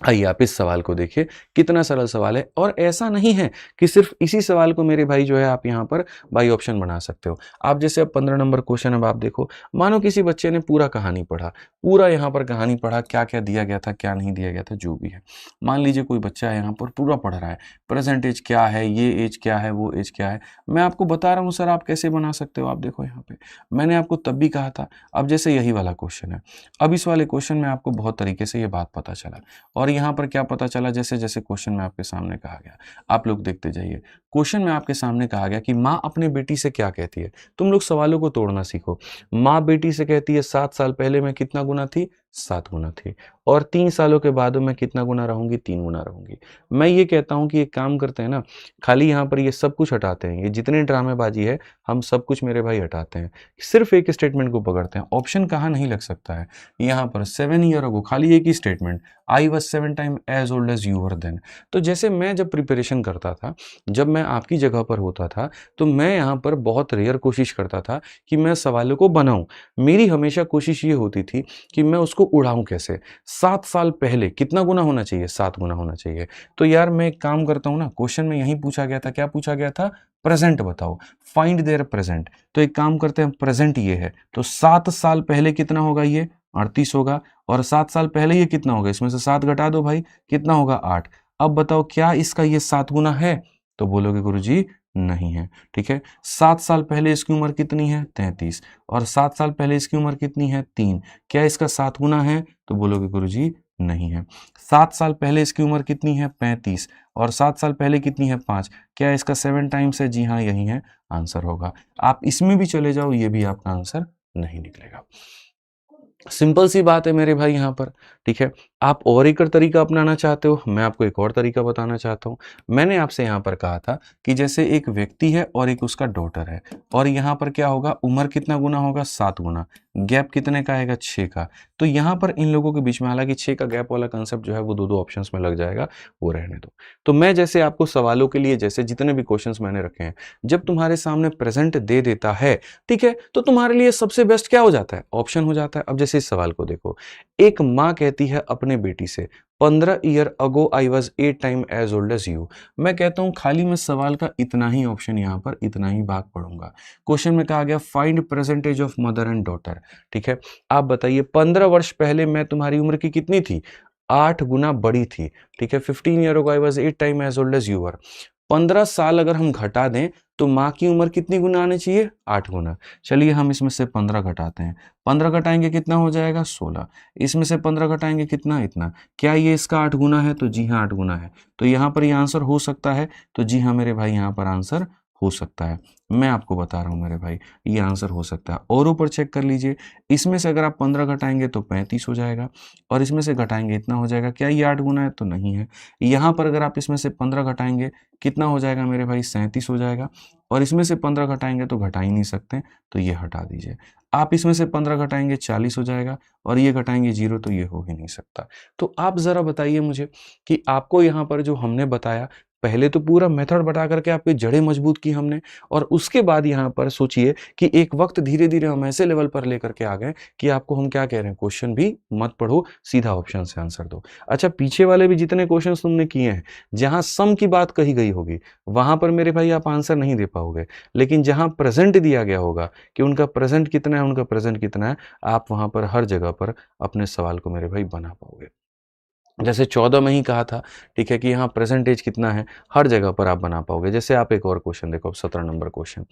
आइए आप इस सवाल को देखिए, कितना सरल सवाल है और ऐसा नहीं है कि सिर्फ़ इसी सवाल को मेरे भाई जो है आप यहाँ पर बाई ऑप्शन बना सकते हो। आप जैसे अब 15 नंबर क्वेश्चन अब आप देखो, मानो किसी बच्चे ने पूरा कहानी पढ़ा, पूरा यहाँ पर कहानी पढ़ा, क्या-क्या दिया गया था, क्या नहीं दिया गया था, जो भी है। मान लीजिए कोई बच्चा है यहाँ पर पूरा पढ़ रहा है, प्रेज़ेंट एज क्या है, ये एज क्या है, वो एज क्या है। मैं आपको बता रहा हूँ सर आप कैसे बना सकते हो, आप देखो यहाँ पे। मैंने आपको तब भी कहा था, अब जैसे यही वाला क्वेश्चन है। अब इस वाले क्वेश्चन में आपको बहुत तरीके से ये बात पता चला। और यहाँ पर क्या पता चला जैसे-जैसे क्वेश्चन में आपके सामने कहा गया। आप लोग देखते जाइए। क्वेश्चन में आपके सामने कहा गया कि माँ अपने बेटी से क्या कहती है? तुम लोग सवालों को तोड़ना सीखो। माँ बेटी से कहती है 7 साल पहले मैं कितना गुना थी? 7 गुना थी और 3 सालों के बाद मैं कितना गुना रहूँगी? 3 गुना रहूँगी। मैं ये कहता हूँ कि एक काम करते हैं ना, खाली यहाँ पर ये सब कुछ हटाते हैं। ये जितनी ड्रामेबाज़ी है, हम सब कुछ मेरे भाई हटाते हैं। सिर्फ़ एक स्टेटमेंट को पकड़ते हैं। ऑप्शन कहाँ नहीं लग सकता है। यहाँ पर 7 ईयर अगो खाली एक ही statement I was 7 time as old as you were then. तो जैसे मैं जब प्रिपरेशन करता था, जब मैं आपकी जगह पर होता था, तो मैं यहाँ पर बहुत रेयर कोशिश करता था कि मैं सवालों को बनाऊँ। मेरी हमेशा कोशिश ये होती थी कि मैं उसको उड़ाऊँ कैसे? 7 साल पहले कितना गुना होना चाहिए? 7 गुना होना चाहिए। तो यार मैं एक काम करता हूँ ना, क्वेश्चन में यही पूछा गया था, क्या पूछा गया था? प्रेज़ेंट बताओ, फाइंड देयर प्रेज़ेंट। तो एक काम करते हैं प्रेज़ेंट ये है, तो 7 साल पहले कितना होगा ये? 38 होगा और 7 साल पहले ये कितना होगा? इसमें से 7 घटा दो भाई, कितना होगा? 8। अब बताओ क्या इसका ये 7 गुना है? तो बोलोगे गुरुजी नहीं है, ठीक है। 7 साल पहले इसकी उम्र कितनी है? 33 और 7 साल पहले इसकी उम्र कितनी है? 3। क्या इसका 7 गुना है? तो बोलोगे गुरुजी नहीं है। 7 साल पहले इसकी उम्र कितनी है? 35 और 7 साल पहले कितनी है? 5। क्या इसका 7 टाइम्स है? जी हाँ, यही है आंसर होगा। आप इसमें भी चले जाओ, ये भी आपका आंसर नहीं निकलेगा। सिंपल सी बात है मेरे भाई यहाँ पर, ठीक है। आप और एक तरीका अपनाना चाहते हो, मैं आपको एक और तरीका बताना चाहता हूँ। मैंने आपसे यहाँ पर कहा था कि जैसे एक व्यक्ति है और एक उसका डॉटर है और यहाँ पर क्या होगा, उम्र कितना गुना होगा? 7 गुना। गैप कितने का आएगा? 6 का। तो यहाँ पर इन लोगों के बीच में हालाँकि 6 का गैप वाला कांसेप्ट जो है वो 2-2 ऑप्शंस में लग जाएगा, वो रहने दो। तो मैं जैसे आपको सवालों के लिए जैसे जितने भी क्वेश्चंस मैंने रखे हैं, जब तुम्हारे सामने प्रेज़ेंट दे देता है, ठीक है, तो तुम्हारे लिए सबसे बेस्ट क्या हो जाता है? ऑप्शन हो जाता है। अब जैसे इस सवाल को देखो, एक माँ कहती है अपने बेटी से 15 year ago I was 8 time as old as you. मैं कहता हूँ खाली मैं सवाल का इतना ही ऑप्शन यहाँ पर इतना ही भाग पढ़ूँगा। क्वेश्चन में कहा गया find percentage of mother and daughter, ठीक है? आप बताइए 15 वर्ष पहले मैं तुम्हारी उम्र की कितनी थी? 8 गुना बड़ी थी, ठीक है? 15 year ago I was 8 time as old as you were. 15 साल अगर हम घटा दें, तो माँ की उम्र कितनी गुना आनी चाहिए? 8 गुना। चलिए हम इसमें से 15 घटाते हैं। 15 घटाएँगे कितना हो जाएगा? 16। इसमें से 15 घटाएँगे कितना? इतना। क्या ये इसका 8 गुना है? तो जी हाँ, 8 गुना है। तो यहाँ पर ये आंसर हो सकता है? तो जी हाँ मेरे भाई, यहाँ पर आंसर हो सकता है। मैं आपको बता रहा हूँ मेरे भाई, ये आंसर हो सकता है। और ऊपर चेक कर लीजिए, इसमें से अगर आप 15 घटाएँगे तो 35 हो जाएगा और इसमें से घटाएँगे इतना हो जाएगा। क्या ये 8 गुना है? तो नहीं है। यहाँ पर अगर आप इसमें से 15 घटाएँगे, कितना हो जाएगा मेरे भाई? 37 हो जाएगा और इसमें से 15 घटाएँगे तो घटा ही नहीं सकते, तो ये हटा दीजिए। आप इसमें से 15 घटाएँगे 40 हो जाएगा और ये घटाएँगे 0, तो ये हो ही नहीं सकता। तो आप ज़रा बताइए मुझे कि आपको यहाँ पर जो हमने बताया, पहले तो पूरा मेथड बता करके आपकी जड़ें मजबूत की हमने और उसके बाद यहाँ पर सोचिए कि एक वक़्त धीरे-धीरे हम ऐसे लेवल पर लेकर के आ गए कि आपको हम क्या कह रहे हैं, क्वेश्चन भी मत पढ़ो, सीधा ऑप्शन से आंसर दो। अच्छा, पीछे वाले भी जितने क्वेश्चन्स तुमने किए हैं, जहाँ सम की बात कही गई होगी, वहाँ पर मेरे भाई आप आंसर नहीं दे पाओगे। लेकिन जहाँ प्रेज़ेंट दिया गया होगा कि उनका प्रेज़ेंट कितना है, उनका प्रेज़ेंट कितना है, आप वहाँ पर हर जगह पर अपने सवाल को मेरे भाई बना पाओगे। जैसे 14 में ही कहा था, ठीक है, कि यहाँ परसेंटेज कितना है, हर जगह पर आप बना पाओगे। जैसे आप एक और क्वेश्चन देखो, अब 17 नंबर क्वेश्चन।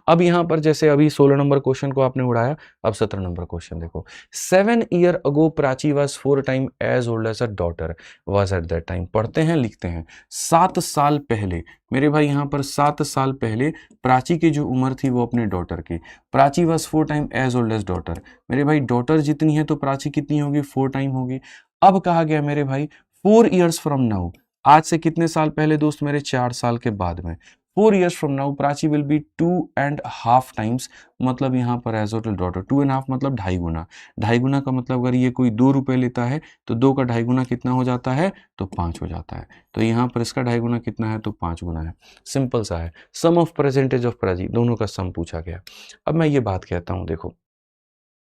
अब यहाँ पर जैसे अभी 16 नंबर क्वेश्चन को आपने उड़ाया, अब 17 नंबर क्वेश्चन देखो। 7 year ago Prachi was 4 time as old as a daughter was at that time. पढ़ते हैं, लिखते हैं। 7 साल पहले मेरे भाई, यहाँ पर 7 साल पहले प्राची की जो उम्र थी वो अपने डॉटर की। Prachi was 4 time as old as daughter. मेरे भाई डॉटर जितनी है तो प्राची कितनी होगी, 4 टाइम होगी। अब कहा गया मेरे भाई 4 ईयर्स फ्रॉम नाउ, आज से कितने साल पहले दोस्त मेरे, 4 साल के बाद में। 4 years from now Prachi will be 2.5 times, मतलब यहाँ पर एज ओल्ड डॉटर 2.5 मतलब 2.5 गुना। 2.5 गुना का मतलब अगर ये कोई 2 रुपए लेता है तो 2 का 2.5 गुना कितना हो जाता है, तो 5 हो जाता है। तो यहाँ पर इसका 2.5 गुना कितना है, तो 5 गुना है। सिंपल सा है। सम ऑफ परसेंटेज ऑफ प्राची, दोनों का सम पूछा गया। अब मैं ये बात कहता हूँ, देखो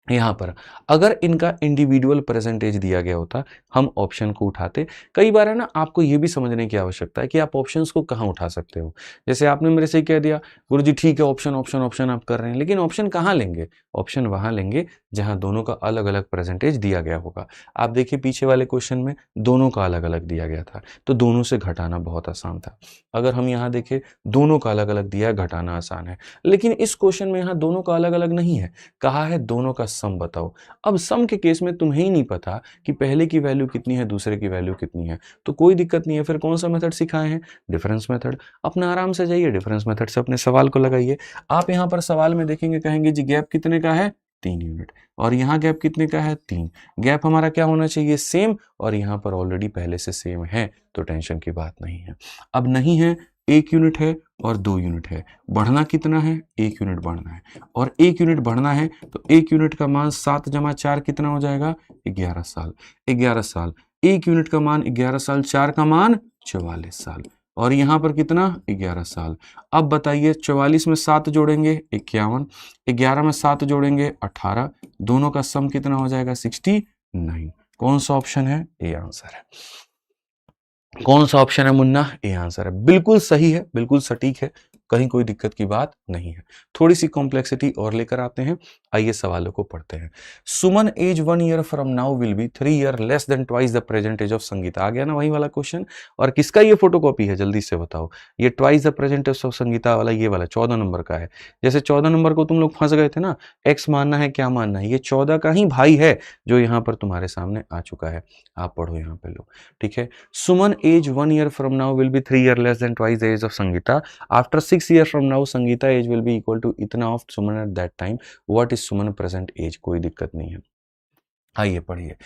यहाँ पर अगर इनका इंडिविजुअल परसेंटेज दिया गया होता, हम ऑप्शन को उठाते। कई बार है ना, आपको ये भी समझने की आवश्यकता है कि आप ऑप्शंस को कहाँ उठा सकते हो। जैसे आपने मेरे से कह दिया, गुरुजी ठीक है ऑप्शन ऑप्शन ऑप्शन आप कर रहे हैं, लेकिन ऑप्शन कहाँ लेंगे, ऑप्शन वहां लेंगे जहां दोनों का अलग अलग परसेंटेज दिया गया होगा। आप देखिए पीछे वाले क्वेश्चन में दोनों का अलग अलग दिया गया था, तो दोनों से घटाना बहुत आसान था। अगर हम यहाँ देखें, दोनों का अलग अलग दिया है, घटाना आसान है। लेकिन इस क्वेश्चन में यहाँ दोनों का अलग अलग नहीं है, कहा है दोनों का सम बताओ। अब सम के केस में तुम्हें ही नहीं पता कि पहले की वैल्यू कितनी है, दूसरे की वैल्यू कितनी है, तो कोई दिक्कत नहीं है। फिर कौन सा मेथड सिखाए हैं, डिफरेंस मेथड। अपना आराम से जाइए, डिफरेंस मेथड से अपने सवाल को लगाइए। आप यहाँ पर सवाल में देखेंगे, कहेंगे जी गैप कितने का है, 3 यूनिट, और यहाँ गैप कितने का है, 3। गैप हमारा क्या होना चाहिए, सेम, और यहाँ पर ऑलरेडी पहले से सेम है, तो टेंशन की बात नहीं है। अब नहीं है, 1 यूनिट है और 2 यूनिट है, बढ़ना कितना है, 1 यूनिट बढ़ना है, और 1 यूनिट बढ़ना है, तो 1 यूनिट का मान 7 जमा 4 कितना हो जाएगा, 11 साल। 11 साल, 1 यूनिट का मान 11 साल, 4 का मान 44 साल, और यहाँ पर कितना, 11 साल। अब बताइए 44 में 7 जोड़ेंगे 51, 11 में 7 जोड़ेंगे 18, दोनों का सम कितना हो जाएगा, 69। कौन सा ऑप्शन है, ए आंसर है। कौन सा ऑप्शन है मुन्ना, ए आंसर है। बिल्कुल सही है, बिल्कुल सटीक है, कहीं कोई दिक्कत की बात नहीं है। थोड़ी सी कॉम्प्लेक्सिटी और लेकर आते हैं, आइए सवालों को पढ़ते हैं। Suman age 1 year from now will be 3 year less than twice the present age of Sangeeta. आ गया ना वही वाला क्वेश्चन। और किसका ये फोटोकॉपी है, जल्दी से बताओ। ये twice the present age of Sangeeta वाला, ये वाला 14 नंबर का है। जैसे 14 नंबर को तुम लोग फंस गए थे ना, एक्स मानना है क्या मानना है, ये 14 का ही भाई है जो यहाँ पर तुम्हारे सामने आ चुका है। आप पढ़ो यहाँ पे लो, ठीक है। Suman age 1 year from now will be 3 year less than twice the age of Sangeeta. After 6 year from now Sangeeta age will be equal to इतना of Suman at that time. What is Suman present age, कोई दिक्कत नहीं है। आइए पढ़िए।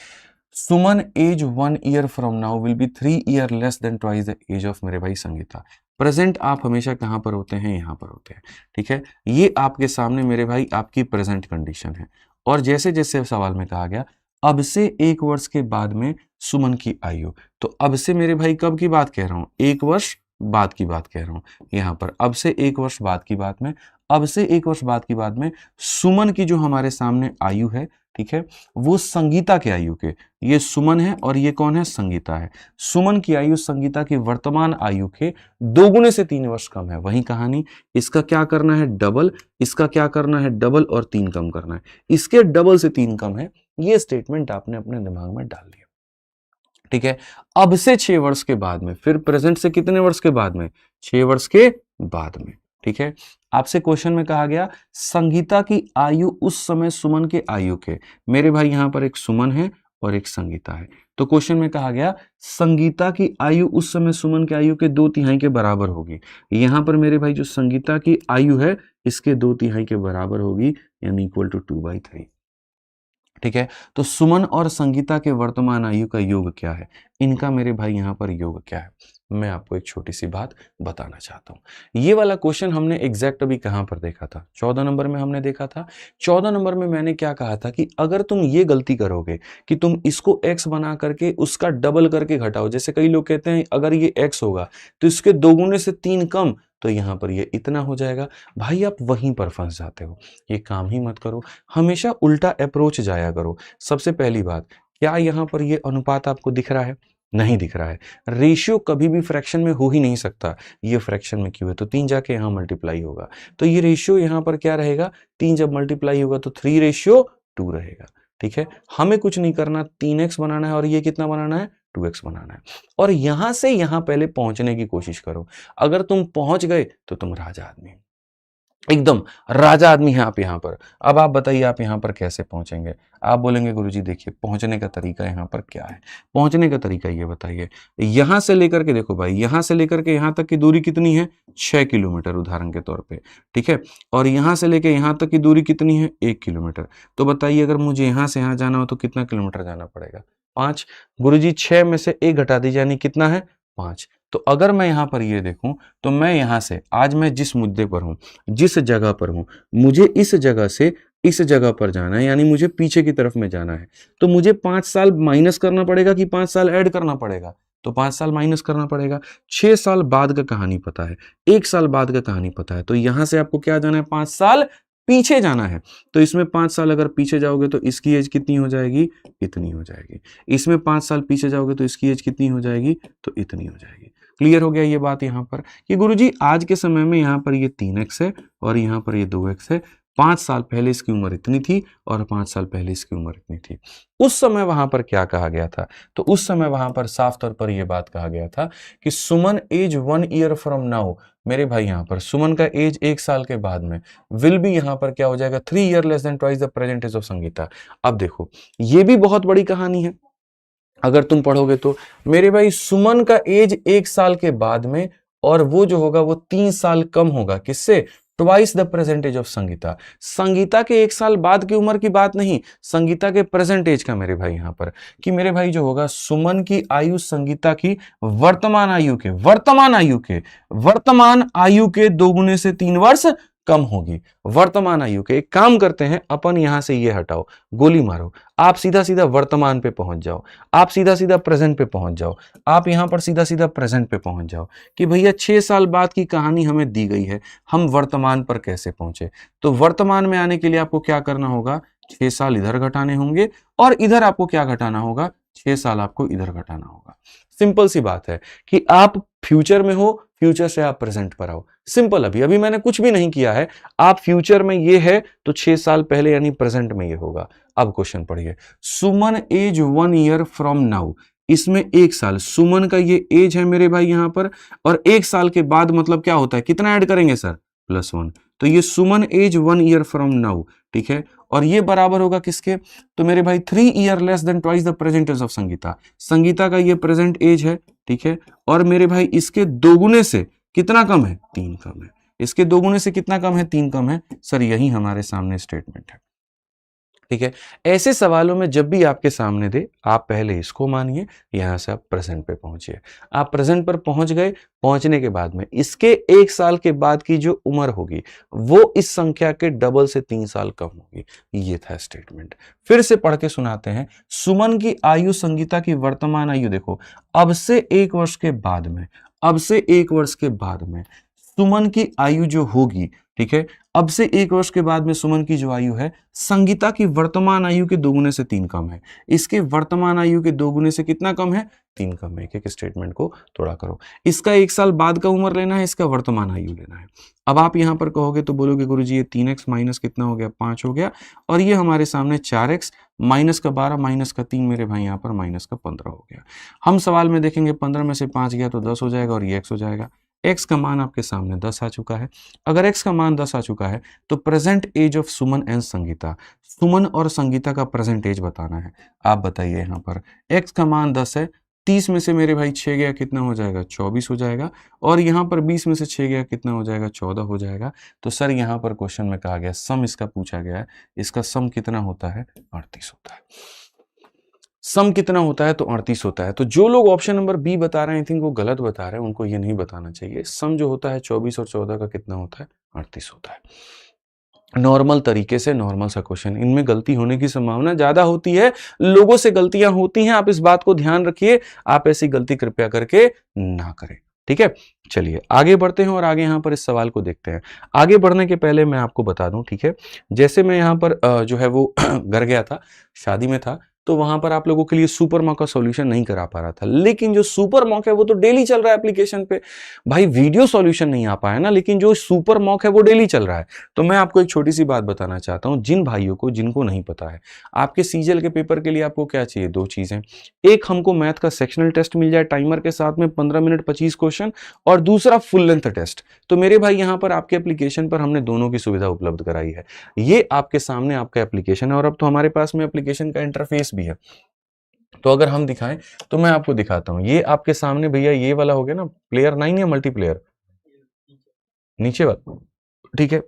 Suman age 1 year from now will be 3 year less than twice the age of मेरे भाई संगीता। प्रेजेंट आप हमेशा कहां पर होते हैं, यहां पर होते हैं, ठीक है। ये आपके सामने मेरे भाई आपकी प्रेजेंट कंडीशन है। और जैसे जैसे सवाल में कहा गया, अब से 1 वर्ष के बाद में सुमन की आयु, तो अब से मेरे भाई कब की बात कह रहा हूं, 1 वर्ष बाद की बात कह रहा हूं। यहां पर अब से 1 वर्ष बाद की बात में, अब से 1 वर्ष बाद की बात में सुमन की जो हमारे सामने आयु है, ठीक है, वो संगीता के आयु के, ये सुमन है और ये कौन है, संगीता है। सुमन की आयु संगीता की वर्तमान आयु के 2 गुने से 3 वर्ष कम है। वही कहानी, इसका क्या करना है, डबल, इसका क्या करना है, डबल, और 3 कम करना है, इसके डबल से 3 कम है। ये स्टेटमेंट आपने अपने दिमाग में डाल लिया, ठीक है। अब से 6 वर्ष के बाद में, फिर प्रेजेंट से कितने वर्ष के बाद में, 6 वर्ष के बाद में, ठीक है। आपसे क्वेश्चन में कहा गया संगीता की आयु उस समय सुमन के आयु के, मेरे भाई यहां पर एक सुमन है और एक संगीता है। तो क्वेश्चन में कहा गया संगीता की आयु उस समय सुमन के आयु के 2/3 के बराबर होगी। यहां पर मेरे भाई जो संगीता की आयु है इसके 2/3 के बराबर होगी, यानी इक्वल टू 2/3, ठीक है। तो सुमन और संगीता के वर्तमान आयु का योग क्या है, इनका मेरे भाई यहां पर योग क्या है, मैं आपको एक छोटी सी बात बताना चाहता हूं। ये वाला क्वेश्चन हमने एग्जैक्ट अभी कहां पर देखा था, 14 नंबर में हमने देखा था। 14 नंबर में मैंने क्या कहा था कि अगर तुम ये गलती करोगे कि तुम इसको x बना करके उसका डबल करके घटाओ, जैसे कई लोग कहते हैं अगर ये x होगा तो इसके 2 गुने से 3 कम, तो यहां पर ये इतना हो जाएगा। भाई आप वहीं पर फंस जाते हो, ये काम ही मत करो, हमेशा उल्टा अप्रोच जाया करो। सबसे पहली बात, क्या यहां पर ये अनुपात आपको दिख रहा है, नहीं दिख रहा है। रेशियो कभी भी फ्रैक्शन में हो ही नहीं सकता, ये फ्रैक्शन में क्यों है, तो 3 जाके यहां मल्टीप्लाई होगा, तो ये रेशियो यहां पर क्या रहेगा, 3 जब मल्टीप्लाई होगा तो 3:2 रहेगा, ठीक है। हमें कुछ नहीं करना, 3x बनाना है और ये कितना बनाना है, 2x बनाना है। और यहां से यहां पहले पहुंचने की कोशिश करो। अगर तुम पहुंच गए तो तुम राजा आदमी, एकदम राजा आदमी हैं आप यहाँ पर। अब आप बताइए आप यहाँ पर कैसे पहुंचेंगे। आप बोलेंगे गुरुजी देखिए पहुंचने का तरीका यहाँ पर क्या है। पहुंचने का तरीका ये बताइए, यहां से लेकर के देखो भाई, यहां से लेकर के यहां तक की दूरी कितनी है, 6 किलोमीटर उदाहरण के तौर पे, ठीक है। और यहां से लेकर यहां तक की दूरी कितनी है, 1 किलोमीटर। तो बताइए अगर मुझे यहां से यहां जाना हो तो कितना किलोमीटर जाना पड़ेगा, 5। गुरुजी 6 में से 1 घटा दीजिए, यानी कितना है, 5। तो अगर मैं यहां पर ये देखूं तो मैं यहां से, आज मैं जिस मुद्दे पर हूं, जिस जगह पर हूं, मुझे इस जगह से इस जगह पर जाना है, यानी मुझे पीछे की तरफ में जाना है। तो मुझे 5 साल माइनस करना पड़ेगा कि 5 साल ऐड करना पड़ेगा, तो 5 साल माइनस करना पड़ेगा। 6 साल बाद का कहानी पता है, 1 साल बाद का कहानी पता है, तो यहां से आपको क्या जाना है, 5 साल पीछे जाना है। तो इसमें 5 साल अगर पीछे जाओगे तो इसकी एज कितनी हो जाएगी, इतनी हो जाएगी। इसमें 5 साल पीछे जाओगे तो इसकी एज कितनी हो जाएगी, तो इतनी हो जाएगी। क्लियर हो गया ये बात यहाँ पर कि गुरुजी आज के समय में यहाँ पर ये 3x है और यहाँ पर ये 2x है। 5 साल पहले इसकी उम्र इतनी थी और 5 साल पहले इसकी उम्र इतनी थी। उस समय वहां पर क्या कहा गया था, तो उस समय वहां पर साफ तौर पर यह बात कहा गया था कि सुमन एज 1 ईयर फ्रॉम नाउ, मेरे भाई यहाँ पर सुमन का एज 1 साल के बाद में विल भी यहाँ पर क्या हो जाएगा, 3 year less than twice the present age of Sangeeta. अब देखो ये भी बहुत बड़ी कहानी है, अगर तुम पढ़ोगे तो मेरे भाई सुमन का एज 1 साल के बाद में, और वो जो होगा वो 3 साल कम होगा, किससे, twice the present age of Sangeeta. Sangeeta के 1 साल बाद की उम्र की बात नहीं, संगीता के प्रेजेंट एज का मेरे भाई यहां पर, कि मेरे भाई जो होगा सुमन की आयु संगीता की वर्तमान आयु के 2 गुने से 3 वर्ष कम होगी। वर्तमान आयु के, एक काम करते हैं अपन यहां से ये हटाओ, गोली मारो, आप सीधा सीधा वर्तमान पे पहुंच जाओ, आप सीधा सीधा प्रेजेंट पे पहुंच जाओ, आप यहां पर सीधा सीधा प्रेजेंट पे पहुंच जाओ कि भैया 6 साल बाद की कहानी हमें दी गई है, हम वर्तमान पर कैसे पहुंचे। तो वर्तमान में आने के लिए आपको क्या करना होगा, 6 साल इधर घटाने होंगे और इधर आपको क्या घटाना होगा, 6 साल आपको इधर घटाना होगा। सिंपल सी बात है कि आप फ्यूचर में हो, फ्यूचर से आप प्रेजेंट पर आओ। सिंपल, अभी मैंने कुछ भी नहीं किया है, आप फ्यूचर में ये है तो 6 साल पहले यानी प्रेजेंट में ये होगा। अब क्वेश्चन पढ़िए, Suman age 1 year from now, इसमें 1 साल, सुमन का ये एज है मेरे भाई यहां पर, और 1 साल के बाद मतलब क्या होता है, कितना ऐड करेंगे सर, +1। तो ये सुमन एज 1 ईयर फ्रॉम नाउ, ठीक है, और ये बराबर होगा किसके, तो मेरे भाई 3 year less than twice the present age of Sangeeta. Sangeeta का ये प्रेजेंट एज है, ठीक है, और मेरे भाई इसके 2 गुने से कितना कम है, 3 कम है। इसके 2 गुने से कितना कम है, 3 कम है। सर यही हमारे सामने स्टेटमेंट है, ठीक है। ऐसे सवालों में जब भी आपके सामने दे, आप पहले इसको मानिए, यहां से आप प्रेजेंट पे पहुंचिए। आप प्रेजेंट पर पहुंच गए, पहुंचने के बाद में इसके 1 साल के बाद की जो उम्र होगी वो इस संख्या के डबल से 3 साल कम होगी। ये था स्टेटमेंट। फिर से पढ़ के सुनाते हैं, सुमन की आयु संगीता की वर्तमान आयु, देखो अब से 1 वर्ष के बाद में, अब से 1 वर्ष के बाद में सुमन की आयु जो होगी, ठीक है, अब से 1 वर्ष के बाद में सुमन की जो आयु है, संगीता की वर्तमान आयु के 2 गुने से 3 कम है। इसके वर्तमान आयु के 2 गुने से कितना कम है, 3 कम है। एक स्टेटमेंट को थोड़ा करो, इसका 1 साल बाद का उम्र लेना है, इसका वर्तमान आयु लेना है। अब आप यहां पर कहोगे तो बोलोगे गुरुजी ये 3x माइनस कितना हो गया, 5 हो गया, और ये हमारे सामने 4x माइनस का 12 माइनस का 3, मेरे भाई यहाँ पर माइनस का 15 हो गया। हम सवाल में देखेंगे 15 में से 5 गया तो 10 हो जाएगा और ये x हो जाएगा। x का मान आपके सामने 10 आ चुका है। अगर x का मान 10 आ चुका है तो present age of Suman and Sangeeta, Suman और संगीता का प्रेजेंट एज बताना है। आप बताइए यहाँ पर x का मान 10 है, 30 में से मेरे भाई 6 गया कितना हो जाएगा, 24 हो जाएगा, और यहाँ पर 20 में से 6 गया कितना हो जाएगा, 14 हो जाएगा। तो सर यहाँ पर क्वेश्चन में कहा गया, सम इसका पूछा गया है, इसका सम कितना होता है, 38 होता है। सम कितना होता है, तो 38 होता है। तो जो लोग ऑप्शन नंबर बी बता रहे हैं, आई थिंक वो गलत बता रहे हैं, उनको ये नहीं बताना चाहिए। सम जो होता है 24 और 14 का कितना होता है, 38 होता है। नॉर्मल तरीके से, नॉर्मल सा क्वेश्चन, इनमें गलती होने की संभावना ज्यादा होती है, लोगों से गलतियां होती हैं, आप इस बात को ध्यान रखिए, आप ऐसी गलती कृपया करके ना करें, ठीक है। चलिए आगे बढ़ते हैं और आगे यहाँ पर इस सवाल को देखते हैं। आगे बढ़ने के पहले मैं आपको बता दूं, ठीक है, जैसे मैं यहाँ पर जो है वो घर गया था, शादी में था, तो वहां पर आप लोगों के लिए सुपर मॉक का सॉल्यूशन नहीं करा पा रहा था। लेकिन जो सुपर मॉक है वो तो डेली चल रहा है एप्लीकेशन पे। भाई वीडियो सॉल्यूशन नहीं आ पाया ना, लेकिन जो सुपर मॉक है वो डेली चल रहा है। तो मैं आपको एक छोटी सी बात बताना चाहता हूं, जिन भाइयों को जिनको नहीं पता है, आपके सीजीएल के पेपर के लिए आपको क्या चाहिए, दो चीजें। एक, हमको मैथ का सेक्शनल टेस्ट मिल जाए टाइमर के साथ में 15 मिनट 25 क्वेश्चन, और दूसरा फुल लेंथ टेस्ट। तो मेरे भाई यहां पर आपके एप्लीकेशन पर हमने दोनों की सुविधा उपलब्ध कराई है। ये आपके सामने आपका एप्लीकेशन है, और अब तो हमारे पास में एप्लीकेशन का इंटरफेस भी है। तो अगर हम दिखाएं तो मैं आपको दिखाता हूं, ये आपके सामने भैया ये वाला हो गया ना, प्लेयर 9 या मल्टीप्लेयर, नीचे वाला, ठीक है।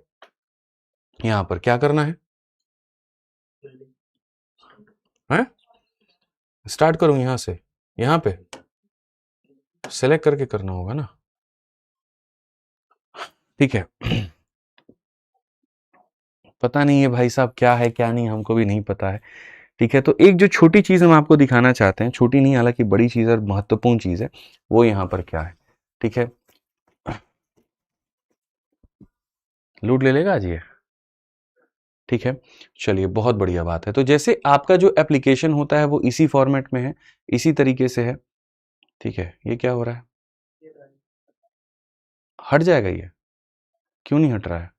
यहां पर क्या करना है, स्टार्ट करूं यहां से, यहां पे सेलेक्ट करके करना होगा ना, ठीक है। पता नहीं है भाई साहब क्या है क्या नहीं, हमको भी नहीं पता है, ठीक है। तो एक जो छोटी चीज हम आपको दिखाना चाहते हैं, छोटी नहीं हालांकि बड़ी चीज और महत्वपूर्ण चीज है, वो यहां पर क्या है, ठीक है। लूट ले लेगा आज ये, ठीक है। चलिए बहुत बढ़िया बात है। तो जैसे आपका जो एप्लीकेशन होता है वो इसी फॉर्मेट में है, इसी तरीके से है, ठीक है। ये क्या हो रहा है, हट जाएगा ये, क्यों नहीं हट रहा है,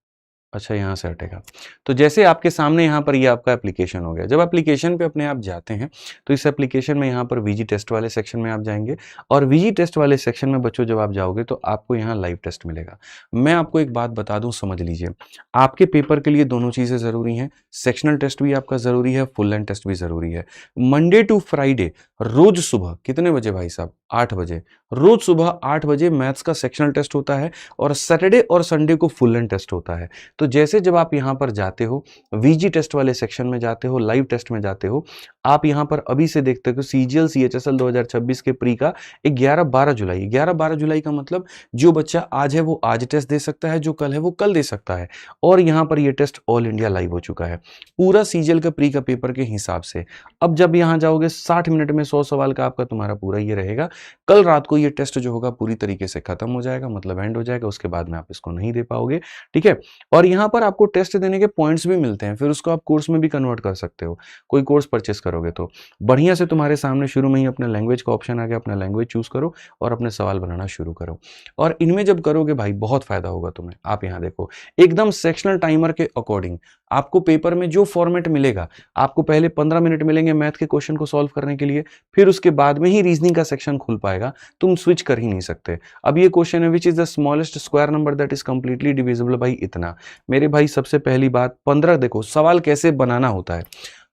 अच्छा यहाँ से हटेगा। तो जैसे आपके सामने यहाँ पर ये आपका एप्लीकेशन हो गया। जब एप्लीकेशन पे अपने आप जाते हैं तो इस एप्लीकेशन में यहाँ पर वीजी टेस्ट वाले सेक्शन में आप जाएंगे, और वीजी टेस्ट वाले सेक्शन में बच्चों जब आप जाओगे तो आपको यहाँ लाइव टेस्ट मिलेगा। मैं आपको एक बात बता दूं, समझ लीजिए, आपके पेपर के लिए दोनों चीज़ें ज़रूरी हैं। सेक्शनल टेस्ट भी आपका ज़रूरी है, फुल लेंथ टेस्ट भी ज़रूरी है। मंडे टू फ्राइडे रोज सुबह कितने बजे भाई साहब, 8 बजे, रोज सुबह 8 बजे मैथ्स का सेक्शनल टेस्ट होता है, और सैटरडे और संडे को फुल लेंथ टेस्ट होता है। तो जैसे जब आप यहाँ पर जाते हो, वीजी टेस्ट वाले सेक्शन में जाते हो, लाइव टेस्ट में जाते हो, आप यहाँ पर अभी से देखते हो सीजीएल सीएचएसएल 2026 के प्री का 11-12 जुलाई, 11-12 जुलाई का मतलब जो बच्चा आज है वो आज टेस्ट दे सकता है, जो कल है वो कल दे सकता है। और यहाँ पर ये टेस्ट ऑल इंडिया लाइव हो चुका है पूरा सीजीएल का प्री का पेपर के हिसाब से। अब जब यहाँ जाओगे 60 मिनट में 100 सवाल का आपका तुम्हारा पूरा ये रहेगा। कल रात को ये टेस्ट जो होगा पूरी तरीके से खत्म हो जाएगा, मतलब एंड हो जाएगा, उसके बाद में आप इसको नहीं दे पाओगे, ठीक है। और यहाँ पर आपको टेस्ट देने के पॉइंट्स भी मिलते हैं, फिर उसको आप कोर्स में भी कन्वर्ट कर सकते हो, कोई कोर्स परचेस करोगे तो। बढ़िया से तुम्हारे सामने शुरू में ही अपने लैंग्वेज का ऑप्शन आ गया, अपना लैंग्वेज चूज करो और अपने सवाल बनाना शुरू करो। और इनमें जब करोगे भाई बहुत फायदा होगा तुम्हें। आप यहाँ देखो, एकदम सेक्शनल टाइमर के अकॉर्डिंग आपको पेपर में जो फॉर्मेट मिलेगा, आपको पहले 15 मिनट मिलेंगे मैथ के क्वेश्चन को सॉल्व करने के लिए, फिर उसके बाद में ही रीजनिंग का सेक्शन खुल पाएगा, तुम स्विच कर ही नहीं सकते। अब ये क्वेश्चन है, which is the smallest square number that is completely divisible by इतना। मेरे भाई सबसे पहली बात 15, देखो सवाल कैसे बनाना होता है।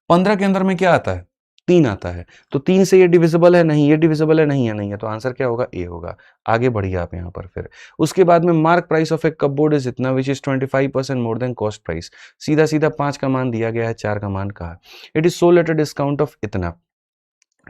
15 के अंदर में क्या आता है, 3 आता है, तो 3 से ये डिविजिबल है, नहीं ये डिविजिबल है, नहीं है, नहीं है, तो आंसर क्या होगा, ए होगा। आगे बढ़िए आप यहाँ पर फिर उसके बाद में mark price of a cupboard is इतना, which is 25% more than cost price. सीधा सीधा 5 का मान दिया गया है, 4 का मान कहा, it is sold at a discount of इतना,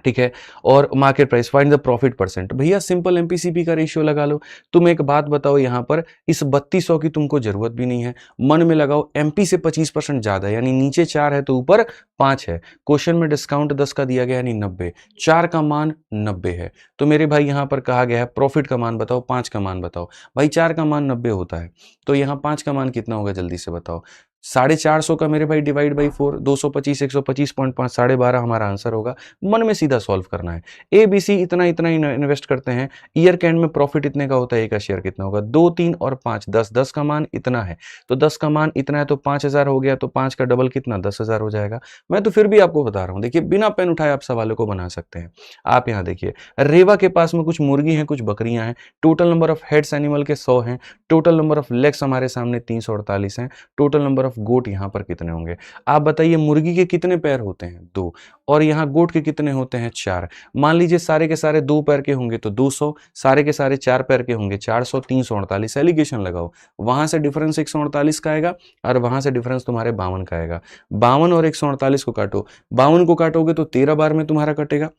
ठीक है। और market price, find the profit percent. भैया सिंपल एमपीसीपी का रेशियो लगा लो। तुम एक बात बताओ, यहाँ पर इस 3200 की तुमको जरूरत भी नहीं है, मन में लगाओ एमपी से 25% ज्यादा है, यानी नीचे 4 है तो ऊपर 5 है। क्वेश्चन में डिस्काउंट 10 का दिया गया यानी 90, 4 का मान 90 है। तो मेरे भाई यहाँ पर कहा गया है प्रॉफिट का मान बताओ, 5 का मान बताओ। भाई 4 का मान 90 होता है, तो यहाँ 5 का मान कितना होगा जल्दी से बताओ। 450 का मेरे भाई डिवाइड बाई 4, 225, 125.5, 12.5 हमारा आंसर होगा। मन में सीधा सॉल्व करना है। ए बी सी इतना इतना इन्वेस्ट करते हैं, ईयर के एंड में प्रॉफिट इतने का होता है, ए का शेयर कितना होगा, 2, 3 और 5, 10, 10 का मान इतना है, तो 10 का मान इतना है तो 5000 हो गया, तो 5 का डबल कितना, 10,000 हो जाएगा। मैं तो फिर भी आपको बता रहा हूं, देखिए बिना पेन उठाए आप सवालों को बना सकते हैं। आप यहाँ देखिए, रेवा के पास में कुछ मुर्गी हैं, कुछ बकरियां हैं, total number of heads animal के 100 हैं, टोटल नंबर ऑफ लेग्स हमारे सामने 348 हैं, टोटल नंबर ऑफ गोट यहाँ पर कितने होंगे। आप बताइए मुर्गी के कितने पैर होते हैं, 2, और यहाँ गोट के कितने होते हैं, 4। मान लीजिए सारे के सारे 2 पैर के होंगे तो 200, सारे के सारे 4 पैर के होंगे 400, 348। एलिगेशन लगाओ, वहां से डिफरेंस 148 का आएगा और वहां से डिफरेंस तुम्हारे 52 का आएगा। 52 और 148 को काटो, 52 को काटोगे तो 13 बार में तुम्हारा कटेगा,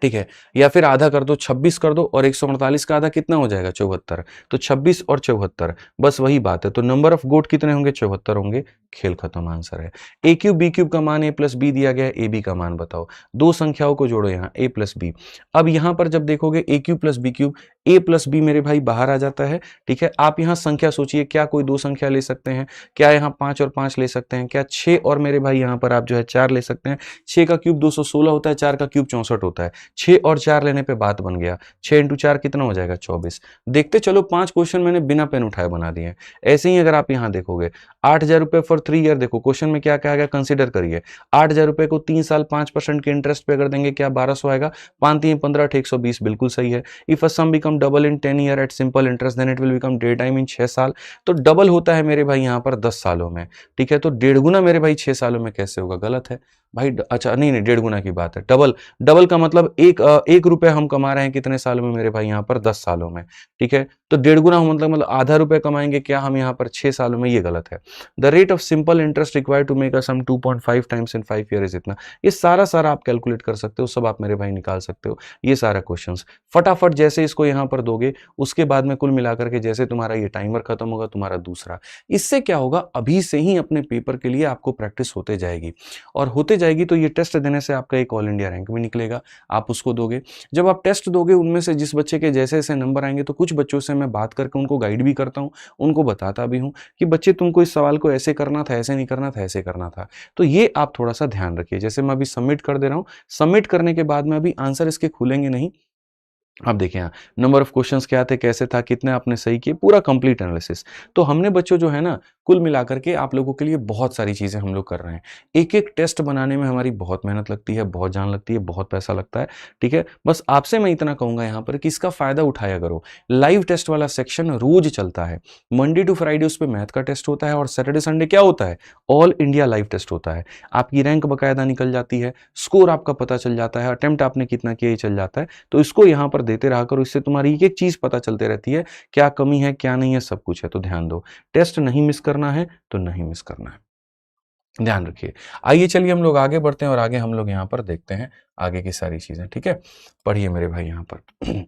ठीक है। या फिर आधा कर दो, 26 कर दो, और 148 का आधा कितना हो जाएगा, 74। तो 26 और 74 बस वही बात है। तो नंबर ऑफ गोट कितने होंगे, 74 होंगे। खेल खत्म, आंसर है। ए क्यूब बी क्यूब का मान a प्लस बी दिया गया है, ए बी का मान बताओ। दो संख्याओं को जोड़ो यहाँ a प्लस बी। अब यहाँ पर जब देखोगे A cube plus B cube, a plus B मेरे भाई बाहर आ जाता है। ठीक है, आप यहाँ संख्या सोचिए, क्या कोई दो संख्या ले सकते हैं, क्या यहाँ 5 और 5 ले सकते हैं, क्या 6 और मेरे भाई यहाँ पर आप जो है 4 ले सकते हैं। 6 का क्यूब 216 होता है, 4 का क्यूब 64 होता है। 6 और 4 लेने पे बात बन गया, 6 इंटू 4 कितना हो जाएगा 24। देखते चलो 5 क्वेश्चन मैंने बिना पेन उठाए बना दिए हैं। ऐसे ही अगर आप यहाँ देखोगे 8,000 रुपए फॉर 3 ईयर, देखो क्वेश्चन में क्या कहा गया, कंसिडर करिए 8,000 रुपए को 3 साल 5% के इंटरेस्ट पे अगर देंगे क्या 1200 आएगा। 5 3 15 120, बिल्कुल सही है। If a sum become double in 10 year at simple interest then it will become day time in 6 साल। तो डबल होता है मेरे भाई यहाँ पर 10 सालों में। ठीक है, तो डेढ़ गुना मेरे भाई 6 सालों में कैसे होगा, गलत है भाई। अच्छा नहीं नहीं, डेढ़ गुना की बात है, डबल। डबल का मतलब एक रुपए हम कमा रहे हैं कितने सालों में मेरे भाई यहाँ पर 10 सालों में। ठीक है, तो डेढ़ गुना मतलब आधा रुपए कमाएंगे क्या हम यहाँ पर 6 सालों में, ये गलत है। The rate of simple interest required to make a sum 2.5 times in 5 year is इतना। ये सारा आप कैलकुलेट कर सकते हो, सब आप मेरे भाई निकाल सकते हो। ये सारा क्वेश्चंस फटाफट जैसे इसको यहाँ पर दोगे, उसके बाद में कुल मिलाकर के जैसे तुम्हारा ये टाइमर खत्म होगा तुम्हारा दूसरा, इससे क्या होगा, अभी से ही अपने पेपर के लिए आपको प्रैक्टिस होते जाएगी और होते जाएगी। तो ये टेस्ट देने से आपका एक ऑल इंडिया रैंक भी निकलेगा, आप उसको दोगे। जब आप टेस्ट दोगे, उनमें से जिस बच्चे के जैसे जैसे नंबर आएंगे, तो कुछ बच्चों से मैं बात करके उनको गाइड भी करता हूँ, उनको बताता भी हूँ कि बच्चे तुमको इस सवाल को ऐसे करना था, ऐसे नहीं करना था, ऐसे करना था। तो ये आप थोड़ा सा ध्यान रखिए। जैसे मैं अभी सबमिट कर दे रहा हूँ, सबमिट करने के बाद में अभी आंसर इसके खुलेंगे नहीं। आप देखिए यहाँ नंबर ऑफ क्वेश्चंस क्या थे, कैसे था, कितने आपने सही किए, पूरा कंप्लीट एनालिसिस। तो हमने बच्चों जो है ना, कुल मिलाकर के आप लोगों के लिए बहुत सारी चीजें हम लोग कर रहे हैं। एक एक टेस्ट बनाने में हमारी बहुत मेहनत लगती है, बहुत जान लगती है, बहुत पैसा लगता है। ठीक है, बस आपसे मैं इतना कहूंगा यहाँ पर कि इसका फायदा उठाया करो। लाइव टेस्ट वाला सेक्शन रोज चलता है, मंडे टू फ्राइडे उस पर मैथ का टेस्ट होता है और सैटरडे संडे क्या होता है, ऑल इंडिया लाइव टेस्ट होता है। आपकी रैंक बकायदा निकल जाती है, स्कोर आपका पता चल जाता है, अटेम्प्ट आपने कितना किया ये चल जाता है। तो इसको यहाँ पर देते रहा करो, इससे तुम्हारी एक एक चीज पता चलते रहती है, क्या कमी है क्या नहीं है, सब कुछ है। तो ध्यान दो, टेस्ट नहीं मिस करना है तो नहीं मिस करना है, ध्यान रखिए। आइए चलिए हम लोग आगे बढ़ते हैं और आगे हम लोग यहाँ पर देखते हैं आगे की सारी चीजें। ठीक है, पढ़िए मेरे भाई यहाँ पर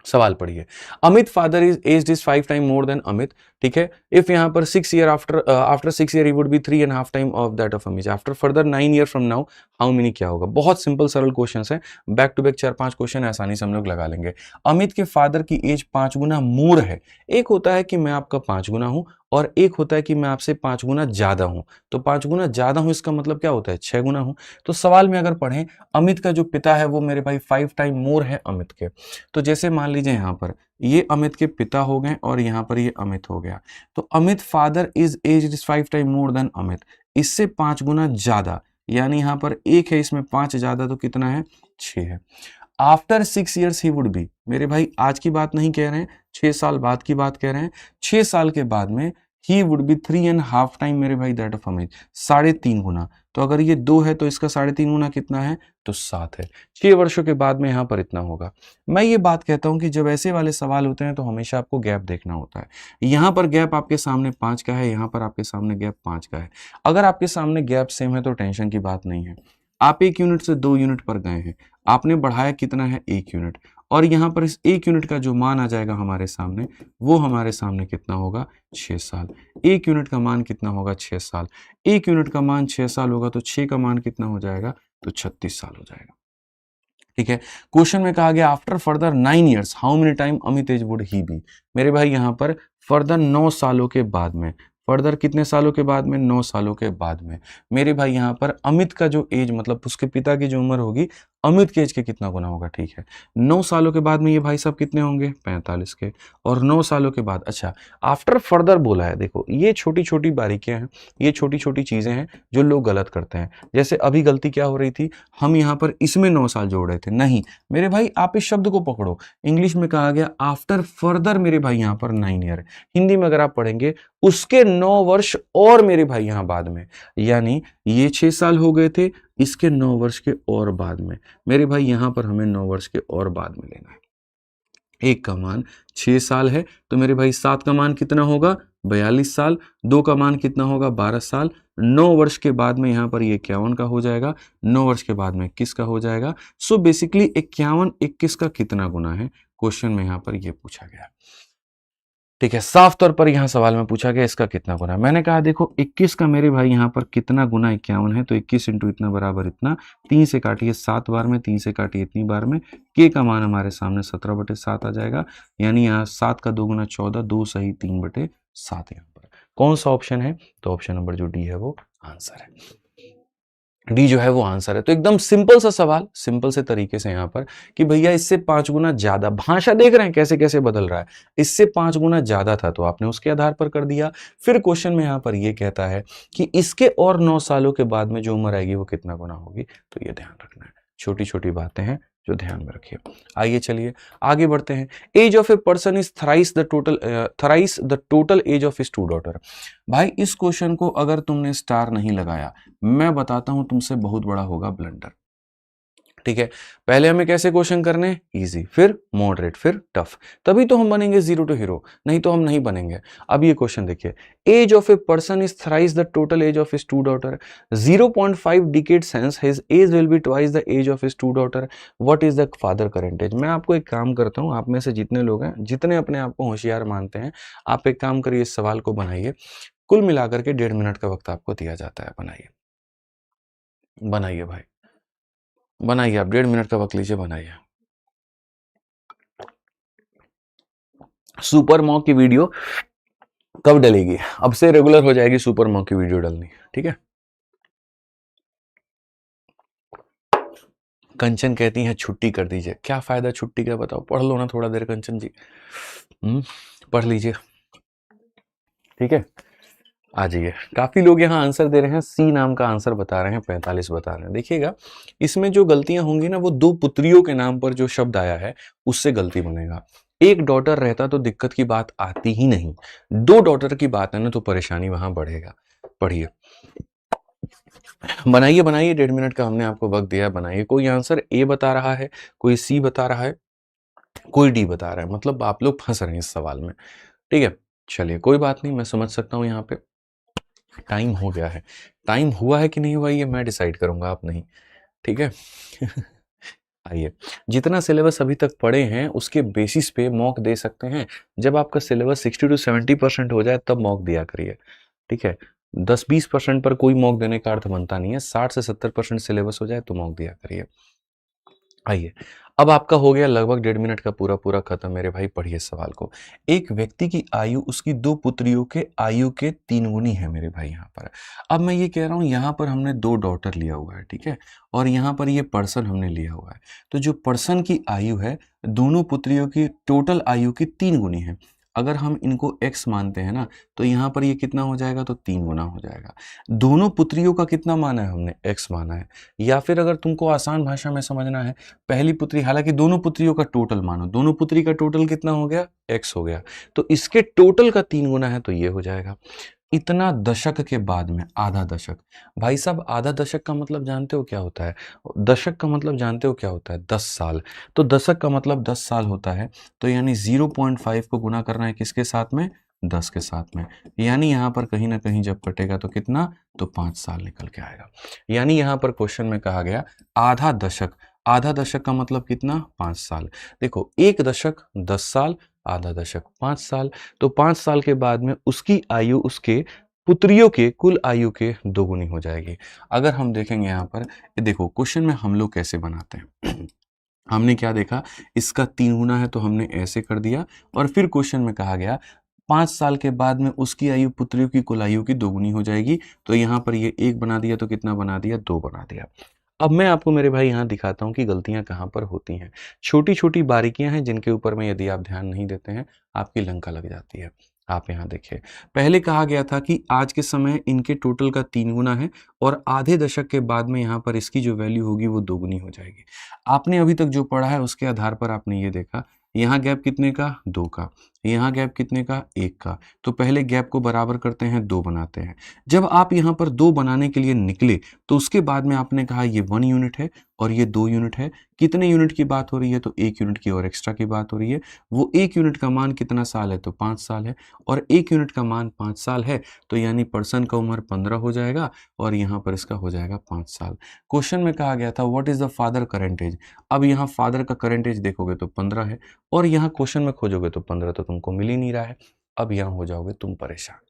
सवाल पढ़िए। Amit father is aged is 5 time more than Amit. ठीक है, इफ यहाँ पर 6 year after 6 year he would be 3.5 time of that of Amit. After further 9 year from now how many, क्या होगा। बहुत सिंपल सरल क्वेश्चन है, बैक टू बैक 4-5 क्वेश्चन आसानी से हम लोग लगा लेंगे। अमित के फादर की एज 5 गुना मोर है। एक होता है कि मैं आपका 5 गुना हूं और एक होता है कि मैं आपसे 5 गुना ज्यादा हूं। तो 5 गुना ज्यादा हूं इसका मतलब क्या होता है, 6 गुना हूं। तो सवाल में अगर पढ़ें, अमित का जो पिता है वो मेरे भाई 5 टाइम मोर है अमित के। तो जैसे मान लीजिए यहाँ पर ये अमित के पिता हो गए और यहाँ पर ये अमित हो गया। तो Amit father is aged 5 time more than Amit, इससे 5 गुना ज्यादा, यानी यहाँ पर एक है, इसमें 5 ज्यादा, तो कितना है, 6 है। After 6 years he would be, मेरे भाई आज की बात नहीं कह रहे हैं, 6 साल बाद की बात कह रहे हैं। 6 साल के बाद में ही वुड बी 3.5 टाइम मेरे भाई दैट ऑफ अमित, 3.5 गुना। तो अगर ये 2 है तो इसका 3.5 गुना कितना है, तो 7 है। 6 वर्षों के बाद में यहाँ पर इतना होगा। मैं ये बात कहता हूं कि जब ऐसे वाले सवाल होते हैं तो हमेशा आपको गैप देखना होता है। यहाँ पर गैप आपके सामने 5 का है, यहाँ पर आपके सामने गैप 5 का है। अगर आपके सामने गैप सेम है तो टेंशन की बात नहीं है। आप 1 यूनिट से 2 यूनिट पर गए हैं, आपने बढ़ाया कितना है, 1 यूनिट, और यहाँ पर इस 1 यूनिट का जो मान आ जाएगा हमारे सामने, वो हमारे सामने कितना होगा, 6 साल। 1 यूनिट का मान कितना होगा, 6 साल। 1 यूनिट का मान 6 साल होगा तो 6 का मान कितना हो जाएगा, तो 36 साल हो जाएगा। ठीक है, क्वेश्चन में कहा गया after further 9 years how many time Amit age would he be. मेरे भाई यहाँ पर फर्दर 9 सालों के बाद में, फर्दर कितने सालों के बाद में, 9 सालों के बाद में मेरे भाई यहाँ पर अमित का जो एज, मतलब उसके पिता की जो उम्र होगी, अमित के एज के कितना गुना होगा। ठीक है, 9 सालों के बाद में ये भाई साहब कितने होंगे, 45 के, और 9 सालों के बाद, अच्छा आफ्टर फर्दर बोला है। देखो ये छोटी छोटी बारीकियां हैं, ये छोटी छोटी चीजें हैं जो लोग गलत करते हैं। जैसे अभी गलती क्या हो रही थी, हम यहाँ पर इसमें 9 साल जोड़ रहे थे, नहीं मेरे भाई आप इस शब्द को पकड़ो। इंग्लिश में कहा गया आफ्टर फर्दर मेरे भाई यहाँ पर 9 ईयर, हिंदी में अगर आप पढ़ेंगे उसके 9 वर्ष और मेरे भाई यहाँ बाद में, यानी ये 6 साल हो गए थे, इसके 9 वर्ष के और बाद में मेरे भाई यहाँ पर हमें 9 वर्ष के और बाद में लेना है। 1 का मान 6 साल है तो मेरे भाई 7 का मान कितना होगा, 42 साल। 2 का मान कितना होगा, 12 साल। 9 वर्ष के बाद में यहाँ पर ये 51 का हो जाएगा, 9 वर्ष के बाद में 21 का हो जाएगा। सो बेसिकली 51 21 का कितना गुना है, क्वेश्चन में यहाँ पर ये पूछा गया। ठीक है, साफ तौर पर यहाँ सवाल में पूछा गया इसका कितना गुना है। मैंने कहा देखो 21 का मेरे भाई यहाँ पर कितना गुना 51 है, तो 21 इंटू इतना बराबर इतना, 3 से काटिए 7 बार में, 3 से काटिए इतनी बार में, के का मान हमारे सामने 17/7 आ जाएगा, यानी यहाँ 7 का 2 गुना 14, 2 सही 3/7 यहाँ पर कौन सा ऑप्शन है, तो ऑप्शन नंबर जो डी है वो आंसर है, डी जो है वो आंसर है। तो एकदम सिंपल सा सवाल, सिंपल से तरीके से यहाँ पर कि भैया इससे 5 गुना ज्यादा, भाषा देख रहे हैं कैसे कैसे बदल रहा है, इससे 5 गुना ज्यादा था तो आपने उसके आधार पर कर दिया। फिर क्वेश्चन में यहाँ पर ये कहता है कि इसके और 9 सालों के बाद में जो उम्र आएगी वो कितना गुना होगी, तो ये ध्यान रखना है, छोटी छोटी बातें हैं जो ध्यान में रखिए। आइए चलिए आगे बढ़ते हैं। Age of a person is thrice the total age of his 2 daughter. भाई इस क्वेश्चन को अगर तुमने स्टार नहीं लगाया, मैं बताता हूं तुमसे बहुत बड़ा होगा ब्लंडर। ठीक है, पहले हमें कैसे क्वेश्चन करने, इजी, फिर मॉडरेट, फिर टफ, तभी तो हम बनेंगे जीरो टू हीरो, नहीं तो हम नहीं बनेंगे। अब ये क्वेश्चन देखिए, age of a person is thrice the total age of his 2 daughter, 0.5 decades hence his age will be twice the age of his 2 daughter, what is the father current age. मैं आपको एक काम करता हूं, आप में से जितने लोग हैं, जितने अपने आप को होशियार मानते हैं, आप एक काम करिए, इस सवाल को बनाइए, कुल मिलाकर के 1.5 मिनट का वक्त आपको दिया जाता है, बनाइए बनाइए भाई, बनाइए, आप 1.5 मिनट का वक्त लीजिए, बनाइए। सुपर मॉक की वीडियो कब डलेगी, अब से रेगुलर हो जाएगी सुपर मॉक की वीडियो डलनी, ठीक है। कंचन कहती हैं छुट्टी कर दीजिए, क्या फायदा छुट्टी का, बताओ, पढ़ लो ना थोड़ा देर कंचन जी, पढ़ लीजिए, ठीक है। आ जाइए, काफी लोग यहाँ आंसर दे रहे हैं, सी नाम का आंसर बता रहे हैं, 45 बता रहे हैं। देखिएगा इसमें जो गलतियां होंगी ना, वो 2 पुत्रियों के नाम पर जो शब्द आया है उससे गलती बनेगा। एक डॉटर रहता तो दिक्कत की बात आती ही नहीं, 2 डॉटर की बात है ना तो परेशानी वहां बढ़ेगा। पढ़िए, बनाइए बनाइए, 1.5 मिनट का हमने आपको वक्त दिया, बनाइए। कोई आंसर ए बता रहा है, कोई सी बता रहा है, कोई डी बता रहा है, मतलब आप लोग फंस रहे हैं इस सवाल में, ठीक है। चलिए कोई बात नहीं, मैं समझ सकता हूँ, यहाँ पे टाइम हो गया है, टाइम हुआ है कि नहीं हुआ ये मैं डिसाइड करूंगा, आप नहीं, ठीक है। आइए, जितना सिलेबस अभी तक पढ़े हैं उसके बेसिस पे मॉक दे सकते हैं। जब आपका सिलेबस 60 to 70% हो जाए तब मॉक दिया करिए, ठीक है। 10-20% पर कोई मॉक देने का अर्थ बनता नहीं है, 60 से 70% सिलेबस हो जाए तो मॉक दिया करिए। आइए, अब आपका हो गया लगभग 1.5 मिनट का पूरा पूरा खत्म, मेरे भाई पढ़िए सवाल को। एक व्यक्ति की आयु उसकी 2 पुत्रियों के आयु के 3 गुनी है मेरे भाई यहाँ पर। अब मैं ये कह रहा हूँ, यहाँ पर हमने 2 डॉटर लिया हुआ है, ठीक है, और यहाँ पर ये पर्सन हमने लिया हुआ है, तो जो पर्सन की आयु है दोनों पुत्रियों की टोटल आयु की 3 गुनी है। अगर हम इनको x मानते हैं ना, तो यहाँ पर ये कितना हो जाएगा, तो 3 गुना हो जाएगा। दोनों पुत्रियों का कितना माना है हमने, x माना है। या फिर अगर तुमको आसान भाषा में समझना है, पहली पुत्री, हालांकि दोनों पुत्रियों का टोटल मानो, दोनों पुत्री का टोटल कितना हो गया, x हो गया, तो इसके टोटल का 3 गुना है, तो ये हो जाएगा। इतना दशक के बाद में आधा दशक, भाई साहब आधा दशक का मतलब जानते हो क्या होता है, दशक का मतलब जानते हो क्या होता है, 10 साल, तो दशक का मतलब 10 साल होता है, तो यानी 0.5 को गुना करना है किसके साथ में, 10 के साथ में, यानी यहाँ पर कहीं ना कहीं जब कटेगा तो कितना, तो 5 साल निकल के आएगा। यानी यहाँ पर क्वेश्चन में कहा गया आधा दशक, आधा दशक का मतलब कितना, 5 साल। देखो एक दशक 10 साल, आधा दशक 5 साल, तो 5 साल के बाद में उसकी आयु उसके पुत्रियों के कुल आयु के 2 गुनी हो जाएगी। अगर हम देखेंगे यहाँ पर, देखो क्वेश्चन में हम लोग कैसे बनाते हैं, हमने क्या देखा, इसका 3 गुना है तो हमने ऐसे कर दिया, और फिर क्वेश्चन में कहा गया 5 साल के बाद में उसकी आयु पुत्रियों की कुल आयु की 2 गुनी हो जाएगी, तो यहाँ पर ये 1 बना दिया, तो कितना बना दिया, 2 बना दिया। अब मैं आपको मेरे भाई यहाँ दिखाता हूँ कि गलतियाँ कहाँ पर होती हैं, छोटी छोटी बारीकियां हैं जिनके ऊपर में यदि आप ध्यान नहीं देते हैं आपकी लंका लग जाती है। आप यहाँ देखिए, पहले कहा गया था कि आज के समय इनके टोटल का 3 गुना है, और आधे दशक के बाद में यहाँ पर इसकी जो वैल्यू होगी वो 2 गुनी हो जाएगी। आपने अभी तक जो पढ़ा है उसके आधार पर आपने ये देखा, यहाँ गैप कितने का, 2 का, यहाँ गैप कितने का, 1 का, तो पहले गैप को बराबर करते हैं, 2 बनाते हैं। जब आप यहाँ पर 2 बनाने के लिए निकले तो उसके बाद में आपने कहा ये 1 यूनिट है और ये 2 यूनिट है, कितने यूनिट की बात हो रही है, तो 1 यूनिट की और एक्स्ट्रा की बात हो रही है। वो 1 यूनिट का मान कितना साल है, तो 5 साल है, और 1 यूनिट का मान 5 साल है, तो यानी पर्सन का उम्र 15 हो जाएगा, और यहाँ पर इसका हो जाएगा 5 साल। क्वेश्चन में कहा गया था what is the father current age, अब यहाँ फादर का करंट एज देखोगे तो 15 है, और यहाँ क्वेश्चन में खोजोगे तो 15 तो तुमको मिल ही नहीं रहा है, अब यहाँ हो जाओगे तुम परेशान।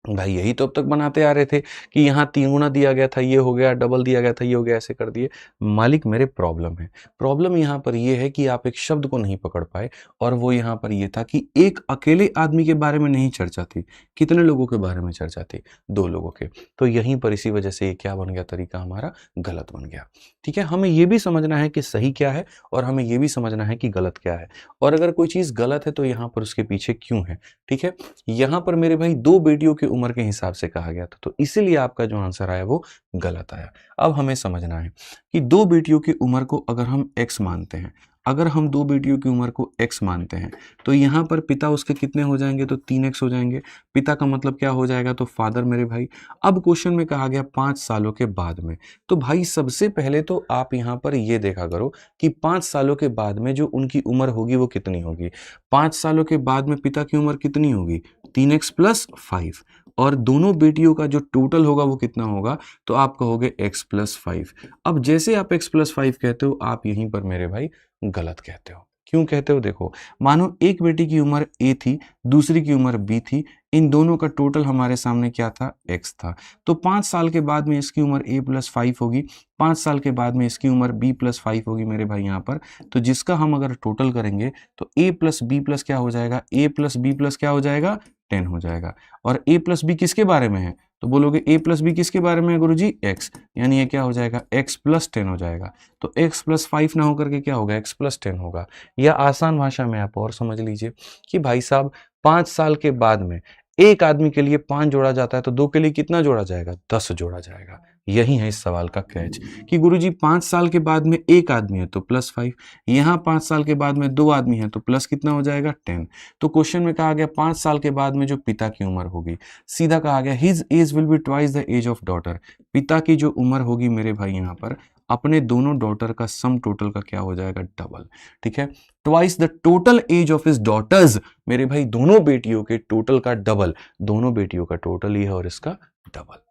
भाई यही तो अब तक बनाते आ रहे थे कि यहाँ 3 गुना दिया गया था, ये हो गया, डबल दिया गया था, ये हो गया, ऐसे कर दिए। मालिक मेरे प्रॉब्लम है। प्रॉब्लम यहाँ पर ये है कि आप एक शब्द को नहीं पकड़ पाए और वो यहाँ पर ये था कि एक अकेले आदमी के बारे में नहीं चर्चा थी। कितने लोगों के बारे में चर्चा थी? 2 लोगों के। तो यहीं पर इसी वजह से ये क्या बन गया तरीका हमारा? गलत बन गया। ठीक है? हमें ये भी समझना है कि सही क्या है और हमें ये भी समझना है कि गलत क्या है। और अगर कोई चीज़ गलत है तो यहाँ पर उसके पीछे क्यों है? ठीक है? यहाँ पर मेरे भाई 2 बेटियों की उम्र के हिसाब से कहा गया था, तो इसीलिए आपका जो आंसर आया वो गलत आया। अब हमें समझना है कि 2 बेटियों की उम्र को अगर हम x मानते हैं, अगर हम 2 बेटियों की उम्र को x मानते हैं, तो यहाँ पर पिता उसके कितने हो जाएँगे? तो 3x हो जाएँगे। पिता का मतलब क्या हो जाएगा? तो फादर मेरे भाई। अब क्वेश्चन में कहा गया 5 सालों के बाद में, तो भाई सबसे पहले तो आप यहाँ पर ये देखा करो कि 5 सालों के बाद में जो उनकी उम्र होगी वो कितनी होगी? 5 सालों के बाद में पिता की उम्र कितनी होगी? 3x प्लस 5 और दोनों बेटियों का जो टोटल होगा वो कितना होगा? तो आप कहोगे x प्लस 5। अब जैसे आप x प्लस 5 कहते हो, आप यहीं पर मेरे भाई गलत कहते हो। क्यों कहते हो? देखो, मानो एक बेटी की उम्र a थी, दूसरी की उम्र b थी, इन दोनों का टोटल हमारे सामने क्या था? x था। तो 5 साल के बाद में इसकी उम्र a प्लस 5 होगी, 5 साल के बाद में इसकी उम्र b प्लस 5 होगी मेरे भाई यहाँ पर। तो जिसका हम अगर टोटल करेंगे तो a प्लस b प्लस क्या हो जाएगा? a प्लस b प्लस क्या हो जाएगा? 10 हो जाएगा। और a प्लस b किसके बारे में है? तो बोलोगे a प्लस b किसके बारे में है गुरुजी? x, यानी ये क्या हो जाएगा? x प्लस 10 हो जाएगा। तो x प्लस 5 ना होकर के क्या होगा? x प्लस 10 होगा। या आसान भाषा में आप और समझ लीजिए कि भाई साहब 5 साल के बाद में एक आदमी के लिए 5 जोड़ा जाता है तो 2 के लिए कितना जोड़ा जाएगा? 10 जोड़ा जाएगा। यही है इस सवाल का कैच कि गुरुजी 5 साल के बाद में एक आदमी है तो प्लस 5, यहाँ 5 साल के बाद में 2 आदमी है तो प्लस कितना हो जाएगा? 10। तो क्वेश्चन में कहा गया 5 साल के बाद में जो पिता की उम्र होगी, सीधा कहा गया his age will be twice the age of daughter. पिता की जो उम्र होगी मेरे भाई यहाँ पर अपने दोनों डॉटर का सम टोटल का क्या हो जाएगा? डबल। ठीक है, twice the total age of his daughters. मेरे भाई दोनों बेटियों के टोटल का डबल, दोनों बेटियों का टोटल ही है और इसका डबल।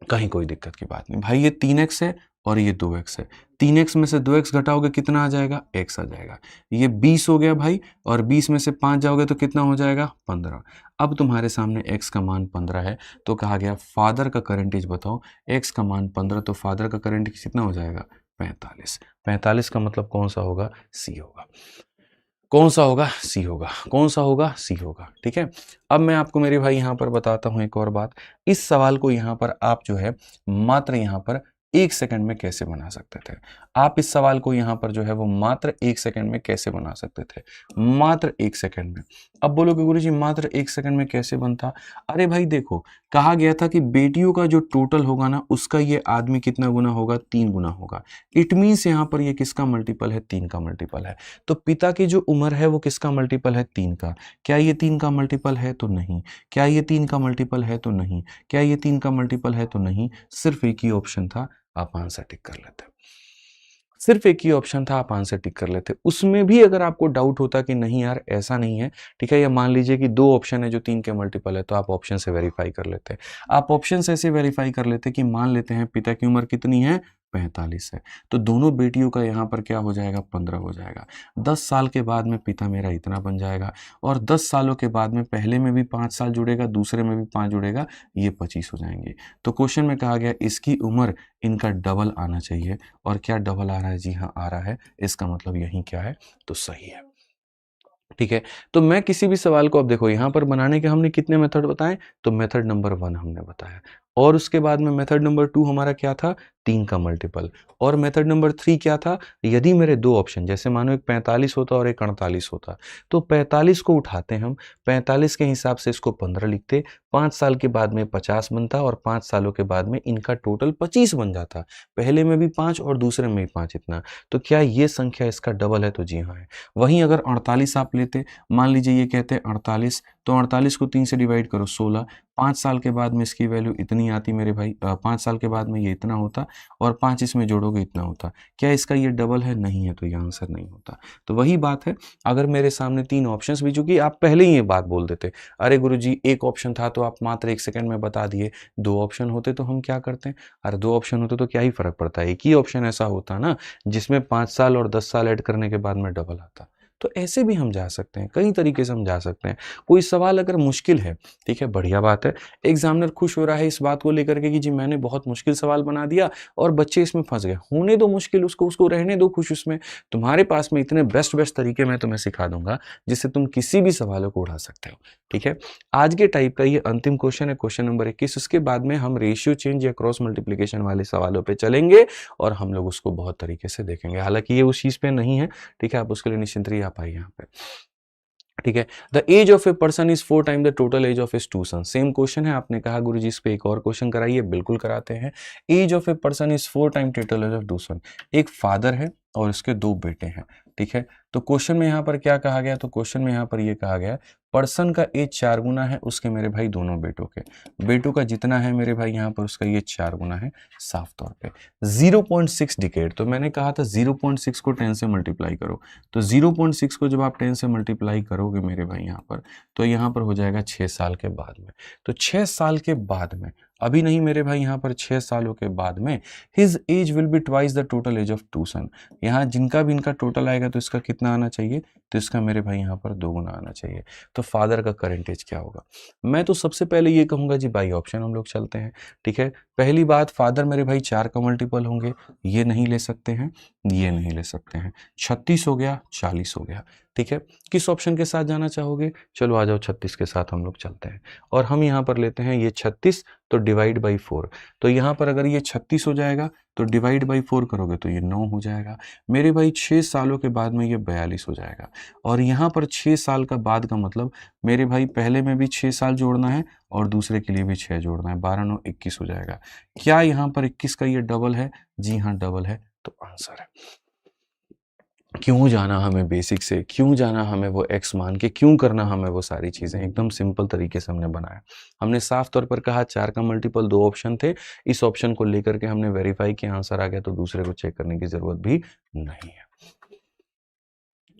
कहीं कोई दिक्कत की बात नहीं भाई। ये 3x है और ये 2x है। 3x में से 2x घटाओगे कितना आ जाएगा? x आ जाएगा। ये 20 हो गया भाई और 20 में से 5 जाओगे तो कितना हो जाएगा? 15। अब तुम्हारे सामने x का मान 15 है तो कहा गया फादर का करंट एज बताओ। x का मान 15 तो फादर का करंट एज कितना हो जाएगा? 45। 45 का मतलब कौन सा होगा? सी होगा। कौन सा होगा? सी होगा। कौन सा होगा? सी होगा। ठीक है, अब मैं आपको मेरे भाई यहाँ पर बताता हूँ एक और बात। इस सवाल को यहाँ पर आप जो है मात्र यहाँ पर 1 सेकंड में कैसे बना सकते थे? आप इस सवाल को यहाँ पर जो है वो मात्र 1 सेकंड में कैसे बना सकते थे? मात्र 1 सेकंड में। अब बोलोगे गुरुजी मात्र 1 सेकंड में कैसे बनता? अरे भाई देखो, कहा गया था कि बेटियों का जो टोटल होगा ना उसका ये आदमी कितना गुना होगा? 3 गुना होगा। इट मीन्स यहाँ पर ये किसका मल्टीपल है? 3 का मल्टीपल है। तो पिता की जो उम्र है वो किसका मल्टीपल है? 3 का। क्या ये 3 का मल्टीपल है? तो नहीं। क्या ये 3 का मल्टीपल है? तो नहीं। क्या ये 3 का मल्टीपल है? तो नहीं। सिर्फ एक ही ऑप्शन था, आप आंसर टिक कर लेते। सिर्फ एक ही ऑप्शन था, आप आंसर टिक कर लेते। उसमें भी अगर आपको डाउट होता कि नहीं यार ऐसा नहीं है, ठीक है, या मान लीजिए कि 2 ऑप्शन है जो 3 के मल्टीपल है, तो आप ऑप्शन से वेरीफाई कर लेते। आप ऑप्शन से ऐसे वेरीफाई कर लेते कि मान लेते हैं पिता की उम्र कितनी है? 45 है। तो दोनों बेटियों का यहाँ पर क्या हो जाएगा? 15 हो जाएगा। 10 साल के बाद में पिता मेरा इतना बन जाएगा और 10 सालों के बाद में पहले में भी 5 साल जुड़ेगा, दूसरे में भी 5 जुड़ेगा, ये 25 हो जाएंगे। तो क्वेश्चन में कहा गया इसकी उम्र इनका डबल आना चाहिए और क्या डबल आ रहा है? जी हाँ आ रहा है। इसका मतलब यही क्या है? तो सही है। ठीक है, तो मैं किसी भी सवाल को अब देखो यहाँ पर बनाने के हमने कितने मेथड बताए? तो मेथड नंबर 1 हमने बताया और उसके बाद में मेथड नंबर 2 हमारा क्या था? 3 का मल्टीपल। और मेथड नंबर 3 क्या था? यदि मेरे 2 ऑप्शन जैसे मानो एक 45 होता और एक 48 होता तो 45 को उठाते हम, 45 के हिसाब से इसको 15 लिखते, 5 साल के बाद में 50 बनता और 5 सालों के बाद में इनका टोटल 25 बन जाता। पहले में भी 5 और दूसरे में भी 5 इतना। तो क्या ये संख्या इसका डबल है? तो जी हाँ है। वहीं अगर 48 आप लेते, मान लीजिए ये कहते हैं 48, तो 48 को 3 से डिवाइड करो 16, 5 साल के बाद में इसकी वैल्यू इतनी आती मेरे भाई, 5 साल के बाद में ये इतना होता और 5 इसमें जोड़ोगे इतना होता। क्या इसका ये डबल है? नहीं है, तो ये आंसर नहीं होता। तो वही बात है, अगर मेरे सामने 3 ऑप्शंस भी, चूंकि आप पहले ही ये बात बोल देते, अरे गुरुजी एक ऑप्शन था तो आप मात्र 1 सेकंड में बता दिए, 2 ऑप्शन होते तो हम क्या करते? अरे 2 ऑप्शन होते तो क्या ही फर्क पड़ता है, एक ही ऑप्शन ऐसा होता ना जिसमें 5 साल और 10 साल ऐड करने के बाद में डबल आता। तो ऐसे भी हम जा सकते हैं, कई तरीके से हम जा सकते हैं। कोई सवाल अगर मुश्किल है, ठीक है, बढ़िया बात है, एग्जामिनर खुश हो रहा है इस बात को लेकर के कि जी मैंने बहुत मुश्किल सवाल बना दिया और बच्चे इसमें फंस गए, होने दो मुश्किल, उसको रहने दो खुश उसमें। तुम्हारे पास में इतने बेस्ट बेस्ट तरीके मैं तुम्हें सिखा दूंगा जिससे तुम किसी भी सवालों को उड़ा सकते हो, ठीक है। आज के टाइप का ये अंतिम क्वेश्चन है, क्वेश्चन नंबर 21। उसके बाद में हम रेशियो चेंज या क्रॉस मल्टीप्लिकेशन वाले सवालों पे चलेंगे और हम लोग उसको बहुत तरीके से देखेंगे। हालांकि ये उस चीज पे नहीं है, ठीक है, आप उसके लिए निश्चिंत रहिए, आप आइए यहाँ पे, ठीक है। The age of a person is 4 time the total age of his two son. Same question है, आपने कहा गुरुजी इस पे एक और क्वेश्चन कराइए, बिल्कुल कराते हैं। Age of a person is 4 time total age of two son. एक फादर है और उसके 2 बेटे हैं, ठीक है। तो क्वेश्चन में यहाँ पर क्या कहा गया, तो क्वेश्चन में यहाँ पर ये कहा गया पर्सन का एज 4 गुना है उसके मेरे भाई दोनों बेटों के, बेटों का जितना है मेरे भाई यहाँ पर उसका ये 4 गुना है साफ तौर पे। 0.6 डिकेड, तो मैंने कहा था 0.6 को 10 से मल्टीप्लाई करो, तो 0.6 को जब आप 10 से मल्टीप्लाई करोगे मेरे भाई यहाँ पर, तो यहाँ पर हो जाएगा 6 साल के बाद में। तो 6 साल के बाद में, अभी नहीं मेरे भाई, यहाँ पर 6 सालों के बाद में his age will be twice the total age of two son. यहाँ जिनका भी इनका टोटल आएगा तो इसका कितना आना चाहिए, तो इसका मेरे भाई यहाँ पर 2 गुना आना चाहिए। तो फादर का करंट एज क्या होगा, मैं तो सबसे पहले ये कहूंगा जी बाई ऑप्शन हम लोग चलते हैं, ठीक है। पहली बात, फादर मेरे भाई 4 का मल्टीपल होंगे, ये नहीं ले सकते हैं, ये नहीं ले सकते हैं। 36 हो गया, 40 हो गया, ठीक है। किस ऑप्शन के साथ जाना चाहोगे, चलो आ जाओ 36 के साथ हम लोग चलते हैं। और हम यहाँ पर लेते हैं ये 36 तो डिवाइड बाई 4, तो यहाँ पर अगर ये 36 हो जाएगा तो डिवाइड बाई 4 करोगे तो ये 9 हो जाएगा मेरे भाई। 6 सालों के बाद में ये 42 हो जाएगा। और यहाँ पर 6 साल का बाद का मतलब मेरे भाई पहले में भी 6 साल जोड़ना है और दूसरे के लिए भी 6 जोड़ना है, 12 9 21 हो जाएगा। क्या यहाँ पर 21 का ये डबल है, जी हाँ डबल है, तो आंसर है। क्यों जाना हमें बेसिक से, क्यों जाना हमें वो एक्स मान के, क्यों करना हमें वो सारी चीजें, एकदम सिंपल तरीके से हमने बनाया। हमने साफ तौर पर कहा 4 का मल्टीपल 2 ऑप्शन थे, इस ऑप्शन को लेकर के हमने वेरीफाई किया, आंसर आ गया, तो दूसरे को चेक करने की जरूरत भी नहीं है।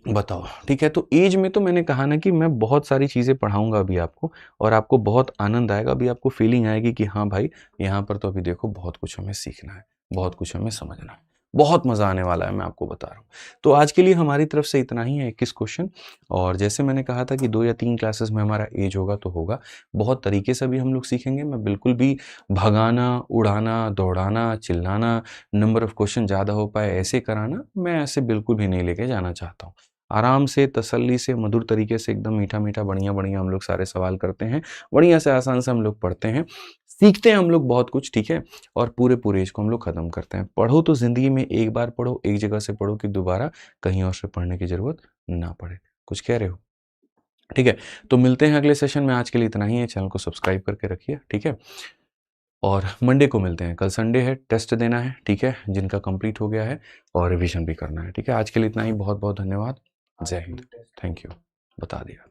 बताओ, ठीक है। तो एज में तो मैंने कहा ना कि मैं बहुत सारी चीजें पढ़ाऊंगा अभी आपको, और आपको बहुत आनंद आएगा, अभी आपको फीलिंग आएगी कि हाँ भाई यहाँ पर तो अभी देखो बहुत कुछ हमें सीखना है, बहुत कुछ हमें समझना है, बहुत मजा आने वाला है, मैं आपको बता रहा हूँ। तो आज के लिए हमारी तरफ से इतना ही है, 21 क्वेश्चन। और जैसे मैंने कहा था कि 2 या 3 क्लासेस में हमारा एज होगा तो होगा, बहुत तरीके से भी हम लोग सीखेंगे। मैं बिल्कुल भी भगाना, उड़ाना, दौड़ाना, चिल्लाना, नंबर ऑफ क्वेश्चन ज़्यादा हो पाए ऐसे कराना, मैं ऐसे बिल्कुल भी नहीं लेके जाना चाहता हूँ। आराम से, तसल्ली से, मधुर तरीके से, एकदम मीठा मीठा बढ़िया बढ़िया हम लोग सारे सवाल करते हैं, बढ़िया से आसान से हम लोग पढ़ते हैं, सीखते हैं हम लोग बहुत कुछ, ठीक है। और पूरे पूरे एज को हम लोग खत्म करते हैं। पढ़ो तो जिंदगी में एक बार पढ़ो, एक जगह से पढ़ो कि दोबारा कहीं और से पढ़ने की जरूरत ना पड़े। कुछ कह रहे हो, ठीक है। तो मिलते हैं अगले सेशन में, आज के लिए इतना ही है। चैनल को सब्सक्राइब करके रखिए, ठीक है। और मंडे को मिलते हैं, कल संडे है, टेस्ट देना है, ठीक है, जिनका कंप्लीट हो गया है, और रिवीजन भी करना है, ठीक है। आज के लिए इतना ही, बहुत बहुत धन्यवाद, जय हिंद, थैंक यू, बता दिया।